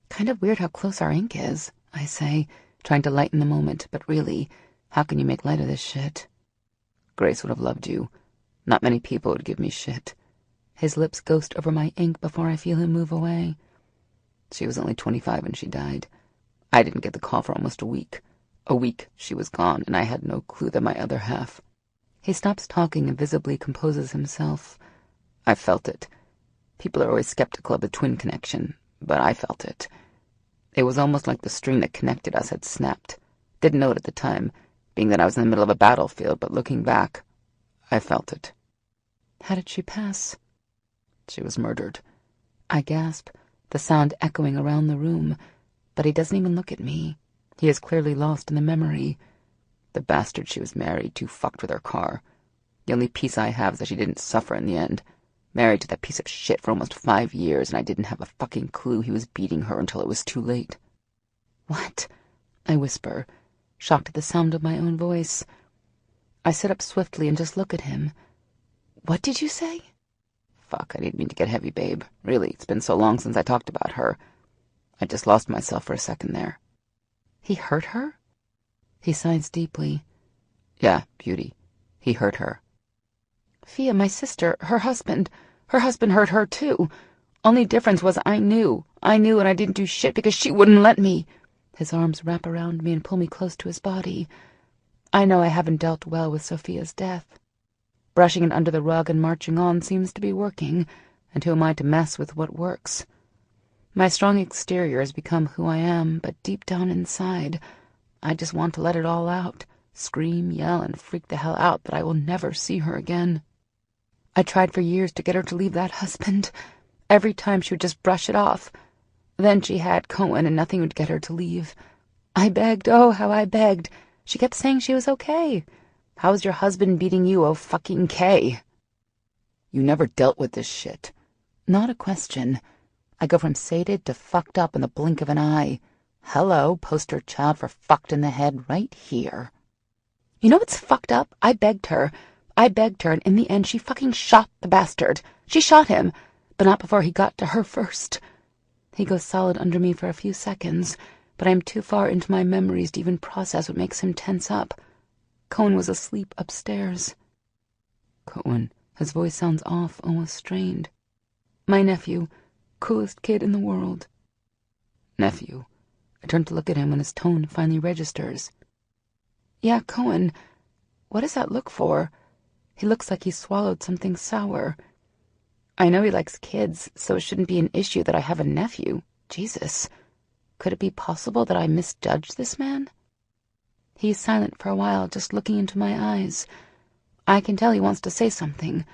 Kind of weird how close our ink is, I say, trying to lighten the moment, but really, how can you make light of this shit? Grace would have loved you. Not many people would give me shit. His lips ghost over my ink before I feel him move away. She was only 25 when she died. I didn't get the call for almost a week. A week she was gone, and I had no clue that my other half. He stops talking and visibly composes himself. I felt it. People are always skeptical of the twin connection, but I felt it. It was almost like the string that connected us had snapped. Didn't know it at the time, being that I was in the middle of a battlefield, but looking back, I felt it. How did she pass? She was murdered. I gasp, the sound echoing around the room, but he doesn't even look at me. He is clearly lost in the memory. The bastard she was married to fucked with her car. The only peace I have is that she didn't suffer in the end. Married to that piece of shit for almost 5 years, and I didn't have a fucking clue he was beating her until it was too late. What? I whisper, shocked at the sound of my own voice. I sit up swiftly and just look at him. What did you say? Fuck, I didn't mean to get heavy, babe. Really, it's been so long since I talked about her. I just lost myself for a second there. He hurt her? He sighs deeply. Yeah, beauty. He hurt her. Fia, my sister, her husband hurt her too. Only difference was I knew, and I didn't do shit because she wouldn't let me. His arms wrap around me and pull me close to his body. I know I haven't dealt well with Sophia's death. Brushing it under the rug and marching on seems to be working, and who am I to mess with what works? My strong exterior has become who I am, but deep down inside, I just want to let it all out, scream, yell, and freak the hell out that I will never see her again. I tried for years to get her to leave that husband. Every time she would just brush it off. Then she had Cohen, and nothing would get her to leave. I begged, oh, how I begged. She kept saying she was okay. How's your husband beating you, oh fucking K? You never dealt with this shit. Not a question. I go from sated to fucked up in the blink of an eye. Hello, poster child for fucked in the head right here. You know what's fucked up? I begged her, and in the end she fucking shot the bastard. She shot him, but not before he got to her first. He goes solid under me for a few seconds, but I am too far into my memories to even process what makes him tense up. Cohen was asleep upstairs. Cohen. His voice sounds off, almost strained. My nephew. Coolest kid in the world. Nephew. I turn to look at him when his tone finally registers. Yeah, Cohen. What does that look for? He looks like he swallowed something sour. I know he likes kids, so it shouldn't be an issue that I have a nephew. Jesus. Could it be possible that I misjudged this man? He is silent for a while, just looking into my eyes. I can tell he wants to say something.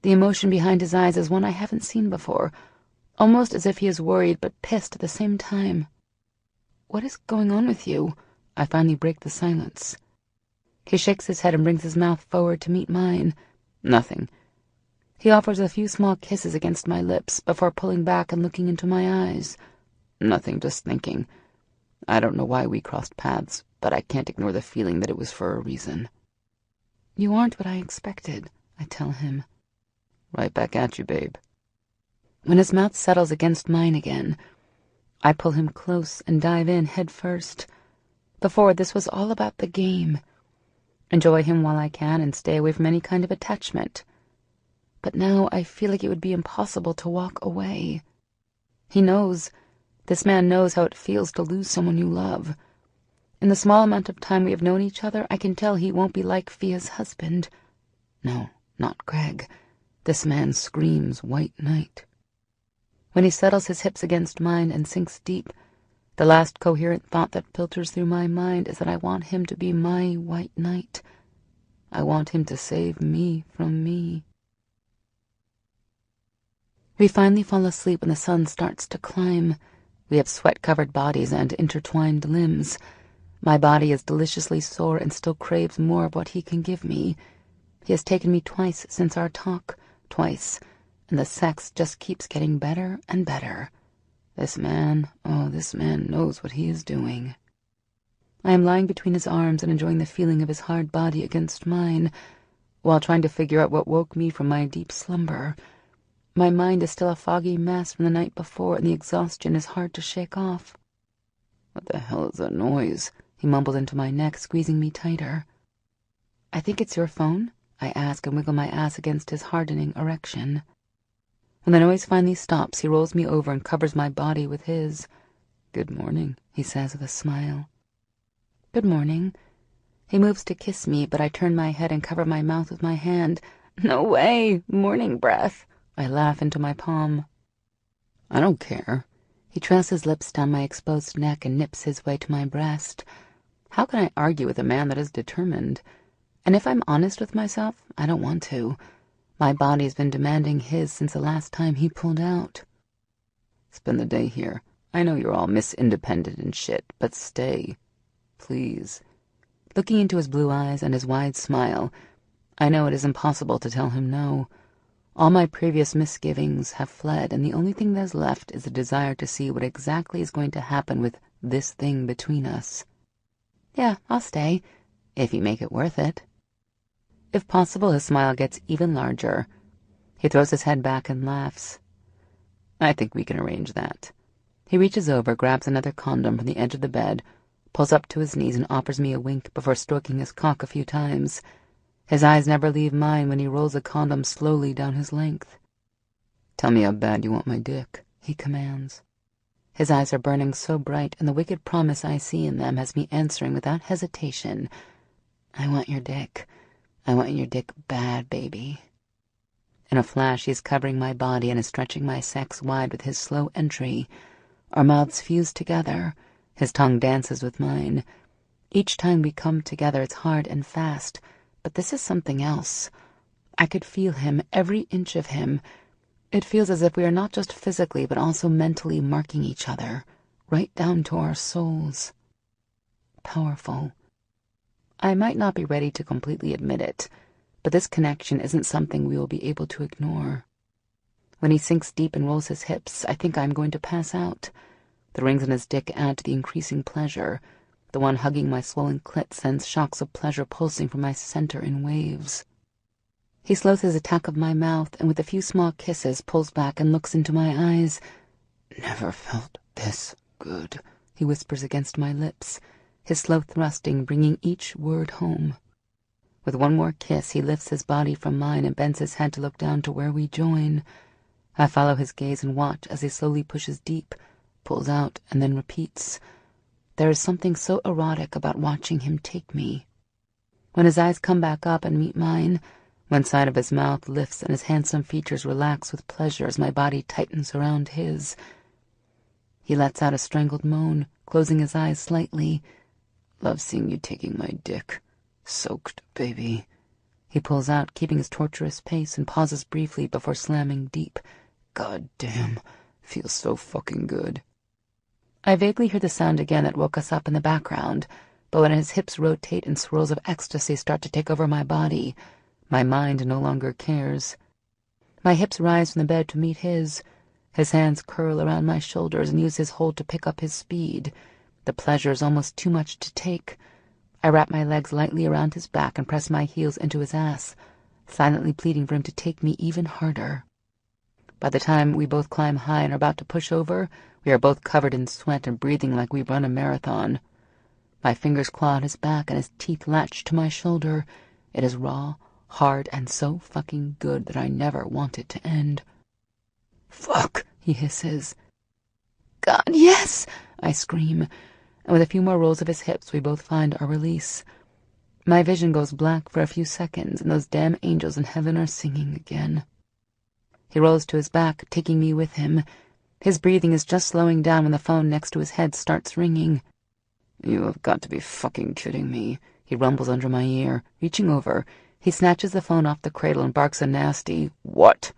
The emotion behind his eyes is one I haven't seen before, almost as if he is worried but pissed at the same time. What is going on with you? I finally break the silence. He shakes his head and brings his mouth forward to meet mine. Nothing. He offers a few small kisses against my lips before pulling back and looking into my eyes. Nothing, just thinking. I don't know why we crossed paths, but I can't ignore the feeling that it was for a reason. You aren't what I expected, I tell him. Right back at you, babe. When his mouth settles against mine again, I pull him close and dive in head first. Before, this was all about the game. Enjoy him while I can and stay away from any kind of attachment. But now I feel like it would be impossible to walk away. He knows. This man knows how it feels to lose someone you love. In the small amount of time we have known each other, I can tell he won't be like Fia's husband. No, not Greg. This man screams white knight. When he settles his hips against mine and sinks deep, the last coherent thought that filters through my mind is that I want him to be my white knight. I want him to save me from me. We finally fall asleep when the sun starts to climb. We have sweat-covered bodies and intertwined limbs. My body is deliciously sore and still craves more of what he can give me. He has taken me twice since our talk, twice, and the sex just keeps getting better and better. This man knows what he is doing. I am lying between his arms and enjoying the feeling of his hard body against mine, while trying to figure out what woke me from my deep slumber. My mind is still a foggy mess from the night before, and the exhaustion is hard to shake off. "What the hell is that noise?" he mumbled into my neck, squeezing me tighter. "I think it's your phone," I ask and wiggle my ass against his hardening erection. When the noise finally stops, he rolls me over and covers my body with his. "Good morning," he says with a smile. "Good morning." He moves to kiss me, but I turn my head and cover my mouth with my hand. "No way! Morning breath!" I laugh into my palm. "I don't care." He trails his lips down my exposed neck and nips his way to my breast. How can I argue with a man that is determined? And if I'm honest with myself, I don't want to. My body's been demanding his since the last time he pulled out. "Spend the day here. I know you're all Miss Independent and shit, but stay. Please." Looking into his blue eyes and his wide smile, I know it is impossible to tell him no. All my previous misgivings have fled, and the only thing that is left is the desire to see what exactly is going to happen with this thing between us. "Yeah, I'll stay, if you make it worth it." If possible, his smile gets even larger. He throws his head back and laughs. "I think we can arrange that." He reaches over, grabs another condom from the edge of the bed, pulls up to his knees and offers me a wink before stroking his cock a few times. His eyes never leave mine when he rolls a condom slowly down his length. "Tell me how bad you want my dick," he commands. His eyes are burning so bright, and the wicked promise I see in them has me answering without hesitation. "I want your dick. I want your dick bad, baby." In a flash, he is covering my body and is stretching my sex wide with his slow entry. Our mouths fuse together. His tongue dances with mine. Each time we come together, it's hard and fast. But this is something else. I could feel him, every inch of him. It feels as if we are not just physically, but also mentally marking each other, right down to our souls. Powerful. I might not be ready to completely admit it, but this connection isn't something we will be able to ignore. When he sinks deep and rolls his hips, I think I'm going to pass out. The rings on his dick add to the increasing pleasure. The one hugging my swollen clit sends shocks of pleasure pulsing from my center in waves. He slows his attack of my mouth, and with a few small kisses pulls back and looks into my eyes. "Never felt this good," he whispers against my lips, his slow thrusting bringing each word home. With one more kiss, he lifts his body from mine and bends his head to look down to where we join. I follow his gaze and watch as he slowly pushes deep, pulls out, and then repeats. There is something so erotic about watching him take me. When his eyes come back up and meet mine, one side of his mouth lifts and his handsome features relax with pleasure as my body tightens around his. He lets out a strangled moan, closing his eyes slightly. "Love seeing you taking my dick. Soaked, baby." He pulls out, keeping his torturous pace, and pauses briefly before slamming deep. "God damn, feels so fucking good." I vaguely hear the sound again that woke us up in the background, but when his hips rotate and swirls of ecstasy start to take over my body, my mind no longer cares. My hips rise from the bed to meet his. His hands curl around my shoulders and use his hold to pick up his speed. The pleasure is almost too much to take. I wrap my legs lightly around his back and press my heels into his ass, silently pleading for him to take me even harder. By the time we both climb high and are about to push over, we are both covered in sweat and breathing like we run a marathon. My fingers claw at his back and his teeth latch to my shoulder. It is raw, hard, and so fucking good that I never want it to end. "Fuck," he hisses. "God, yes," I scream, and with a few more rolls of his hips, we both find our release. My vision goes black for a few seconds, and those damn angels in heaven are singing again. He rolls to his back, taking me with him. His breathing is just slowing down when the phone next to his head starts ringing. "You have got to be fucking kidding me," he rumbles under my ear. Reaching over, he snatches the phone off the cradle and barks a nasty, "What?"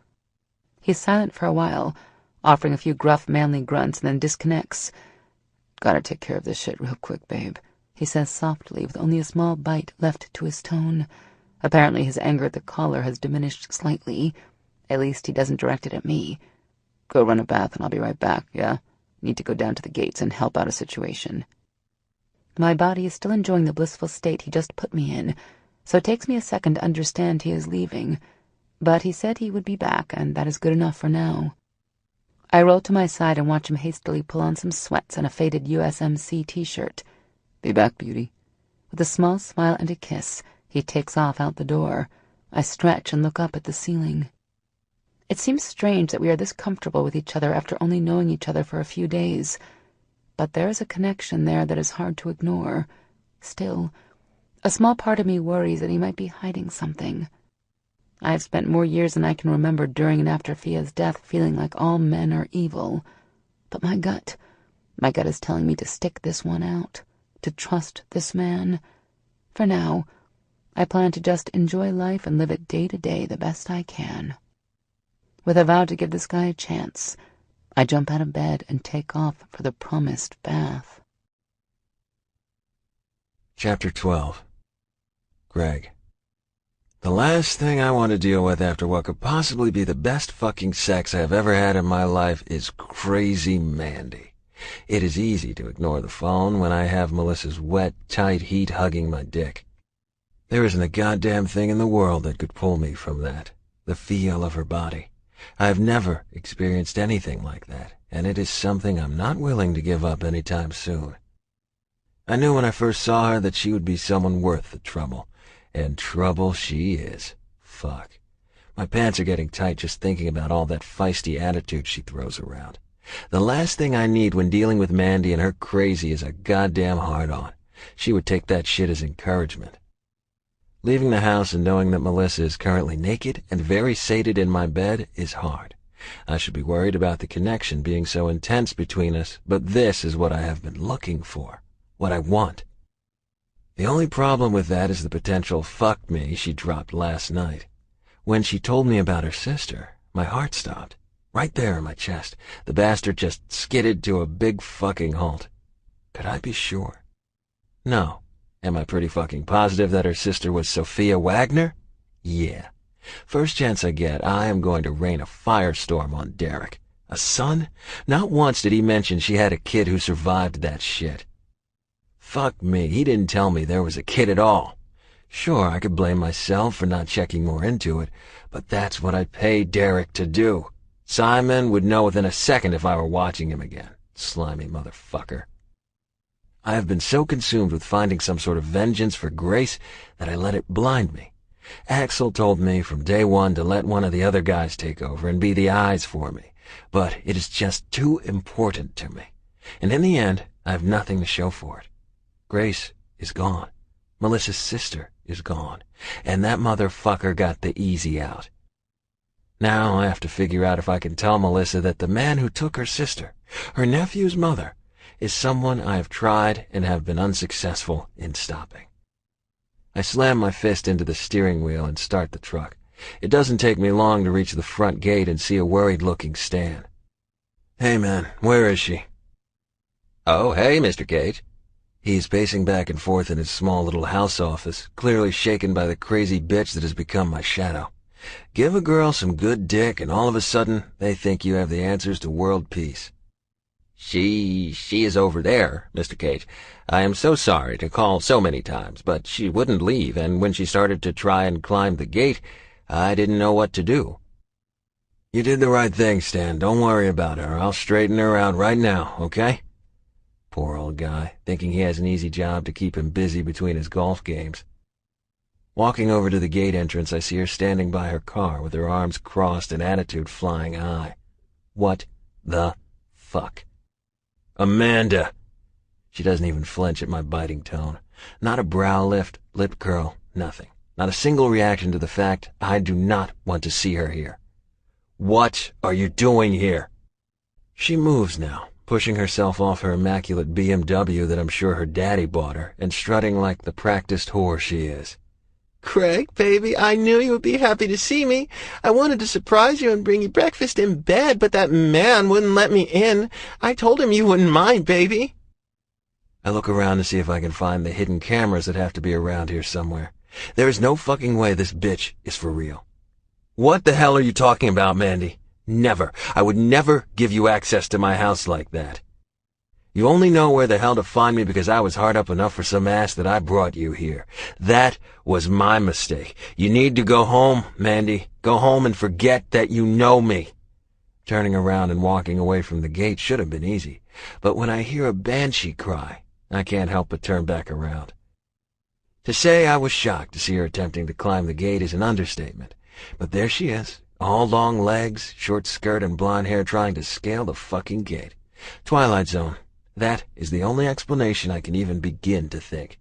He's silent for a while, offering a few gruff, manly grunts, and then disconnects. "Gotta take care of this shit real quick, babe," he says softly, with only a small bite left to his tone. Apparently his anger at the caller has diminished slightly. At least he doesn't direct it at me. Go run a bath and I'll be right back, yeah? Need to go down to the gates and help out a situation. My body is still enjoying the blissful state he just put me in, so it takes me a second to understand he is leaving. But he said he would be back, and that is good enough for now. I roll to my side and watch him hastily pull on some sweats and a faded USMC t-shirt. Be back, beauty. With a small smile and a kiss, he takes off out the door. I stretch and look up at the ceiling. It seems strange that we are this comfortable with each other after only knowing each other for a few days. But there is a connection there that is hard to ignore. Still, a small part of me worries that he might be hiding something. I have spent more years than I can remember during and after Fia's death feeling like all men are evil. But my gut is telling me to stick this one out, to trust this man. For now, I plan to just enjoy life and live it day to day the best I can. With a vow to give this guy a chance, I jump out of bed and take off for the promised bath. Chapter 12. Greg. The last thing I want to deal with after what could possibly be the best fucking sex I have ever had in my life is crazy Mandy. It is easy to ignore the phone when I have Melissa's wet, tight heat hugging my dick. There isn't a goddamn thing in the world that could pull me from that. The feel of her body. I have never experienced anything like that, and it is something I'm not willing to give up anytime soon. I knew when I first saw her that she would be someone worth the trouble. And trouble she is. Fuck. My pants are getting tight just thinking about all that feisty attitude she throws around. The last thing I need when dealing with Mandy and her crazy is a goddamn hard-on. She would take that shit as encouragement. Leaving the house and knowing that Melissa is currently naked and very sated in my bed is hard. I should be worried about the connection being so intense between us, but this is what I have been looking for. What I want. The only problem with that is the potential fuck me she dropped last night. When she told me about her sister, my heart stopped. Right there in my chest. The bastard just skidded to a big fucking halt. Could I be sure? No. Am I pretty fucking positive that her sister was Sophia Wagner? Yeah. First chance I get, I am going to rain a firestorm on Derek. A son? Not once did he mention she had a kid who survived that shit. Fuck me, he didn't tell me there was a kid at all. Sure, I could blame myself for not checking more into it, but that's what I paid Derek to do. Simon would know within a second if I were watching him again. Slimy motherfucker. I have been so consumed with finding some sort of vengeance for Grace that I let it blind me. Axel told me from day one to let one of the other guys take over and be the eyes for me, but it is just too important to me. And in the end, I have nothing to show for it. Grace is gone. Melissa's sister is gone. And that motherfucker got the easy out. Now I have to figure out if I can tell Melissa that the man who took her sister, her nephew's mother, is someone I have tried and have been unsuccessful in stopping. I slam my fist into the steering wheel and start the truck. It doesn't take me long to reach the front gate and see a worried-looking Stan. Hey, man, where is she? Oh, hey, Mr. Cage. He's pacing back and forth in his small little house office, clearly shaken by the crazy bitch that has become my shadow. Give a girl some good dick, and all of a sudden, they think you have the answers to world peace. She is over there, Mr. Cage. I am so sorry to call so many times, but she wouldn't leave, and when she started to try and climb the gate, I didn't know what to do. You did the right thing, Stan. Don't worry about her. I'll straighten her out right now, okay? Poor old guy, thinking he has an easy job to keep him busy between his golf games. Walking over to the gate entrance, I see her standing by her car with her arms crossed and attitude flying high. What the fuck? Amanda! She doesn't even flinch at my biting tone. Not a brow lift, lip curl, nothing. Not a single reaction to the fact I do not want to see her here. What are you doing here? She moves now, pushing herself off her immaculate BMW that I'm sure her daddy bought her, and strutting like the practiced whore she is. Craig, baby, I knew you would be happy to see me. I wanted to surprise you and bring you breakfast in bed, but that man wouldn't let me in. I told him you wouldn't mind, baby. I look around to see if I can find the hidden cameras that have to be around here somewhere. There is no fucking way this bitch is for real. What the hell are you talking about, Mandy? Never. I would never give you access to my house like that. You only know where the hell to find me because I was hard up enough for some ass that I brought you here. That was my mistake. You need to go home, Mandy. Go home and forget that you know me. Turning around and walking away from the gate should have been easy, but when I hear a banshee cry, I can't help but turn back around. To say I was shocked to see her attempting to climb the gate is an understatement, but there she is, all long legs, short skirt, and blonde hair trying to scale the fucking gate. Twilight Zone. That is the only explanation I can even begin to think.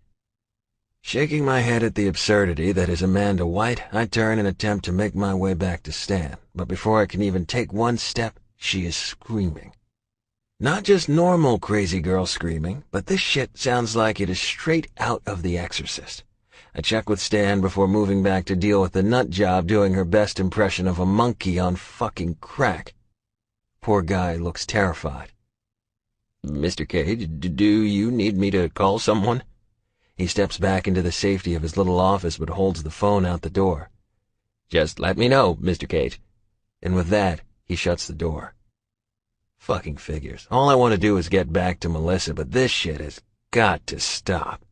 Shaking my head at the absurdity that is Amanda White, I turn and attempt to make my way back to Stan, but before I can even take one step, she is screaming. Not just normal crazy girl screaming, but this shit sounds like it is straight out of The Exorcist. I check with Stan before moving back to deal with the nut job doing her best impression of a monkey on fucking crack. Poor guy looks terrified. Mr. Cage, do you need me to call someone? He steps back into the safety of his little office but holds the phone out the door. Just let me know, Mr. Cage. And with that, he shuts the door. Fucking figures. All I want to do is get back to Melissa, but this shit has got to stop.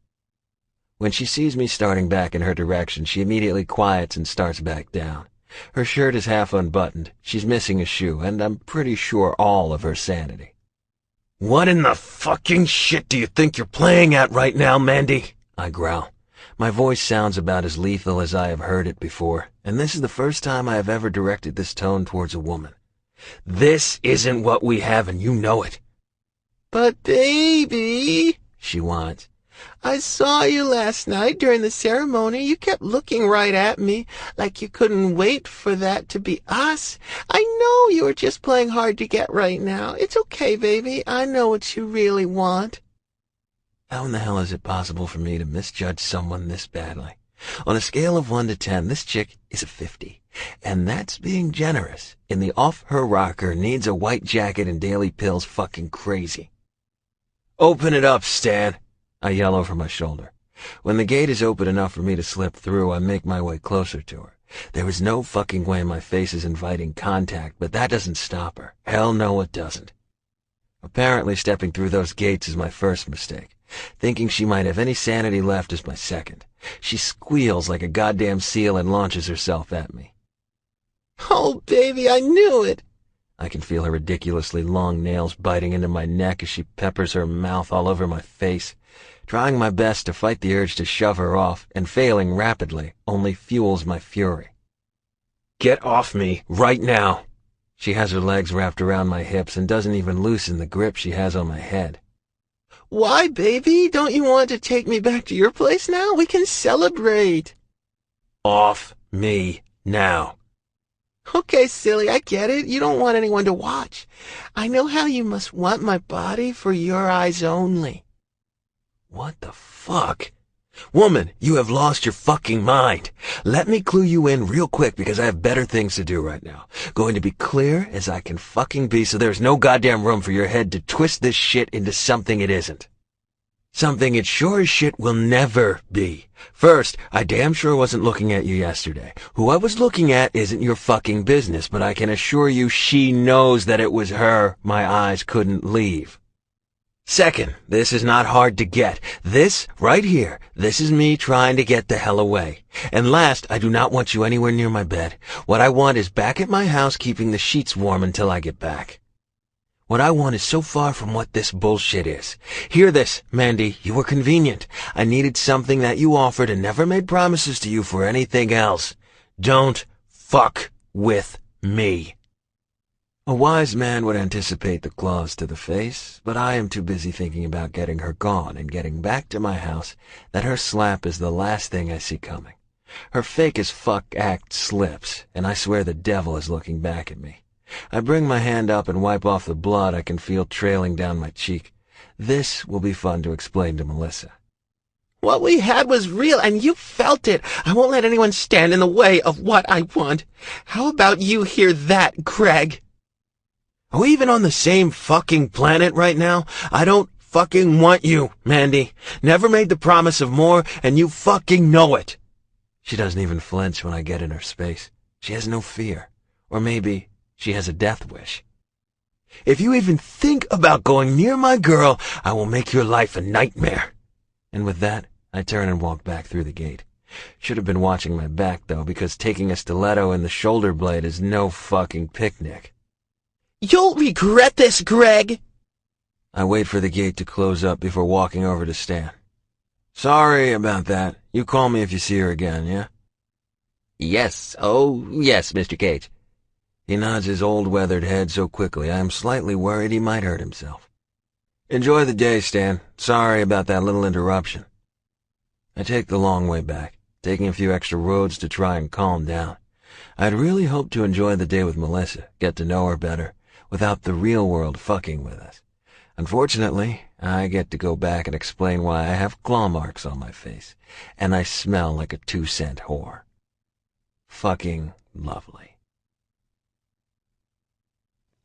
When she sees me starting back in her direction, she immediately quiets and starts back down. Her shirt is half unbuttoned, she's missing a shoe, and I'm pretty sure all of her sanity. What in the fucking shit do you think you're playing at right now, Mandy? I growl. My voice sounds about as lethal as I have heard it before, and this is the first time I have ever directed this tone towards a woman. This isn't what we have, and you know it. But baby, she whines. I saw you last night during the ceremony. You kept looking right at me, like you couldn't wait for that to be us. I know you were just playing hard to get right now. It's okay, baby. I know what you really want. How in the hell is it possible for me to misjudge someone this badly? On a scale of 1 to 10, this chick is a 50. And that's being generous. In the off-her-rocker needs a white jacket and daily pills fucking crazy. Open it up, Stan, I yell over my shoulder. When the gate is open enough for me to slip through, I make my way closer to her. There is no fucking way my face is inviting contact, but that doesn't stop her. Hell no, it doesn't. Apparently stepping through those gates is my first mistake. Thinking she might have any sanity left is my second. She squeals like a goddamn seal and launches herself at me. Oh, baby, I knew it. I can feel her ridiculously long nails biting into my neck as she peppers her mouth all over my face. Trying my best to fight the urge to shove her off, and failing rapidly, only fuels my fury. Get off me, right now! She has her legs wrapped around my hips and doesn't even loosen the grip she has on my head. Why, baby? Don't you want to take me back to your place now? We can celebrate. Off me now. Okay, silly, I get it. You don't want anyone to watch. I know how you must want my body for your eyes only. What the fuck? Woman, you have lost your fucking mind. Let me clue you in real quick because I have better things to do right now. Going to be clear as I can fucking be so there's no goddamn room for your head to twist this shit into something it isn't. Something it sure as shit will never be. First, I damn sure wasn't looking at you yesterday. Who I was looking at isn't your fucking business, but I can assure you she knows that it was her my eyes couldn't leave. Second, this is not hard to get. This, right here, this is me trying to get the hell away. And last, I do not want you anywhere near my bed. What I want is back at my house keeping the sheets warm until I get back. What I want is so far from what this bullshit is. Hear this, Mandy, you were convenient. I needed something that you offered and never made promises to you for anything else. Don't fuck with me. A wise man would anticipate the claws to the face, but I am too busy thinking about getting her gone and getting back to my house that her slap is the last thing I see coming. Her fake as fuck act slips, and I swear the devil is looking back at me. I bring my hand up and wipe off the blood I can feel trailing down my cheek. This will be fun to explain to Melissa. What we had was real, and you felt it. I won't let anyone stand in the way of what I want. How about you hear that, Craig? Are we even on the same fucking planet right now? I don't fucking want you, Mandy. Never made the promise of more, and you fucking know it. She doesn't even flinch when I get in her space. She has no fear. Or maybe she has a death wish. "If you even think about going near my girl, I will make your life a nightmare." And with that, I turn and walk back through the gate. Should have been watching my back, though, because taking a stiletto in the shoulder blade is no fucking picnic. "You'll regret this, Greg." I wait for the gate to close up before walking over to Stan. "Sorry about that. You call me if you see her again, yeah?" "Yes, oh, yes, Mr. Cage." He nods his old weathered head so quickly I am slightly worried he might hurt himself. "Enjoy the day, Stan. Sorry about that little interruption." I take the long way back, taking a few extra roads to try and calm down. I'd really hoped to enjoy the day with Melissa, get to know her better, without the real world fucking with us. Unfortunately, I get to go back and explain why I have claw marks on my face, and I smell like a 2-cent whore. Fucking lovely.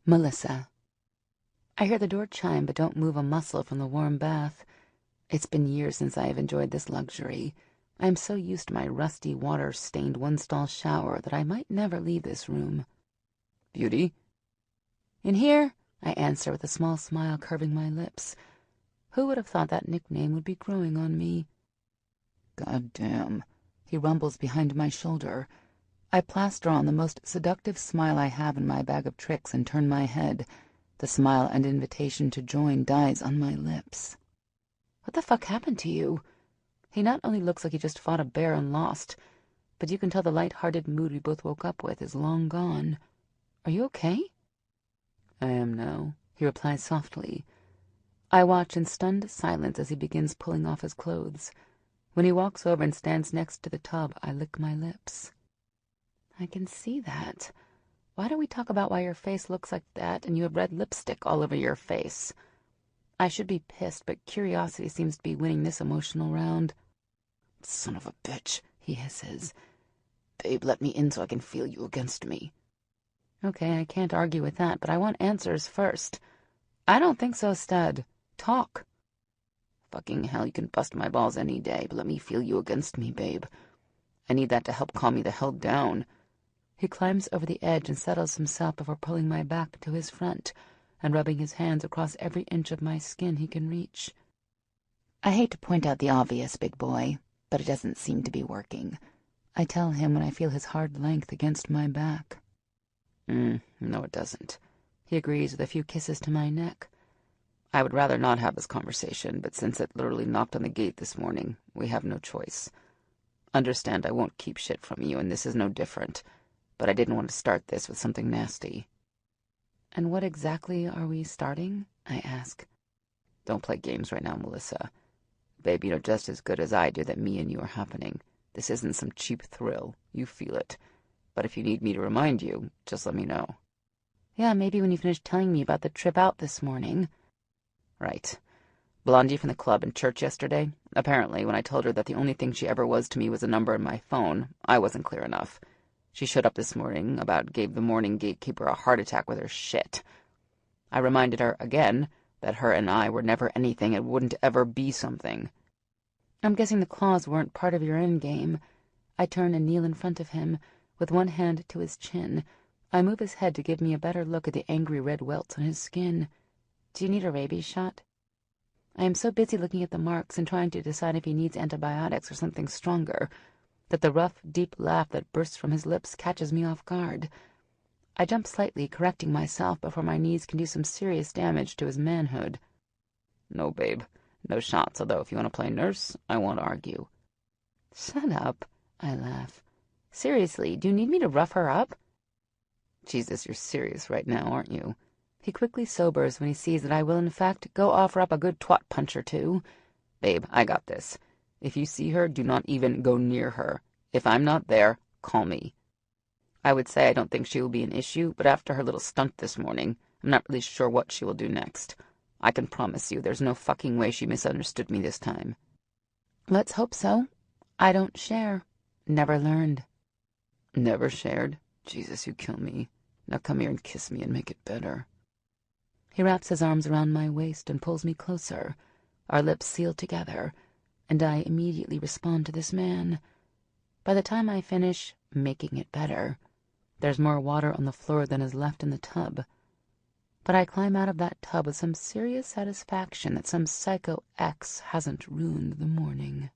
Melissa. I hear the door chime but don't move a muscle from the warm bath. It's been years since I have enjoyed this luxury. I am so used to my rusty, water-stained one-stall shower that I might never leave this room. "Beauty?" "In here," I answer with a small smile curving my lips. Who would have thought that nickname would be growing on me? "God damn," he rumbles behind my shoulder. I plaster on the most seductive smile I have in my bag of tricks and turn my head. The smile and invitation to join dies on my lips. "What the fuck happened to you?" He not only looks like he just fought a bear and lost, but you can tell the light-hearted mood we both woke up with is long gone. "Are you okay?" "I am now," he replies softly. I watch in stunned silence as he begins pulling off his clothes. When he walks over and stands next to the tub, I lick my lips. "I can see that. Why don't we talk about why your face looks like that and you have red lipstick all over your face?" I should be pissed, but curiosity seems to be winning this emotional round. "Son of a bitch," he hisses. "Babe, let me in so I can feel you against me." Okay, I can't argue with that, but I want answers first. "I don't think so, stud. Talk." "Fucking hell, you can bust my balls any day, but let me feel you against me, babe. I need that to help calm me the hell down." He climbs over the edge and settles himself before pulling my back to his front and rubbing his hands across every inch of my skin he can reach. I hate to point out the obvious, big boy, but it doesn't seem to be working. I tell him when I feel his hard length against my back. No, it doesn't." He agrees with a few kisses to my neck. "I would rather not have this conversation, but since it literally knocked on the gate this morning, we have no choice. Understand I won't keep shit from you, and this is no different, but I didn't want to start this with something nasty." "And what exactly are we starting?" I ask. "Don't play games right now, Melissa. Babe, you know just as good as I do that me and you are happening. This isn't some cheap thrill. You feel it. But if you need me to remind you, just let me know." "Yeah, maybe when you finish telling me about the trip out this morning." "Right. Blondie from the club and church yesterday? Apparently, when I told her that the only thing she ever was to me was a number in my phone, I wasn't clear enough. She showed up this morning, gave the morning gatekeeper a heart attack with her shit. I reminded her, again, that her and I were never anything and wouldn't ever be something." "I'm guessing the claws weren't part of your endgame." I turn and kneel in front of him, with one hand to his chin. I move his head to give me a better look at the angry red welts on his skin. "Do you need a rabies shot?" I am so busy looking at the marks and trying to decide if he needs antibiotics or something stronger that the rough, deep laugh that bursts from his lips catches me off guard. I jump slightly, correcting myself before my knees can do some serious damage to his manhood. "No, babe. No shots, although if you want to play nurse, I won't argue." "Shut up," I laugh. "Seriously, do you need me to rough her up?" "Jesus, you're serious right now, aren't you?" He quickly sobers when he sees that I will in fact go offer up a good twat punch or two. "Babe, I got this. If you see her, do not even go near her. If I'm not there, call me." I would say I don't think she will be an issue, but after her little stunt this morning, I'm not really sure what she will do next. I can promise you there's no fucking way she misunderstood me this time. "Let's hope so. I don't share. Never learned." "Never shared? Jesus, you kill me. Now come here and kiss me and make it better." He wraps his arms around my waist and pulls me closer. Our lips seal together, and I immediately respond to this man. By the time I finish making it better, There's more water on the floor than is left in the tub. But I climb out of that tub with some serious satisfaction that some psycho ex hasn't ruined the morning.